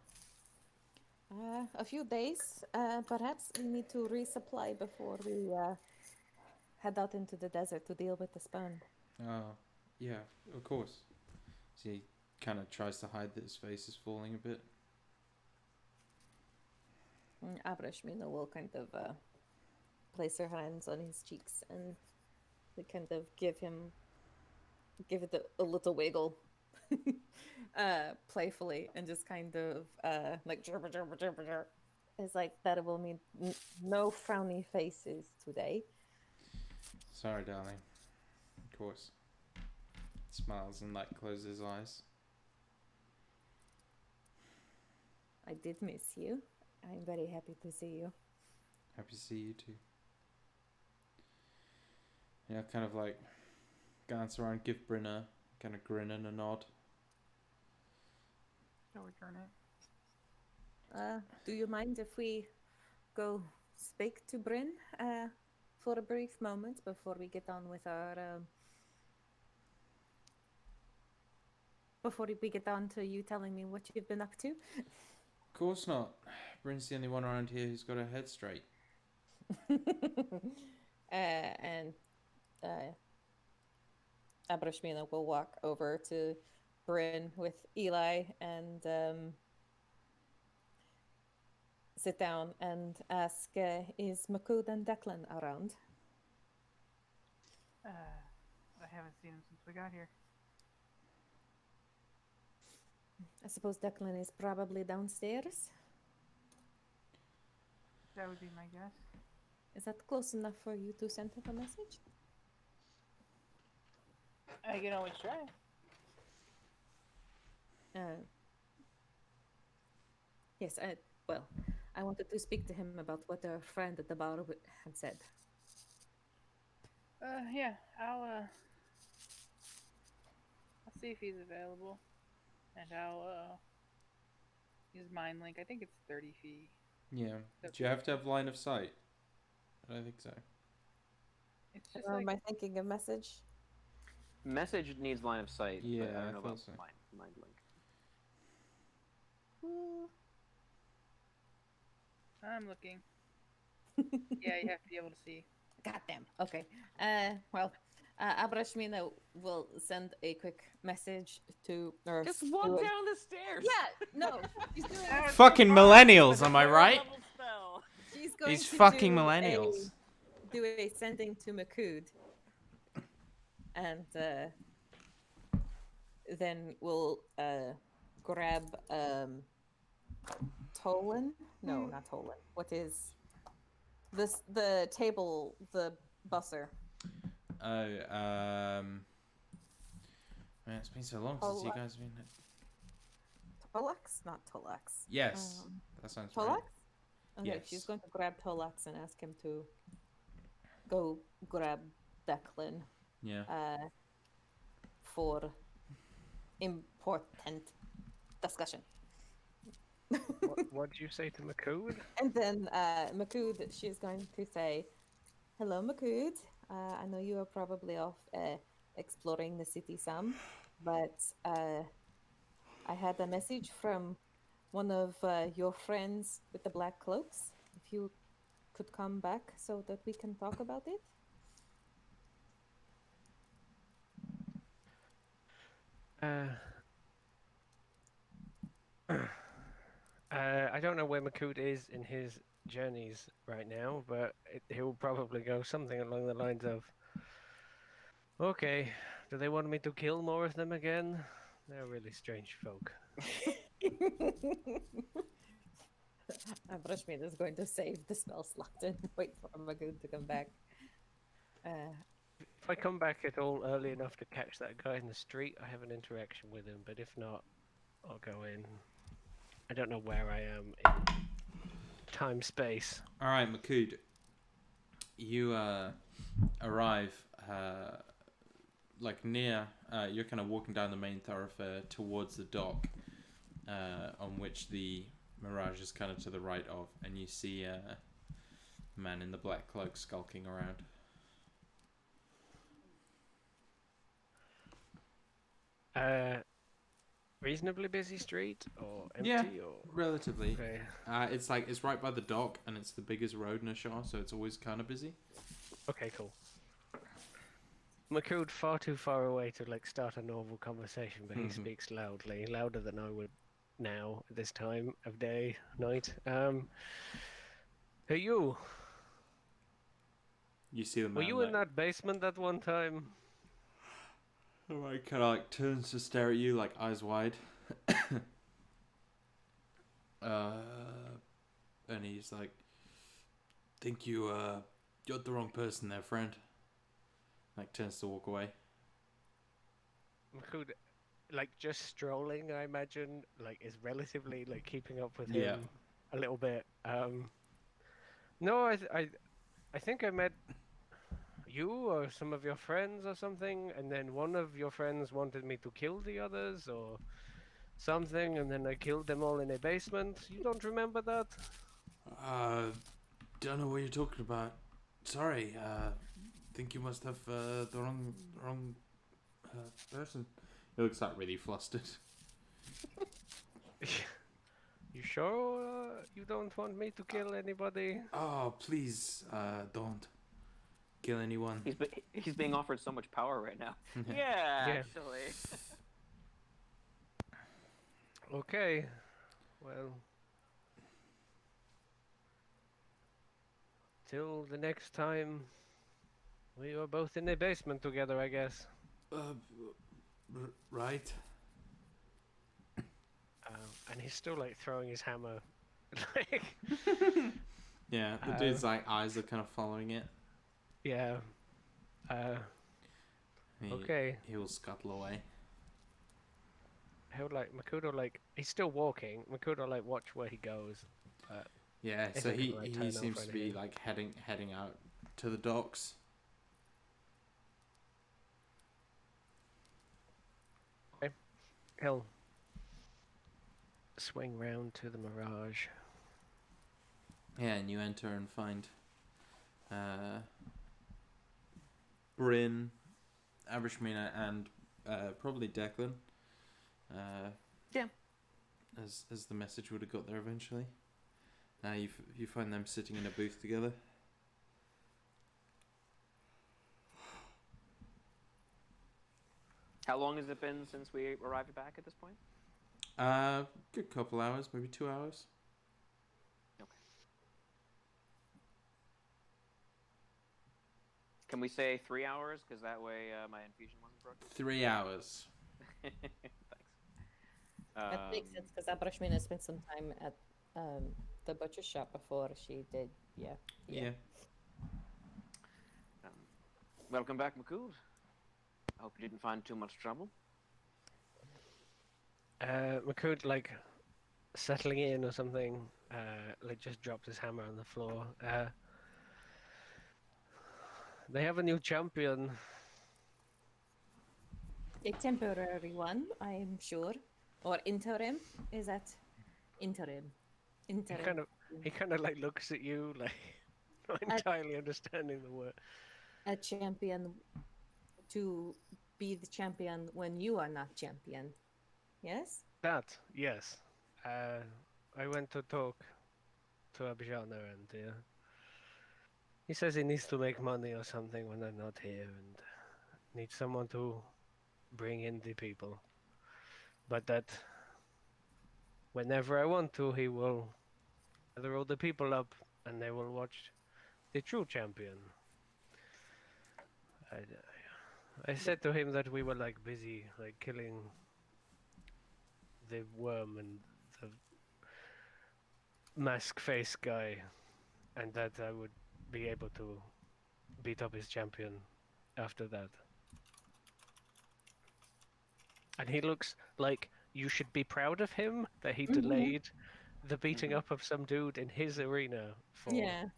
Speaker 2: A few days. Perhaps we need to resupply before we head out into the desert to deal with the spawn.
Speaker 1: Oh, yeah, of course. So he kind of tries to hide that his face is falling a bit.
Speaker 2: Abrashmina will kind of place her hands on his cheeks and they kind of give it a little wiggle, playfully, and just kind of like jabber, jabber, jabber, jabber. It's like that will mean no frowny faces today.
Speaker 1: Sorry, darling. Of course. Smiles and like closes his eyes.
Speaker 2: I did miss you. I'm very happy to see you.
Speaker 1: Happy to see you too. Yeah, kind of like glance around, give Bryn a kind of grin and a nod.
Speaker 6: Shall we turn it?
Speaker 2: Do you mind if we go speak to Bryn for a brief moment before we get on with our before we get on to you telling me what you've been up to?
Speaker 1: Of course not. Bryn's the only one around here who's got her head straight.
Speaker 2: And Abrashmina will walk over to Bryn with Eli and sit down and ask, is Makud and Declan around?
Speaker 6: I haven't seen him since we got here.
Speaker 2: I suppose Declan is probably downstairs.
Speaker 6: That would be my guess.
Speaker 2: Is that close enough for you to send him a message?
Speaker 6: I can always try.
Speaker 2: Yes, I wanted to speak to him about what our friend at the bar had said.
Speaker 6: Yeah, I'll see if he's available, and I'll use Mind Link. I think it's 30 feet.
Speaker 1: Yeah. Do you have to have line of sight? I don't think so.
Speaker 6: It's just
Speaker 2: Or
Speaker 6: like
Speaker 2: am I thinking a message?
Speaker 3: Message needs line of sight.
Speaker 1: Yeah,
Speaker 3: but I
Speaker 1: I
Speaker 3: don't know about
Speaker 1: thought so.
Speaker 3: mind link.
Speaker 6: I'm looking. Yeah, you have to be able to see.
Speaker 2: Goddamn. Okay. Abrashmina will send a quick message to. Or
Speaker 3: Just
Speaker 2: do
Speaker 3: walk
Speaker 2: it-
Speaker 3: down the stairs.
Speaker 2: Yeah. No. She's doing.
Speaker 1: Fucking millennials, am I right?
Speaker 2: She's going
Speaker 1: These
Speaker 2: to
Speaker 1: fucking
Speaker 2: do
Speaker 1: millennials.
Speaker 2: Do a sending to Makud, and then we'll grab Tolan. No, not Tolan. What is this? The table, the busser.
Speaker 1: Oh, man, it's been so long since you guys have been.
Speaker 2: Tolax, not Tolax.
Speaker 1: Yes, that sounds
Speaker 2: Tolax.
Speaker 1: right.
Speaker 2: Okay,
Speaker 1: Yes.
Speaker 2: she's going to grab Tolax and ask him to go grab Declan
Speaker 1: Yeah.
Speaker 2: for important discussion.
Speaker 4: What did you say to Makud?
Speaker 2: And then Makud, she's going to say, "Hello, Makud. I know you are probably off exploring the city some, but I had a message from one of your friends with the black cloaks. If you could come back so that we can talk about it."
Speaker 4: I don't know where Makud is in his journeys right now, but he'll probably go something along the lines of, "Okay, do they want me to kill more of them again? They're really strange folk."
Speaker 2: Brushmeat is going to save the spell slot and wait for Makud to come back.
Speaker 4: If I come back at all early enough to catch that guy in the street, I have an interaction with him, but if not, I'll go in I don't know where I am in time space.
Speaker 1: All right, Makud. You arrive like near. You're kind of walking down the main thoroughfare towards the dock, on which the Mirage is kind of to the right of, and you see a man in the black cloak skulking around.
Speaker 4: Reasonably busy street or empty
Speaker 1: Yeah,
Speaker 4: or
Speaker 1: relatively.
Speaker 4: okay.
Speaker 1: It's right by the dock, and it's the biggest road in Ashar, so it's always kind of busy.
Speaker 4: Okay, cool. Makud far too far away to like start a normal conversation, but he speaks loudly, louder than I would now at this time of day, night. Hey you,
Speaker 1: You see the man.
Speaker 4: were you in that basement that one time?
Speaker 1: Alright, kind of like turns to stare at you, like eyes wide. And he's like, "Think you got the wrong person there, friend." Like turns to walk away.
Speaker 4: Makud, like just strolling, I imagine, like is relatively like keeping up with
Speaker 1: Yeah.
Speaker 4: him a little bit. No, I think I met you or some of your friends or something, and then one of your friends wanted me to kill the others or something, and then I killed them all in a basement. You don't remember that?
Speaker 1: Don't know what you're talking about. Sorry. Think you must have the wrong person. He looks like really flustered.
Speaker 4: You sure you don't want me to kill anybody?
Speaker 1: Oh, please, don't kill anyone.
Speaker 3: He's being offered so much power right now. Yeah,
Speaker 4: Yeah.
Speaker 3: actually.
Speaker 4: Okay. Well, till the next time we are both in a basement together, I guess.
Speaker 1: Right.
Speaker 4: And he's still like throwing his hammer. Like,
Speaker 1: Yeah, the dude's like eyes are kind of following it.
Speaker 4: yeah. Okay.
Speaker 1: He will scuttle away.
Speaker 4: He'll like Makudo like he's still walking. Makudo like watch where he goes.
Speaker 1: Yeah,
Speaker 4: If
Speaker 1: so
Speaker 4: I
Speaker 1: he
Speaker 4: can, like, turn off
Speaker 1: seems to be
Speaker 4: anything.
Speaker 1: like heading out to the docks.
Speaker 4: He'll swing round to the Mirage.
Speaker 1: Yeah, and you enter and find Bryn, Abrishmina, and probably Declan.
Speaker 3: Yeah.
Speaker 1: As the message would have got there eventually. You find them sitting in a booth together.
Speaker 3: How long has it been since we arrived back at this point?
Speaker 1: Good couple hours, maybe 2 hours.
Speaker 3: Okay. Can we say 3 hours? Because that way my infusion wasn't broken.
Speaker 1: 3 hours.
Speaker 3: Thanks.
Speaker 2: That makes sense because Abrashmina spent some time at the butcher shop before she did. Yeah.
Speaker 3: Welcome back, Makud. I hope you didn't find too much trouble.
Speaker 4: Makud like settling in or something. Like just dropped his hammer on the floor. They have a new champion.
Speaker 2: A temporary one, I'm sure. Or interim? Is that interim? Interim.
Speaker 4: He kind of like looks at you like not entirely understanding the word.
Speaker 2: A champion to be the champion when you are not champion. Yes?
Speaker 4: That, yes. I went to talk to Abjana and he says he needs to make money or something when I'm not here and needs someone to bring in the people. But that whenever I want to, he will gather all the people up and they will watch the true champion. I said to him that we were like busy like killing the worm and the mask face guy, and that I would be able to beat up his champion after that. And he looks like you should be proud of him that he
Speaker 2: Mhm.
Speaker 4: delayed the beating
Speaker 3: Mhm.
Speaker 4: up of some dude in his arena
Speaker 2: Yeah.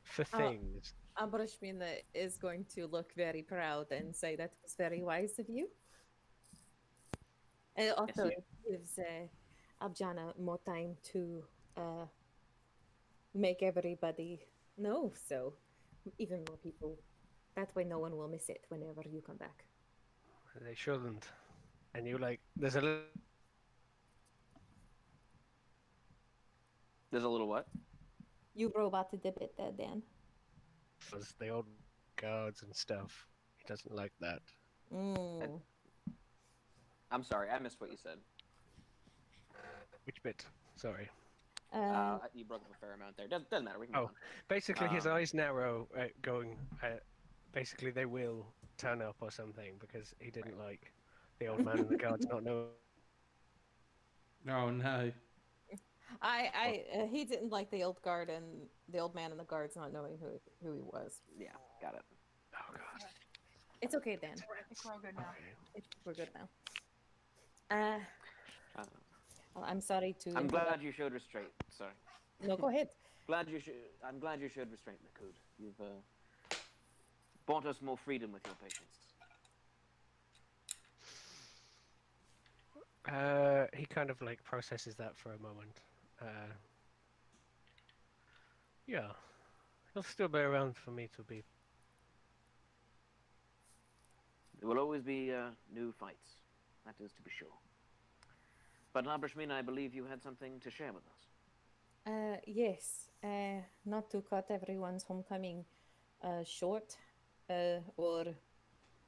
Speaker 4: for
Speaker 2: Uh,
Speaker 4: things.
Speaker 2: Abrashmina is going to look very proud and say that was very wise of you. And also,
Speaker 3: you-
Speaker 2: it gives Abjana more time to uh, make everybody know. So, even more people. That way, no one will miss it whenever you come back.
Speaker 4: They shouldn't. And you like, there's a little
Speaker 3: There's a little what?
Speaker 2: You roboted a bit there, Dan.
Speaker 4: as the old guards and stuff. He doesn't like that.
Speaker 2: Mm.
Speaker 3: I'm sorry, I missed what you said.
Speaker 4: Which bit? Sorry.
Speaker 3: You broke up a fair amount there. Doesn't matter. We can
Speaker 4: Oh,
Speaker 3: go on.
Speaker 4: basically his
Speaker 3: Um,
Speaker 4: eyes narrow, going. Basically, they will turn up or something because he didn't like the old man and the guards not knowing.
Speaker 1: Oh no.
Speaker 2: He didn't like the old guard and the old man and the guards not knowing who he was.
Speaker 3: yeah, got it.
Speaker 4: Oh god.
Speaker 2: It's okay, Dan.
Speaker 6: I think we're all good now.
Speaker 4: Okay.
Speaker 2: We're good now.
Speaker 3: Uh,
Speaker 2: Well, I'm sorry to.
Speaker 3: I'm
Speaker 2: interrupt.
Speaker 3: glad you showed restraint. Sorry.
Speaker 2: No, go ahead.
Speaker 3: I'm glad you showed restraint, Makud. You've bought us more freedom with your patience.
Speaker 4: He kind of like processes that for a moment. Yeah, he'll still be around for me to be.
Speaker 3: There will always be new fights. That is to be sure. But Nabrashmina, I believe you had something to share with us.
Speaker 2: Yes. Not to cut everyone's homecoming short or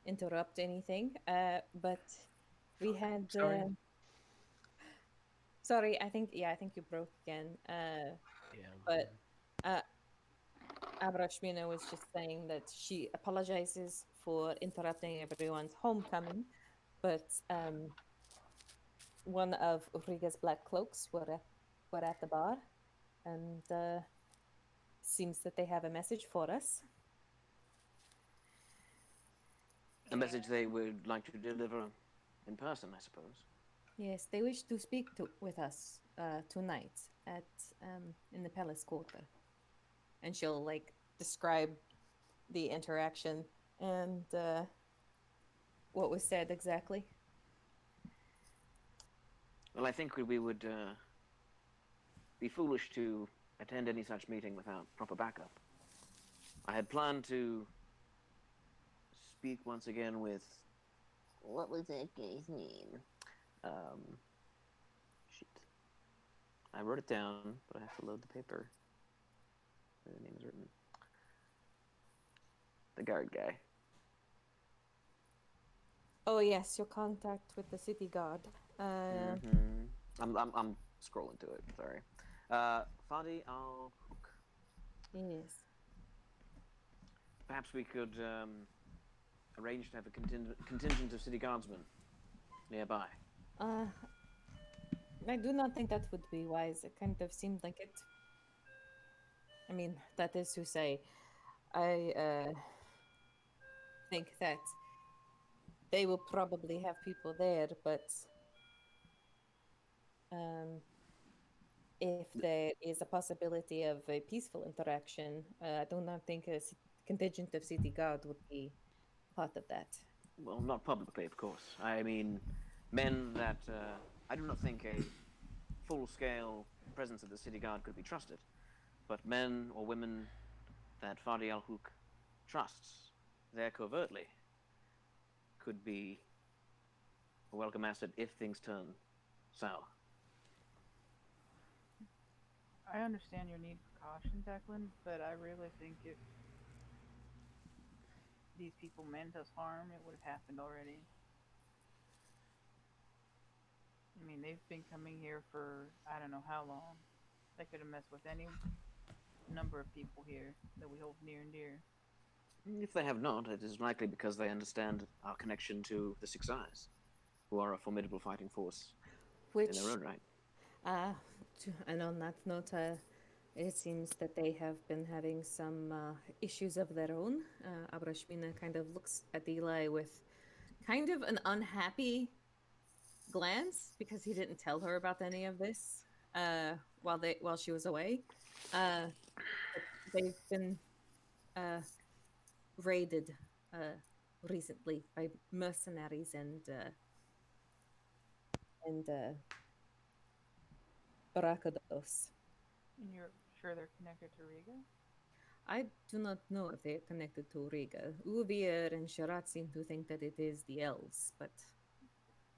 Speaker 2: interrupt anything, but we had.
Speaker 4: Sorry.
Speaker 2: Sorry, I think you broke again.
Speaker 4: Yeah.
Speaker 2: But Abrashmina was just saying that she apologizes for interrupting everyone's homecoming, but one of Ulriga's black cloaks were at the bar, and seems that they have a message for us.
Speaker 3: A message they would like to deliver in person, I suppose.
Speaker 2: Yes, they wish to speak with us tonight at in the palace quarter, and she'll like describe the interaction and what was said exactly.
Speaker 3: Well, I think we would be foolish to attend any such meeting without proper backup. I had planned to speak once again with. What was that guy's name? Shit. I wrote it down, but I have to load the paper where the name is written. The guard guy.
Speaker 2: Oh yes, your contact with the city guard.
Speaker 3: I'm scrolling to it. Sorry. Fadi Al Hook.
Speaker 2: Yes.
Speaker 3: Perhaps we could arrange to have a contingent of city guardsmen nearby.
Speaker 2: I do not think that would be wise. It kind of seemed like it. I mean, that is to say, I think that they will probably have people there, but if there is a possibility of a peaceful interaction, I do not think a contingent of city guard would be part of that.
Speaker 3: Well, not publicly, of course. I mean, men that I do not think a full-scale presence of the city guard could be trusted, but men or women that Fadi Al Hook trusts there covertly could be a welcome asset if things turn sour.
Speaker 6: I understand your need for caution, Declan, but I really think if these people meant us harm, it would have happened already. I mean, they've been coming here for I don't know how long. They could have messed with any number of people here that we hold near and dear.
Speaker 3: If they have not, it is likely because they understand our connection to the XLIII, who are a formidable fighting force
Speaker 2: Which,
Speaker 3: in their own right.
Speaker 2: and on that note, it seems that they have been having some issues of their own. Abrashmina kind of looks at Eli with kind of an unhappy glance because he didn't tell her about any of this while she was away. Uh, they've been raided recently by mercenaries and barracados.
Speaker 6: And you're sure they're connected to Riga?
Speaker 2: I do not know if they are connected to Riga. Uvir and Sharat seem to think that it is the elves, but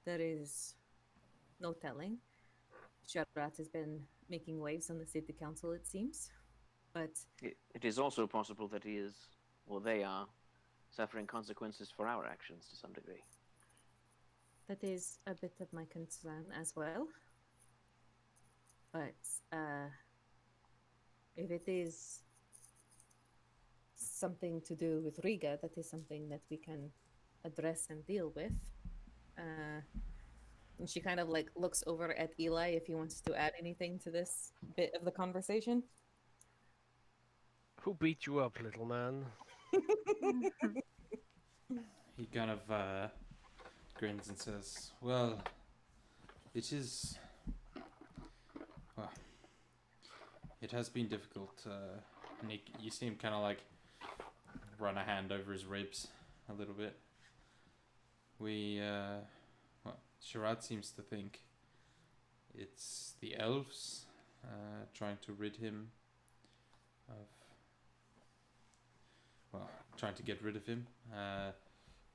Speaker 2: there is no telling. Sharat has been making waves on the city council, it seems. But
Speaker 3: It is also possible that he is, or they are, suffering consequences for our actions to some degree.
Speaker 2: that is a bit of my concern as well. But if it is something to do with Riga, that is something that we can address and deal with. And she kind of like looks over at Eli if he wants to add anything to this bit of the conversation.
Speaker 4: Who beat you up, little man?
Speaker 1: He kind of grins and says, "Well, it is. Well, it has been difficult." And you see him kind of like run a hand over his ribs a little bit. Well, Sharad seems to think it's the elves trying to rid him of. Well, trying to get rid of him.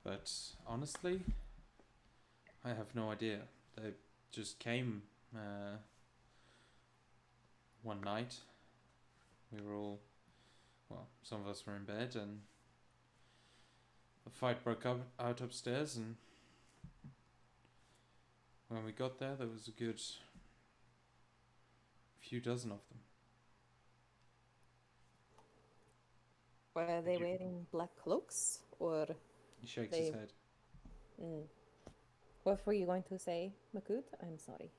Speaker 1: But honestly, I have no idea. They just came one night. We were all, well, some of us were in bed, and a fight broke out upstairs, and when we got there was a good few dozen of them.
Speaker 2: Were they wearing black cloaks or
Speaker 1: He shakes his
Speaker 2: They-
Speaker 1: head.
Speaker 2: what were you going to say, Makut? I'm sorry.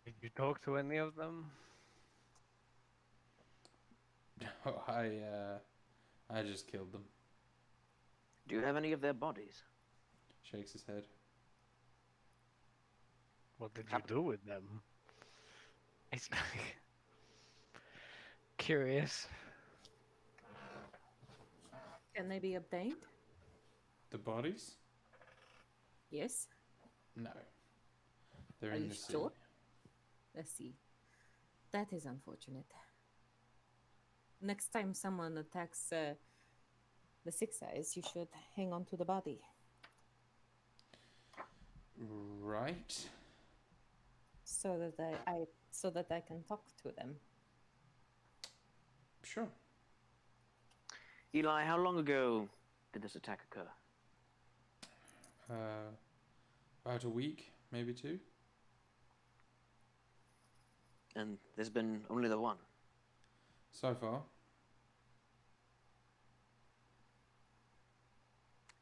Speaker 4: Did you talk to any of them?
Speaker 1: Oh, I just killed them.
Speaker 3: Do you have any of their bodies?
Speaker 1: Shakes his head.
Speaker 4: What did you do with them? It's like curious.
Speaker 2: Can they be obtained?
Speaker 1: The bodies?
Speaker 2: Yes.
Speaker 1: No. They're
Speaker 2: Are
Speaker 1: in
Speaker 2: you
Speaker 1: the sea.
Speaker 2: sure? Let's see. That is unfortunate. Next time someone attacks the Six Eyes, you should hang on to the body.
Speaker 1: Right.
Speaker 2: So that I can talk to them.
Speaker 1: Sure.
Speaker 3: Eli, how long ago did this attack occur?
Speaker 1: About a week, maybe two.
Speaker 3: And there's been only the one.
Speaker 1: So far.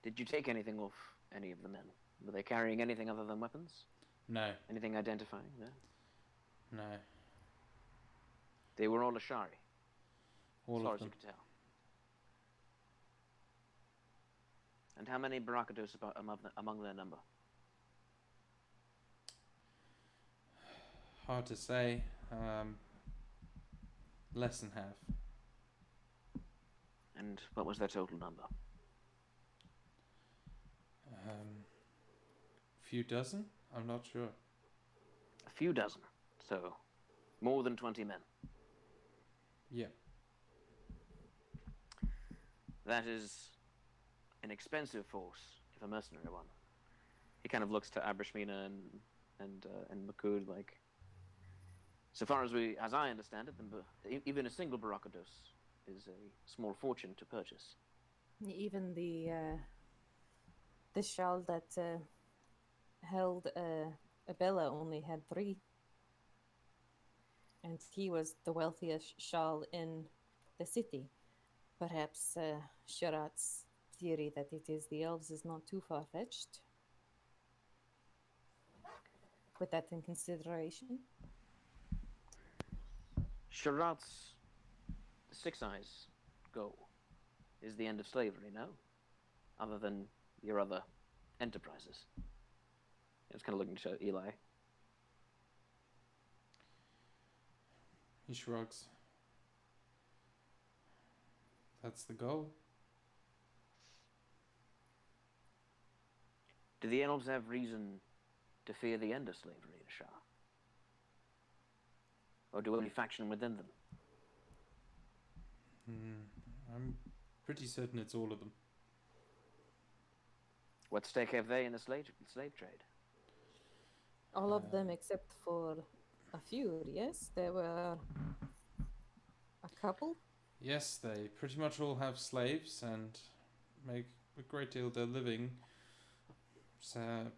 Speaker 3: Did you take anything off any of the men? Were they carrying anything other than weapons?
Speaker 1: No.
Speaker 3: Anything identifying? No.
Speaker 1: No.
Speaker 3: They were all Ashari,
Speaker 1: All
Speaker 3: as far
Speaker 1: of
Speaker 3: as you
Speaker 1: them.
Speaker 3: could tell. And how many Barakados among their number?
Speaker 1: Hard to say. Less than half.
Speaker 3: And what was their total number?
Speaker 1: Few dozen? I'm not sure.
Speaker 3: A few dozen. So, more than 20 men.
Speaker 1: Yeah.
Speaker 3: That is an expensive force, if a mercenary one. He kind of looks to Abrashmina and Makud like. So far as I understand it, even a single Barakados is a small fortune to purchase.
Speaker 2: Even the shawl that held Abella only had 3. And he was the wealthiest shawl in the city. Perhaps Sharat's theory that it is the elves is not too far-fetched. Put that in consideration.
Speaker 3: Sharat's Six Eyes goal is the end of slavery, no? Other than your other enterprises. It's kind of looking to Eli.
Speaker 1: He shrugs. That's the goal.
Speaker 3: Do the elves have reason to fear the end of slavery, Shah? Or do any faction within them?
Speaker 1: I'm pretty certain it's all of them.
Speaker 3: What stake have they in the slave trade?
Speaker 2: All of them except for a few, yes? There were a couple.
Speaker 1: Yes, they pretty much all have slaves and make a great deal of their living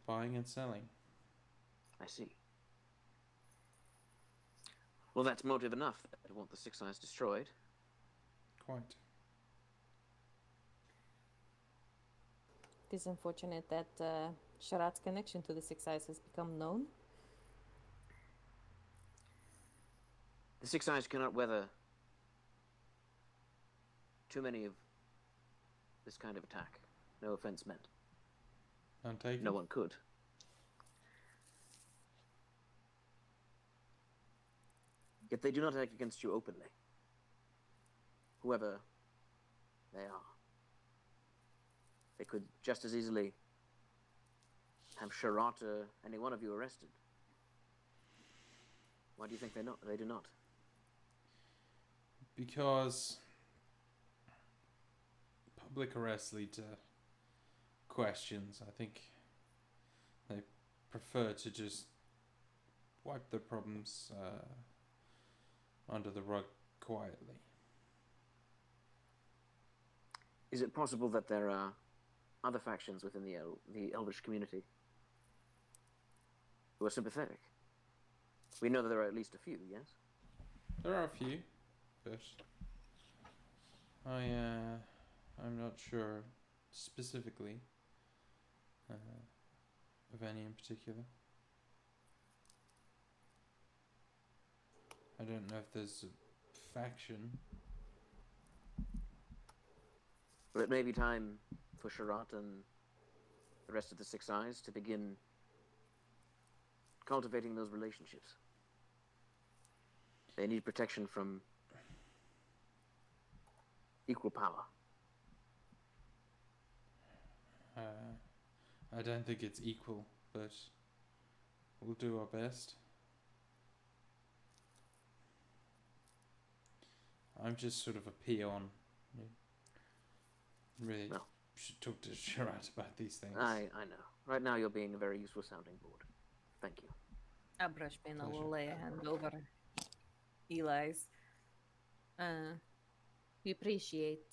Speaker 1: buying and selling.
Speaker 3: I see. Well, that's motive enough to want the Six Eyes destroyed.
Speaker 1: Quite.
Speaker 2: It is unfortunate that Sharat's connection to the Six Eyes has become known.
Speaker 3: The Six Eyes cannot weather too many of this kind of attack. No offense meant.
Speaker 1: None taken.
Speaker 3: No one could. Yet they do not act against you openly. Whoever they are. They could just as easily have Sharat or any one of you arrested. Why do you think they do not?
Speaker 1: Because public arrests lead to questions. I think they prefer to just wipe their problems under the rug quietly.
Speaker 3: Is it possible that there are other factions within the Elvish community who are sympathetic? We know that there are at least a few, yes?
Speaker 1: There are a few, but I'm not sure specifically of any in particular. I don't know if there's a faction.
Speaker 3: But it may be time for Sharat and the rest of the Six Eyes to begin cultivating those relationships. They need protection from equal power.
Speaker 1: I don't think it's equal, but we'll do our best. I'm just sort of a peon. Really
Speaker 3: No.
Speaker 1: should talk to Sharat about these things.
Speaker 3: I know. Right now you're being a very useful sounding board. Thank you.
Speaker 2: Brushpin
Speaker 1: Pleasure.
Speaker 2: will lay a hand over Eli's. We appreciate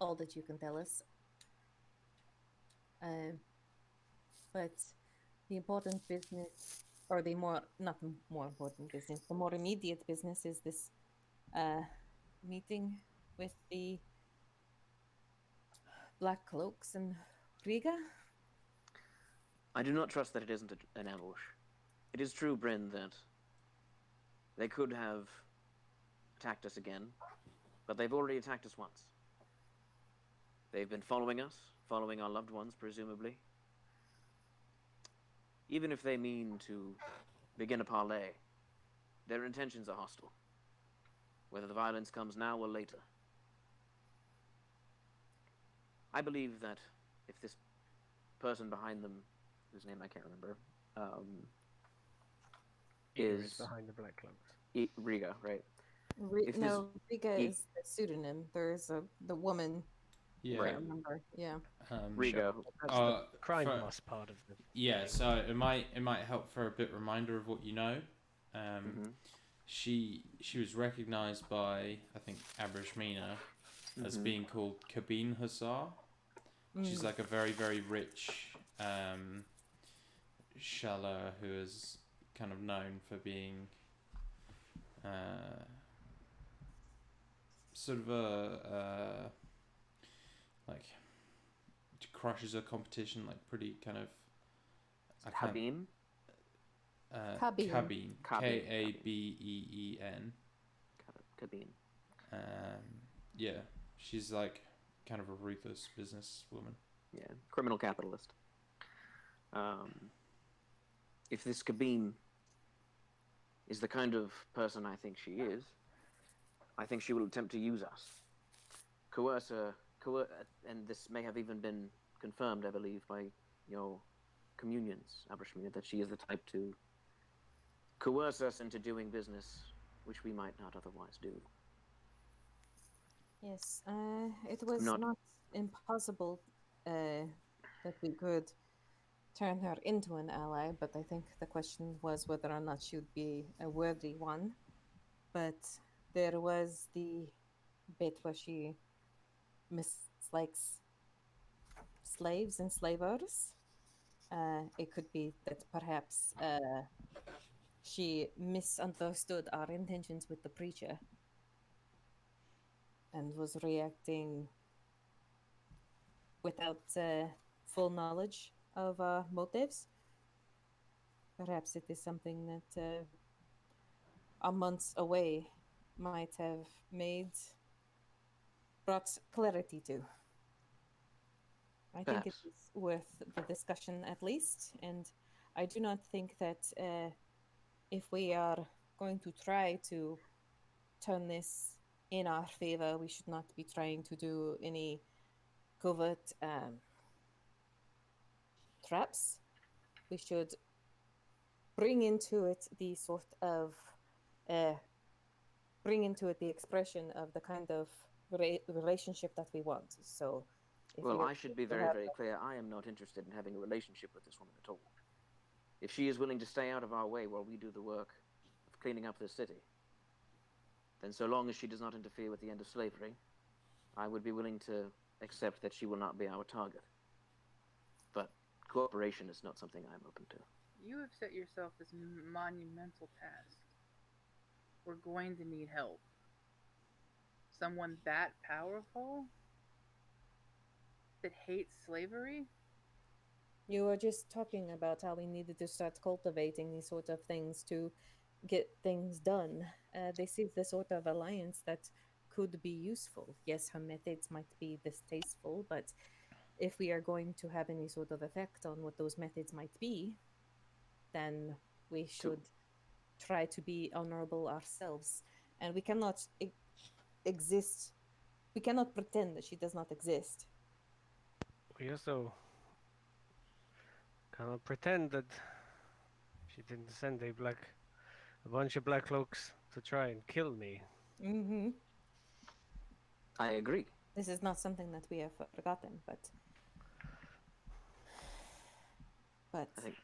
Speaker 2: all that you can tell us. But the important business, or the not more important business, the more immediate business is this meeting with the Black Cloaks and Riga.
Speaker 3: I do not trust that it isn't an ambush. It is true, Bryn, that they could have attacked us again, but they've already attacked us once. They've been following us, following our loved ones, presumably. Even if they mean to begin a parley, their intentions are hostile, whether the violence comes now or later. I believe that if this person behind them, whose name I can't remember,
Speaker 4: Is behind the Black Cloaks.
Speaker 3: Riga, right? If
Speaker 2: No, Riga
Speaker 3: e-
Speaker 2: is the pseudonym. There's the woman.
Speaker 1: Yeah.
Speaker 2: I can't remember. Yeah.
Speaker 3: Riga.
Speaker 4: That's
Speaker 1: Uh,
Speaker 4: the crime
Speaker 1: for-
Speaker 4: boss part of the.
Speaker 1: Yeah, so it might help for a bit reminder of what you know. She was recognized by, I think, Abrishmina as being called Kabine Hussar. She's like a very, very rich sheller who is kind of known for being sort of a like crushes a competition, like pretty kind of
Speaker 3: Kabine?
Speaker 2: Kabine.
Speaker 1: Kabine.
Speaker 3: Kabine.
Speaker 1: Kabeen.
Speaker 3: Kabine.
Speaker 1: Yeah, she's like kind of a ruthless businesswoman.
Speaker 3: Yeah, criminal capitalist. If this Kabim is the kind of person I think she is, I think she will attempt to use us. And this may have even been confirmed, I believe, by your communions, Abrashmir, that she is the type to coerce us into doing business which we might not otherwise do.
Speaker 2: Yes, it was
Speaker 3: Not-
Speaker 2: not impossible that we could turn her into an ally, but I think the question was whether or not she would be a worthy one. But there was the bit where she mislikes slaves and slavers. It could be that perhaps she misunderstood our intentions with the preacher and was reacting without full knowledge of our motives. Perhaps it is something that a months away might have brought clarity to. I think it
Speaker 3: Perhaps.
Speaker 2: is worth the discussion at least, and I do not think that if we are going to try to turn this in our favor, we should not be trying to do any covert traps. We should bring into it the sort of bring into it the expression of the kind of relationship that we want. So, if
Speaker 3: Well,
Speaker 2: we are
Speaker 3: I should be
Speaker 2: to
Speaker 3: very,
Speaker 2: have
Speaker 3: very clear. I am not interested in having a relationship with this woman at all. If she is willing to stay out of our way while we do the work of cleaning up this city, then so long as she does not interfere with the end of slavery, I would be willing to accept that she will not be our target. But cooperation is not something I'm open to.
Speaker 6: You have set yourself this monumental task. We're going to need help. Someone that powerful that hates slavery?
Speaker 2: You were just talking about how we needed to start cultivating these sort of things to get things done. This is the sort of alliance that could be useful. Yes, her methods might be distasteful, but if we are going to have any sort of effect on what those methods might be, then we should try to be honorable ourselves. And we cannot exist, we cannot pretend that she does not exist.
Speaker 4: We also cannot pretend that she didn't send a bunch of black cloaks to try and kill me.
Speaker 2: Mm-hmm.
Speaker 3: I agree.
Speaker 2: This is not something that we have forgotten, but
Speaker 3: I think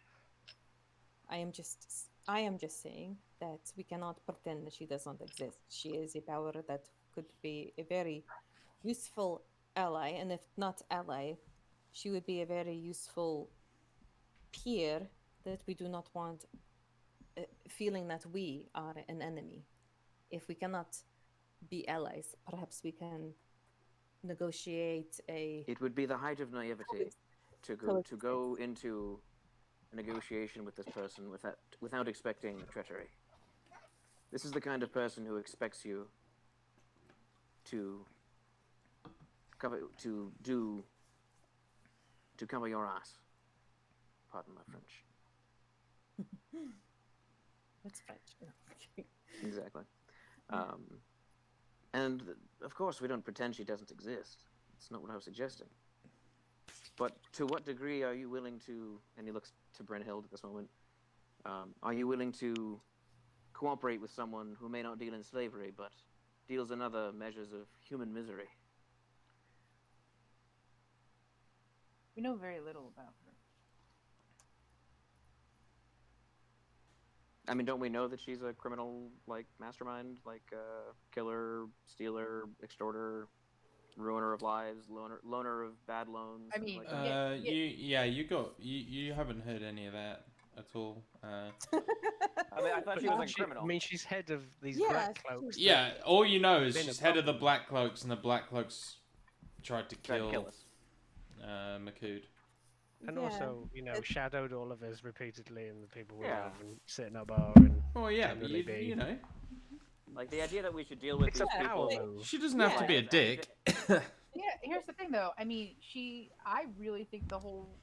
Speaker 2: I am just saying that we cannot pretend that she does not exist. She is a power that could be a very useful ally, and if not ally, she would be a very useful peer that we do not want feeling that we are an enemy. If we cannot be allies, perhaps we can negotiate a.
Speaker 3: it would be the height of naivety to go into a negotiation with this person without expecting treachery. This is the kind of person who expects you to cover your ass. Pardon my French.
Speaker 2: That's French. No.
Speaker 3: Exactly. And of course, we don't pretend she doesn't exist. It's not what I was suggesting. But to what degree are you willing to, and he looks to Brynhild at this moment, are you willing to cooperate with someone who may not deal in slavery, but deals in other measures of human misery?
Speaker 6: We know very little about her.
Speaker 3: I mean, don't we know that she's a criminal, mastermind, killer, stealer, extorter, ruiner of lives, loaner of bad loans?
Speaker 6: I mean,
Speaker 1: you haven't heard any of that at all.
Speaker 3: I mean, I thought she was a criminal.
Speaker 4: I mean, she's head of these
Speaker 2: Yeah,
Speaker 4: black cloaks.
Speaker 1: Yeah, all you know is
Speaker 4: Been
Speaker 1: she's
Speaker 4: a
Speaker 1: head of the
Speaker 4: problem.
Speaker 1: Black Cloaks, and the Black Cloaks tried to
Speaker 3: Tried to
Speaker 1: kill
Speaker 3: us.
Speaker 1: Makud.
Speaker 4: And
Speaker 2: Yeah.
Speaker 4: also, shadowed all of us repeatedly, and the people we
Speaker 3: Yeah.
Speaker 4: love, and sit in our bar, and
Speaker 1: Oh yeah, but
Speaker 4: generally be.
Speaker 1: you know,
Speaker 3: Like, the idea that we should deal with
Speaker 4: It's a
Speaker 3: these
Speaker 4: power
Speaker 3: people...
Speaker 4: move.
Speaker 1: she doesn't have to
Speaker 2: Yeah.
Speaker 1: be a dick.
Speaker 6: Yeah, here's the thing though. I mean, I really think the whole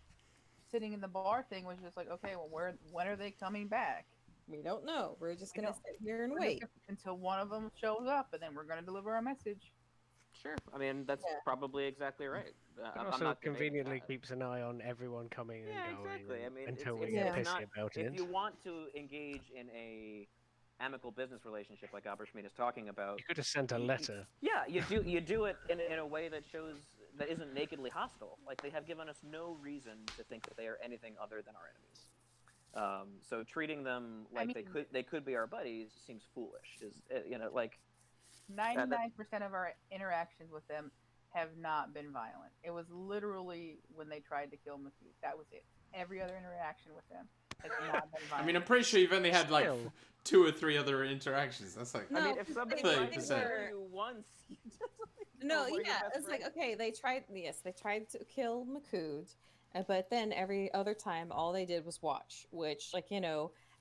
Speaker 6: sitting in the bar thing was just like, okay, well, when are they coming back?
Speaker 2: We don't know. We're just
Speaker 6: We
Speaker 2: gonna
Speaker 6: don't-
Speaker 2: sit here and
Speaker 6: We're
Speaker 2: wait.
Speaker 6: just until one of them shows up, and then we're gonna deliver our message.
Speaker 3: Sure. I mean, that's
Speaker 2: Yeah.
Speaker 3: probably exactly right.
Speaker 4: But
Speaker 3: I'm
Speaker 4: also
Speaker 3: not debating
Speaker 4: conveniently
Speaker 3: that.
Speaker 4: keeps an eye on everyone coming and
Speaker 3: Yeah,
Speaker 4: going
Speaker 3: exactly. I mean,
Speaker 4: until we
Speaker 3: it's
Speaker 4: get
Speaker 2: Yeah.
Speaker 4: pissy
Speaker 3: not
Speaker 4: about
Speaker 3: if
Speaker 4: it.
Speaker 3: you want to engage in a amicable business relationship like Albert Schmid is talking about.
Speaker 4: You could have sent a letter.
Speaker 3: Yeah, you do it in a way that shows that isn't nakedly hostile. Like they have given us no reason to think that they are anything other than our enemies. So treating them like
Speaker 6: mean-
Speaker 3: they could be our buddies seems foolish. Is like
Speaker 6: 99% of our interactions with them have not been violent. It was literally when they tried to kill Matthew. That was it. Every other interaction with them has not been violent.
Speaker 1: I mean, I'm pretty sure you've only had like
Speaker 4: Still.
Speaker 1: 2 or 3 other interactions. That's like
Speaker 2: No,
Speaker 3: I mean, if
Speaker 2: because
Speaker 3: somebody
Speaker 2: they
Speaker 3: tried to
Speaker 1: 30%.
Speaker 3: kill you once, you just
Speaker 2: No,
Speaker 3: we're your
Speaker 2: yeah,
Speaker 3: best
Speaker 2: it's like
Speaker 3: friend.
Speaker 2: okay, they tried to kill Makud, but then every other time, all they did was watch. Which, like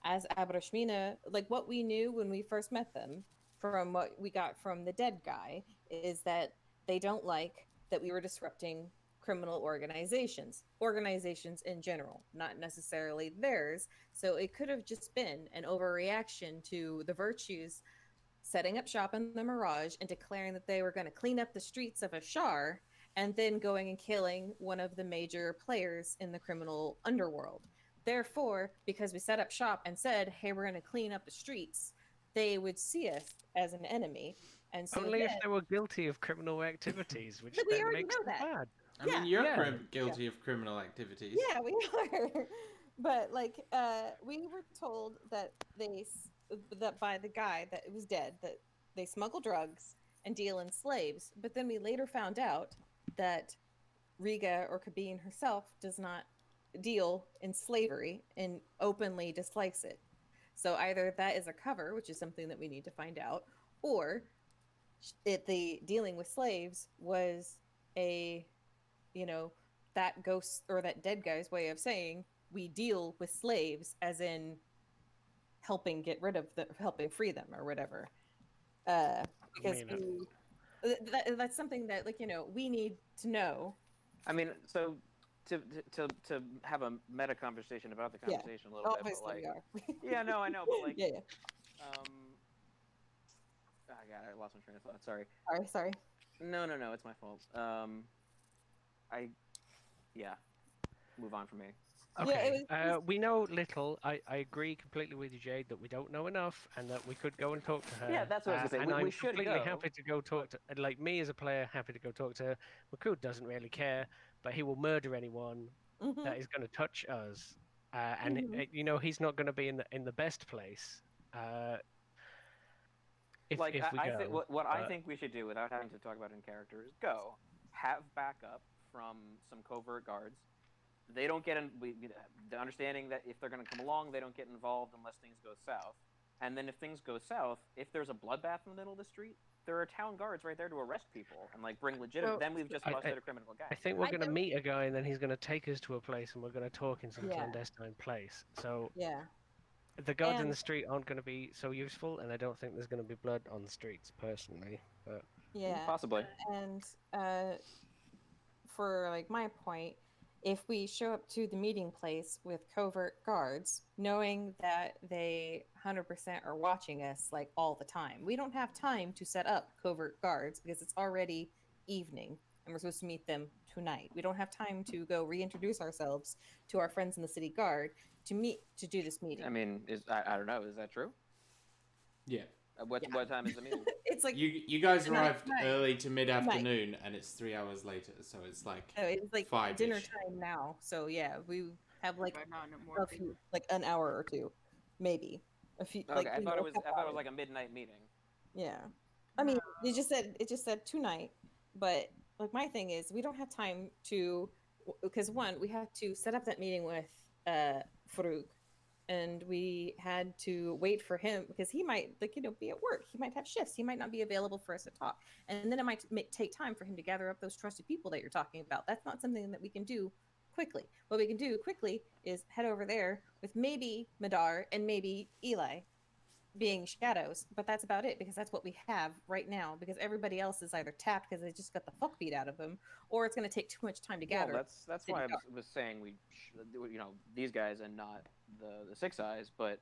Speaker 2: as Abrashmina, like what we knew when we first met them, from what we got from the dead guy, is that they don't like that we were disrupting criminal organizations in general, not necessarily theirs. So it could have just been an overreaction to the virtues setting up shop in the Mirage and declaring that they were going to clean up the streets of Ashar and then going and killing one of the major players in the criminal underworld. Therefore, because we set up shop and said, hey, we're going to clean up the streets, they would see us as an enemy. And so
Speaker 4: Only if
Speaker 2: then-
Speaker 4: they were guilty of criminal activities, which
Speaker 2: But we
Speaker 4: then
Speaker 2: already
Speaker 4: makes
Speaker 2: know
Speaker 4: them
Speaker 2: that.
Speaker 4: bad.
Speaker 1: I mean,
Speaker 2: Yeah.
Speaker 1: you're
Speaker 4: Yeah.
Speaker 1: guilty of criminal activities.
Speaker 2: Yeah, we are. But like, we were told that that by the guy that was dead that they smuggle drugs and deal in slaves. But then we later found out that Riga or Kabine herself does not deal in slavery and openly dislikes it. So either that is a cover, which is something that we need to find out, or the dealing with slaves was a that ghost or that dead guy's way of saying we deal with slaves, as in helping get rid of them, helping free them or whatever. Because
Speaker 4: mean,
Speaker 2: that's something that we need to know.
Speaker 3: I mean, so to have a meta conversation about the
Speaker 2: Yeah.
Speaker 3: conversation a little bit, but
Speaker 2: Obviously,
Speaker 3: like,
Speaker 2: we are.
Speaker 3: yeah, no, I know, but like,
Speaker 2: yeah.
Speaker 3: oh God, I lost my train of thought. Sorry.
Speaker 2: Sorry.
Speaker 3: No, it's my fault. Yeah, move on from me.
Speaker 4: Okay.
Speaker 2: it was-
Speaker 4: We know little. I agree completely with you, Jade, that we don't know enough, and that we could go and talk to her.
Speaker 3: Yeah, that's what I was gonna say.
Speaker 4: And
Speaker 3: We
Speaker 4: I'm
Speaker 3: should
Speaker 4: completely
Speaker 3: go.
Speaker 4: happy to go talk to. Like me as a player, happy to go talk to her. Makud doesn't really care, but he will murder anyone
Speaker 2: Mhm.
Speaker 4: that is going to touch us. And
Speaker 2: Mhm.
Speaker 4: he's not going to be in the best place. If
Speaker 3: Like,
Speaker 4: we
Speaker 3: I
Speaker 4: go,
Speaker 3: think what I
Speaker 4: but-
Speaker 3: think we should do, without having to talk about it in character, is go have backup from some covert guards. They don't get in. The understanding that if they're going to come along, they don't get involved unless things go south. And then if things go south, if there's a bloodbath in the middle of the street, there are town guards right there to arrest people and like bring legitimate.
Speaker 6: So-
Speaker 3: Then we've just
Speaker 4: I-
Speaker 3: busted a criminal guy.
Speaker 4: I think we're
Speaker 2: I
Speaker 4: going to
Speaker 2: don't-
Speaker 4: meet a guy, and then he's going to take us to a place, and we're going to talk in some
Speaker 2: Yeah.
Speaker 4: clandestine place. So
Speaker 2: Yeah.
Speaker 4: the guards in
Speaker 2: And-
Speaker 4: the street aren't going to be so useful, and I don't think there's going to be blood on the streets, personally. But
Speaker 2: Yeah.
Speaker 3: Possibly.
Speaker 2: And for like my point, if we show up to the meeting place with covert guards, knowing that they 100% are watching us like all the time, we don't have time to set up covert guards because it's already evening and we're supposed to meet them tonight. We don't have time to go reintroduce ourselves to our friends in the city guard to do this meeting.
Speaker 3: I mean, I don't know. Is that true?
Speaker 1: Yeah.
Speaker 3: What time is the meeting?
Speaker 2: It's like
Speaker 1: You guys
Speaker 2: Tonight.
Speaker 1: arrived early to mid-afternoon, and it's 3 hours later, so it's like
Speaker 2: it's like
Speaker 1: 5-ish.
Speaker 2: dinner time now. So yeah, we have like
Speaker 6: But not no more
Speaker 2: a few, like an hour or two, maybe a few.
Speaker 3: Okay,
Speaker 2: Like,
Speaker 3: I
Speaker 2: you
Speaker 3: thought
Speaker 2: know,
Speaker 3: it was.
Speaker 2: a couple
Speaker 3: I thought it was
Speaker 2: hours.
Speaker 3: like a midnight meeting.
Speaker 2: Yeah, I mean, it just said tonight, but like my thing is we don't have time to, because one, we had to set up that meeting with Farouk, and we had to wait for him because he might be at work, he might have shifts, he might not be available for us to talk, and then it might take time for him to gather up those trusted people that you're talking about. That's not something that we can do quickly. What we can do quickly is head over there with maybe Madar and maybe Eli being shadows, but that's about it because that's what we have right now. Because everybody else is either tapped because they just got the fuck beat out of them, or it's going to take too much time to
Speaker 3: Well,
Speaker 2: gather.
Speaker 3: that's why I was saying these guys and not the Six Eyes. But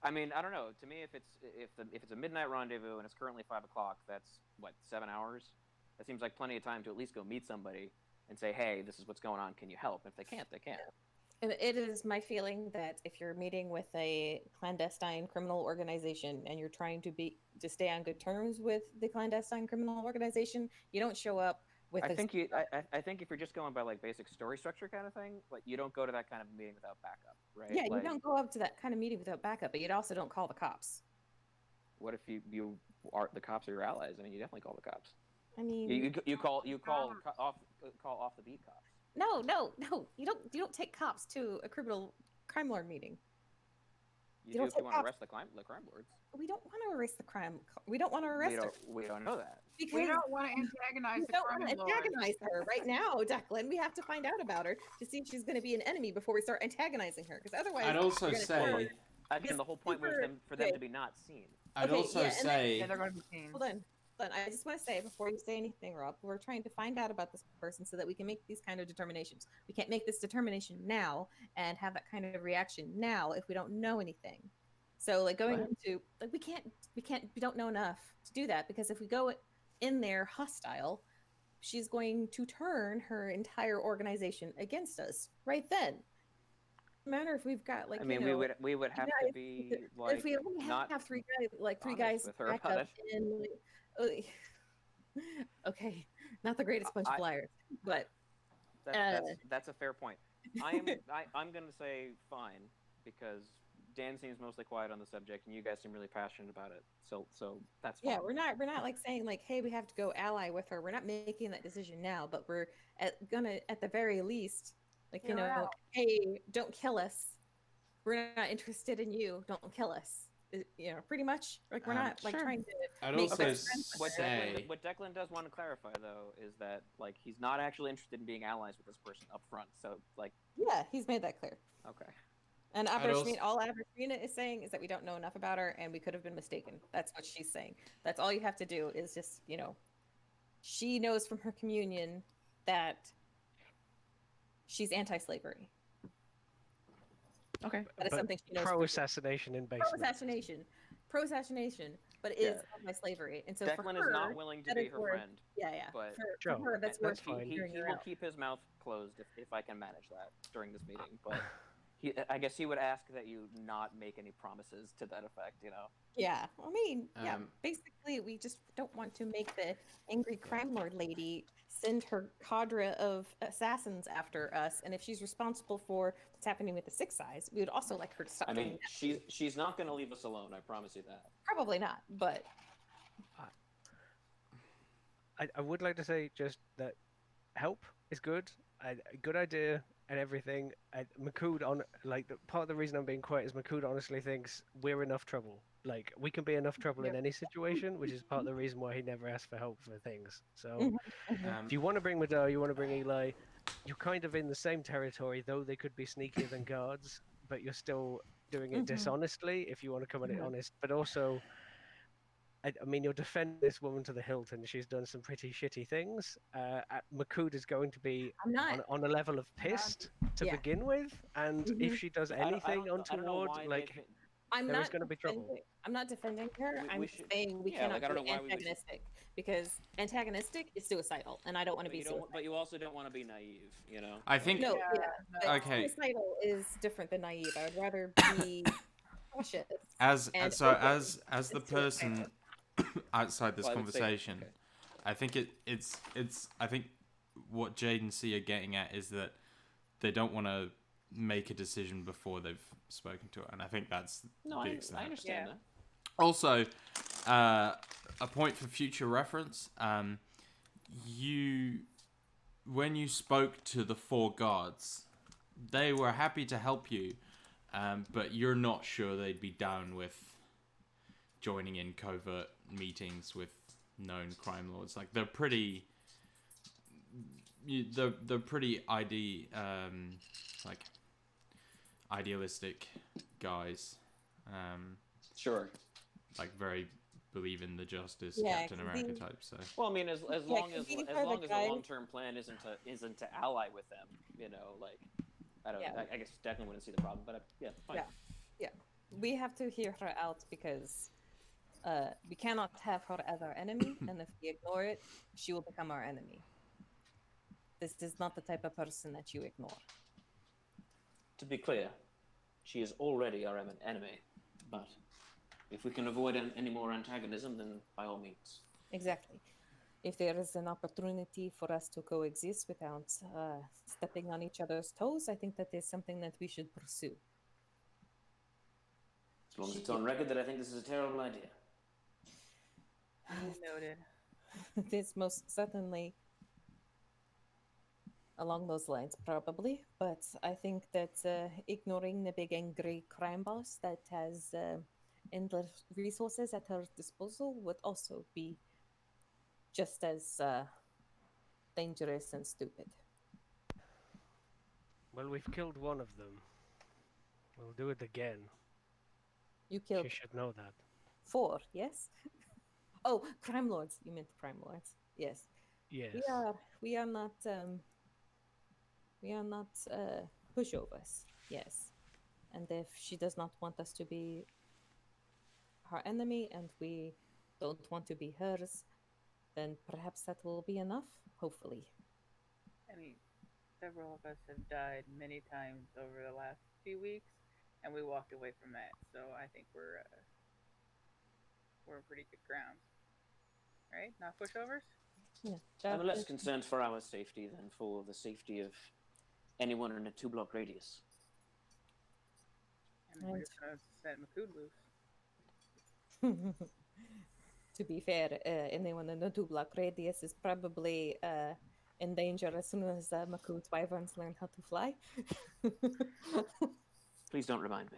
Speaker 3: I mean, I don't know. To me, if it's a midnight rendezvous and it's currently 5 o'clock, that's what, 7 hours. That seems like plenty of time to at least go meet somebody and say, hey, this is what's going on. Can you help? If they can't, they can't.
Speaker 2: And it is my feeling that if you're meeting with a clandestine criminal organization and you're trying to stay on good terms with the clandestine criminal organization, you don't show up with.
Speaker 3: I think if you're just going by like basic story structure kind of thing, like you don't go to that kind of meeting without backup, right?
Speaker 2: Yeah,
Speaker 3: like,
Speaker 2: you don't go up to that kind of meeting without backup, but you also don't call the cops.
Speaker 3: What if you are the cops are your allies? I mean, you definitely call the cops.
Speaker 2: I mean,
Speaker 3: you call off the beat cops.
Speaker 2: No, you don't take cops to a crime lord meeting.
Speaker 3: You do if you want to arrest the crime lords.
Speaker 2: We don't want to arrest the crime. We don't want to arrest her.
Speaker 3: We don't know that.
Speaker 2: Because
Speaker 6: We don't want to antagonize the crime lords.
Speaker 2: Antagonize her right now, Declan. We have to find out about her to see if she's going to be an enemy before we start antagonizing her. Because otherwise,
Speaker 1: I'd also say,
Speaker 3: again, the whole point was for them to be not seen.
Speaker 1: I'd also say,
Speaker 6: Yeah, they're going to be seen.
Speaker 2: hold on. I just want to say before you say anything, Rob, we're trying to find out about this person so that we can make these kind of determinations. We can't make this determination now and have that kind of reaction now if we don't know anything. So like going into like we don't know enough to do that, because if we go in there hostile, she's going to turn her entire organization against us right then. No matter if we've got like,
Speaker 3: I mean, we would have to be like,
Speaker 2: if we only have three guys
Speaker 3: with her
Speaker 2: back
Speaker 3: about
Speaker 2: up in okay, not the greatest bunch of liars, but
Speaker 3: that's a fair point. I'm gonna say fine, because Dan seems mostly quiet on the subject, and you guys seem really passionate about it. So that's fine.
Speaker 2: Yeah, we're not like saying like, hey, we have to go ally with her. We're not making that decision now, but we're gonna at the very least, like, hey, don't kill us. We're not interested in you. Don't kill us. Pretty much like we're not like trying to.
Speaker 1: I'd
Speaker 2: make
Speaker 1: also
Speaker 2: best friends with her.
Speaker 1: say,
Speaker 3: What Declan does want to clarify though is that like he's not actually interested in being allies with this person up front. So like,
Speaker 2: yeah, he's made that clear.
Speaker 3: okay.
Speaker 2: And all Abershmina is saying is that we don't know enough about her and we could have been mistaken. That's what she's saying. That's all you have to do is just, she knows from her communion that she's anti-slavery.
Speaker 3: Okay.
Speaker 2: That is something she knows.
Speaker 4: Pro-assassination in basement.
Speaker 2: Pro-assassination, but it is anti-slavery. And so
Speaker 3: Declan is not willing to be her friend.
Speaker 2: Yeah.
Speaker 3: But
Speaker 2: for her, that's worth
Speaker 4: fine.
Speaker 3: He will keep his mouth closed if I can manage that during this meeting. But I guess he would ask that you not make any promises to that effect,
Speaker 2: Yeah, I mean, basically, we just don't want to make the angry crime lord lady send her cadre of assassins after us. And if she's responsible for what's happening with the Six Eyes, we would also like her to stop.
Speaker 3: I mean, she's not going to leave us alone. I promise you that.
Speaker 2: Probably not, but
Speaker 4: I would like to say just that help is good. A good idea and everything. Makood part of the reason I'm being quiet is Makood honestly thinks we're enough trouble. Like, we can be enough trouble in any situation, which is part of the reason why he never asks for help for things. So, if you want to bring Madar, you want to bring Eli, you're kind of in the same territory, though they could be sneakier than guards, but you're still doing it dishonestly, if you want to come at it honest. But also, I mean, you're defending this woman to the hilt, and she's done some pretty shitty things. Makood is going to be on a level of pissed to begin with, and if she does anything untoward, there's going to be trouble.
Speaker 2: I'm not defending her. I'm saying we cannot be antagonistic, because antagonistic is suicidal, and I don't want to be suicidal.
Speaker 3: But you also don't want to be naive,
Speaker 1: I think.
Speaker 2: Okay. Suicidal is different than naive. I would rather be cautious.
Speaker 1: As the person outside this conversation, I think it's I think what Jade and C are getting at is that they don't want to make a decision before they've spoken to her, and I think that's
Speaker 3: I understand that.
Speaker 1: Also, a point for future reference: when you spoke to the 4 guards, they were happy to help you, but you're not sure they'd be down with joining in covert meetings with known crime lords. Like, they're pretty idealistic guys.
Speaker 7: Sure.
Speaker 1: like very believe in the justice
Speaker 2: Yeah,
Speaker 1: Captain
Speaker 2: 'cause
Speaker 1: America
Speaker 2: the-
Speaker 1: type. So
Speaker 7: Well, I mean, as
Speaker 2: Yeah,
Speaker 7: long
Speaker 2: 'cause
Speaker 7: as
Speaker 2: these
Speaker 7: as
Speaker 2: are the
Speaker 7: long as the
Speaker 2: guys-
Speaker 7: long-term plan isn't to ally with them, you know, like I don't.
Speaker 2: Yeah.
Speaker 7: I guess Declan wouldn't see the problem, but yeah, fine.
Speaker 2: Yeah. We have to hear her out because we cannot have her as our enemy, and if we ignore it, she will become our enemy. This is not the type of person that you ignore.
Speaker 7: To be clear, she is already our enemy, but if we can avoid any more antagonism, then by all means.
Speaker 2: Exactly. If there is an opportunity for us to coexist without stepping on each other's toes, I think that is something that we should pursue.
Speaker 7: As long as it's on record that I think this is a terrible idea.
Speaker 6: Noted.
Speaker 2: This most certainly along those lines, probably. But I think that ignoring the big angry crime boss that has endless resources at her disposal would also be just as dangerous and stupid.
Speaker 4: Well, we've killed one of them. We'll do it again.
Speaker 2: You killed
Speaker 4: She should know that.
Speaker 2: 4, yes? Oh, crime lords. You meant crime lords. Yes.
Speaker 4: Yes.
Speaker 2: We are not pushovers. Yes. And if she does not want us to be her enemy and we don't want to be hers, then perhaps that will be enough, hopefully.
Speaker 6: I mean, several of us have died many times over the last few weeks, and we walked away from that. So I think we're on pretty good ground, right? Not pushovers.
Speaker 2: Yeah.
Speaker 7: I'm less concerned for our safety than for the safety of anyone in a 2-block radius.
Speaker 6: I mean, we're just gonna set Makud loose.
Speaker 2: To be fair, anyone in the 2-block radius is probably in danger as soon as Makood's wyverns learn how to fly.
Speaker 7: Please don't remind me.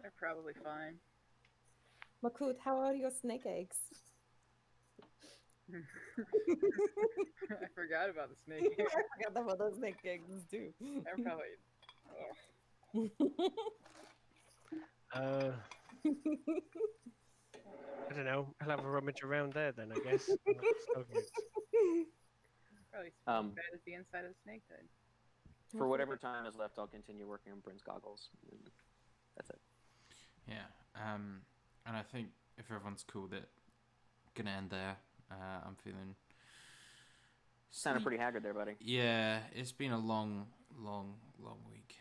Speaker 6: They're probably fine.
Speaker 2: Makood, how are your snake eggs?
Speaker 6: I forgot about the snake.
Speaker 2: I forgot about those snake eggs too.
Speaker 6: They're probably.
Speaker 4: I don't know. I'll have a rummage around there then, I guess.
Speaker 6: Probably
Speaker 7: Um,
Speaker 6: as bad as the inside of the snake head.
Speaker 7: For whatever time is left, I'll continue working on Bryn's goggles. That's it.
Speaker 1: yeah, and I think if everyone's cool, that gonna end there. I'm feeling.
Speaker 7: Sounded pretty haggard there, buddy.
Speaker 1: Yeah, it's been a long week.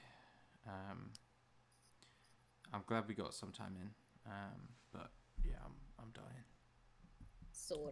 Speaker 1: I'm glad we got some time in. But yeah, I'm dying.
Speaker 2: Sorry.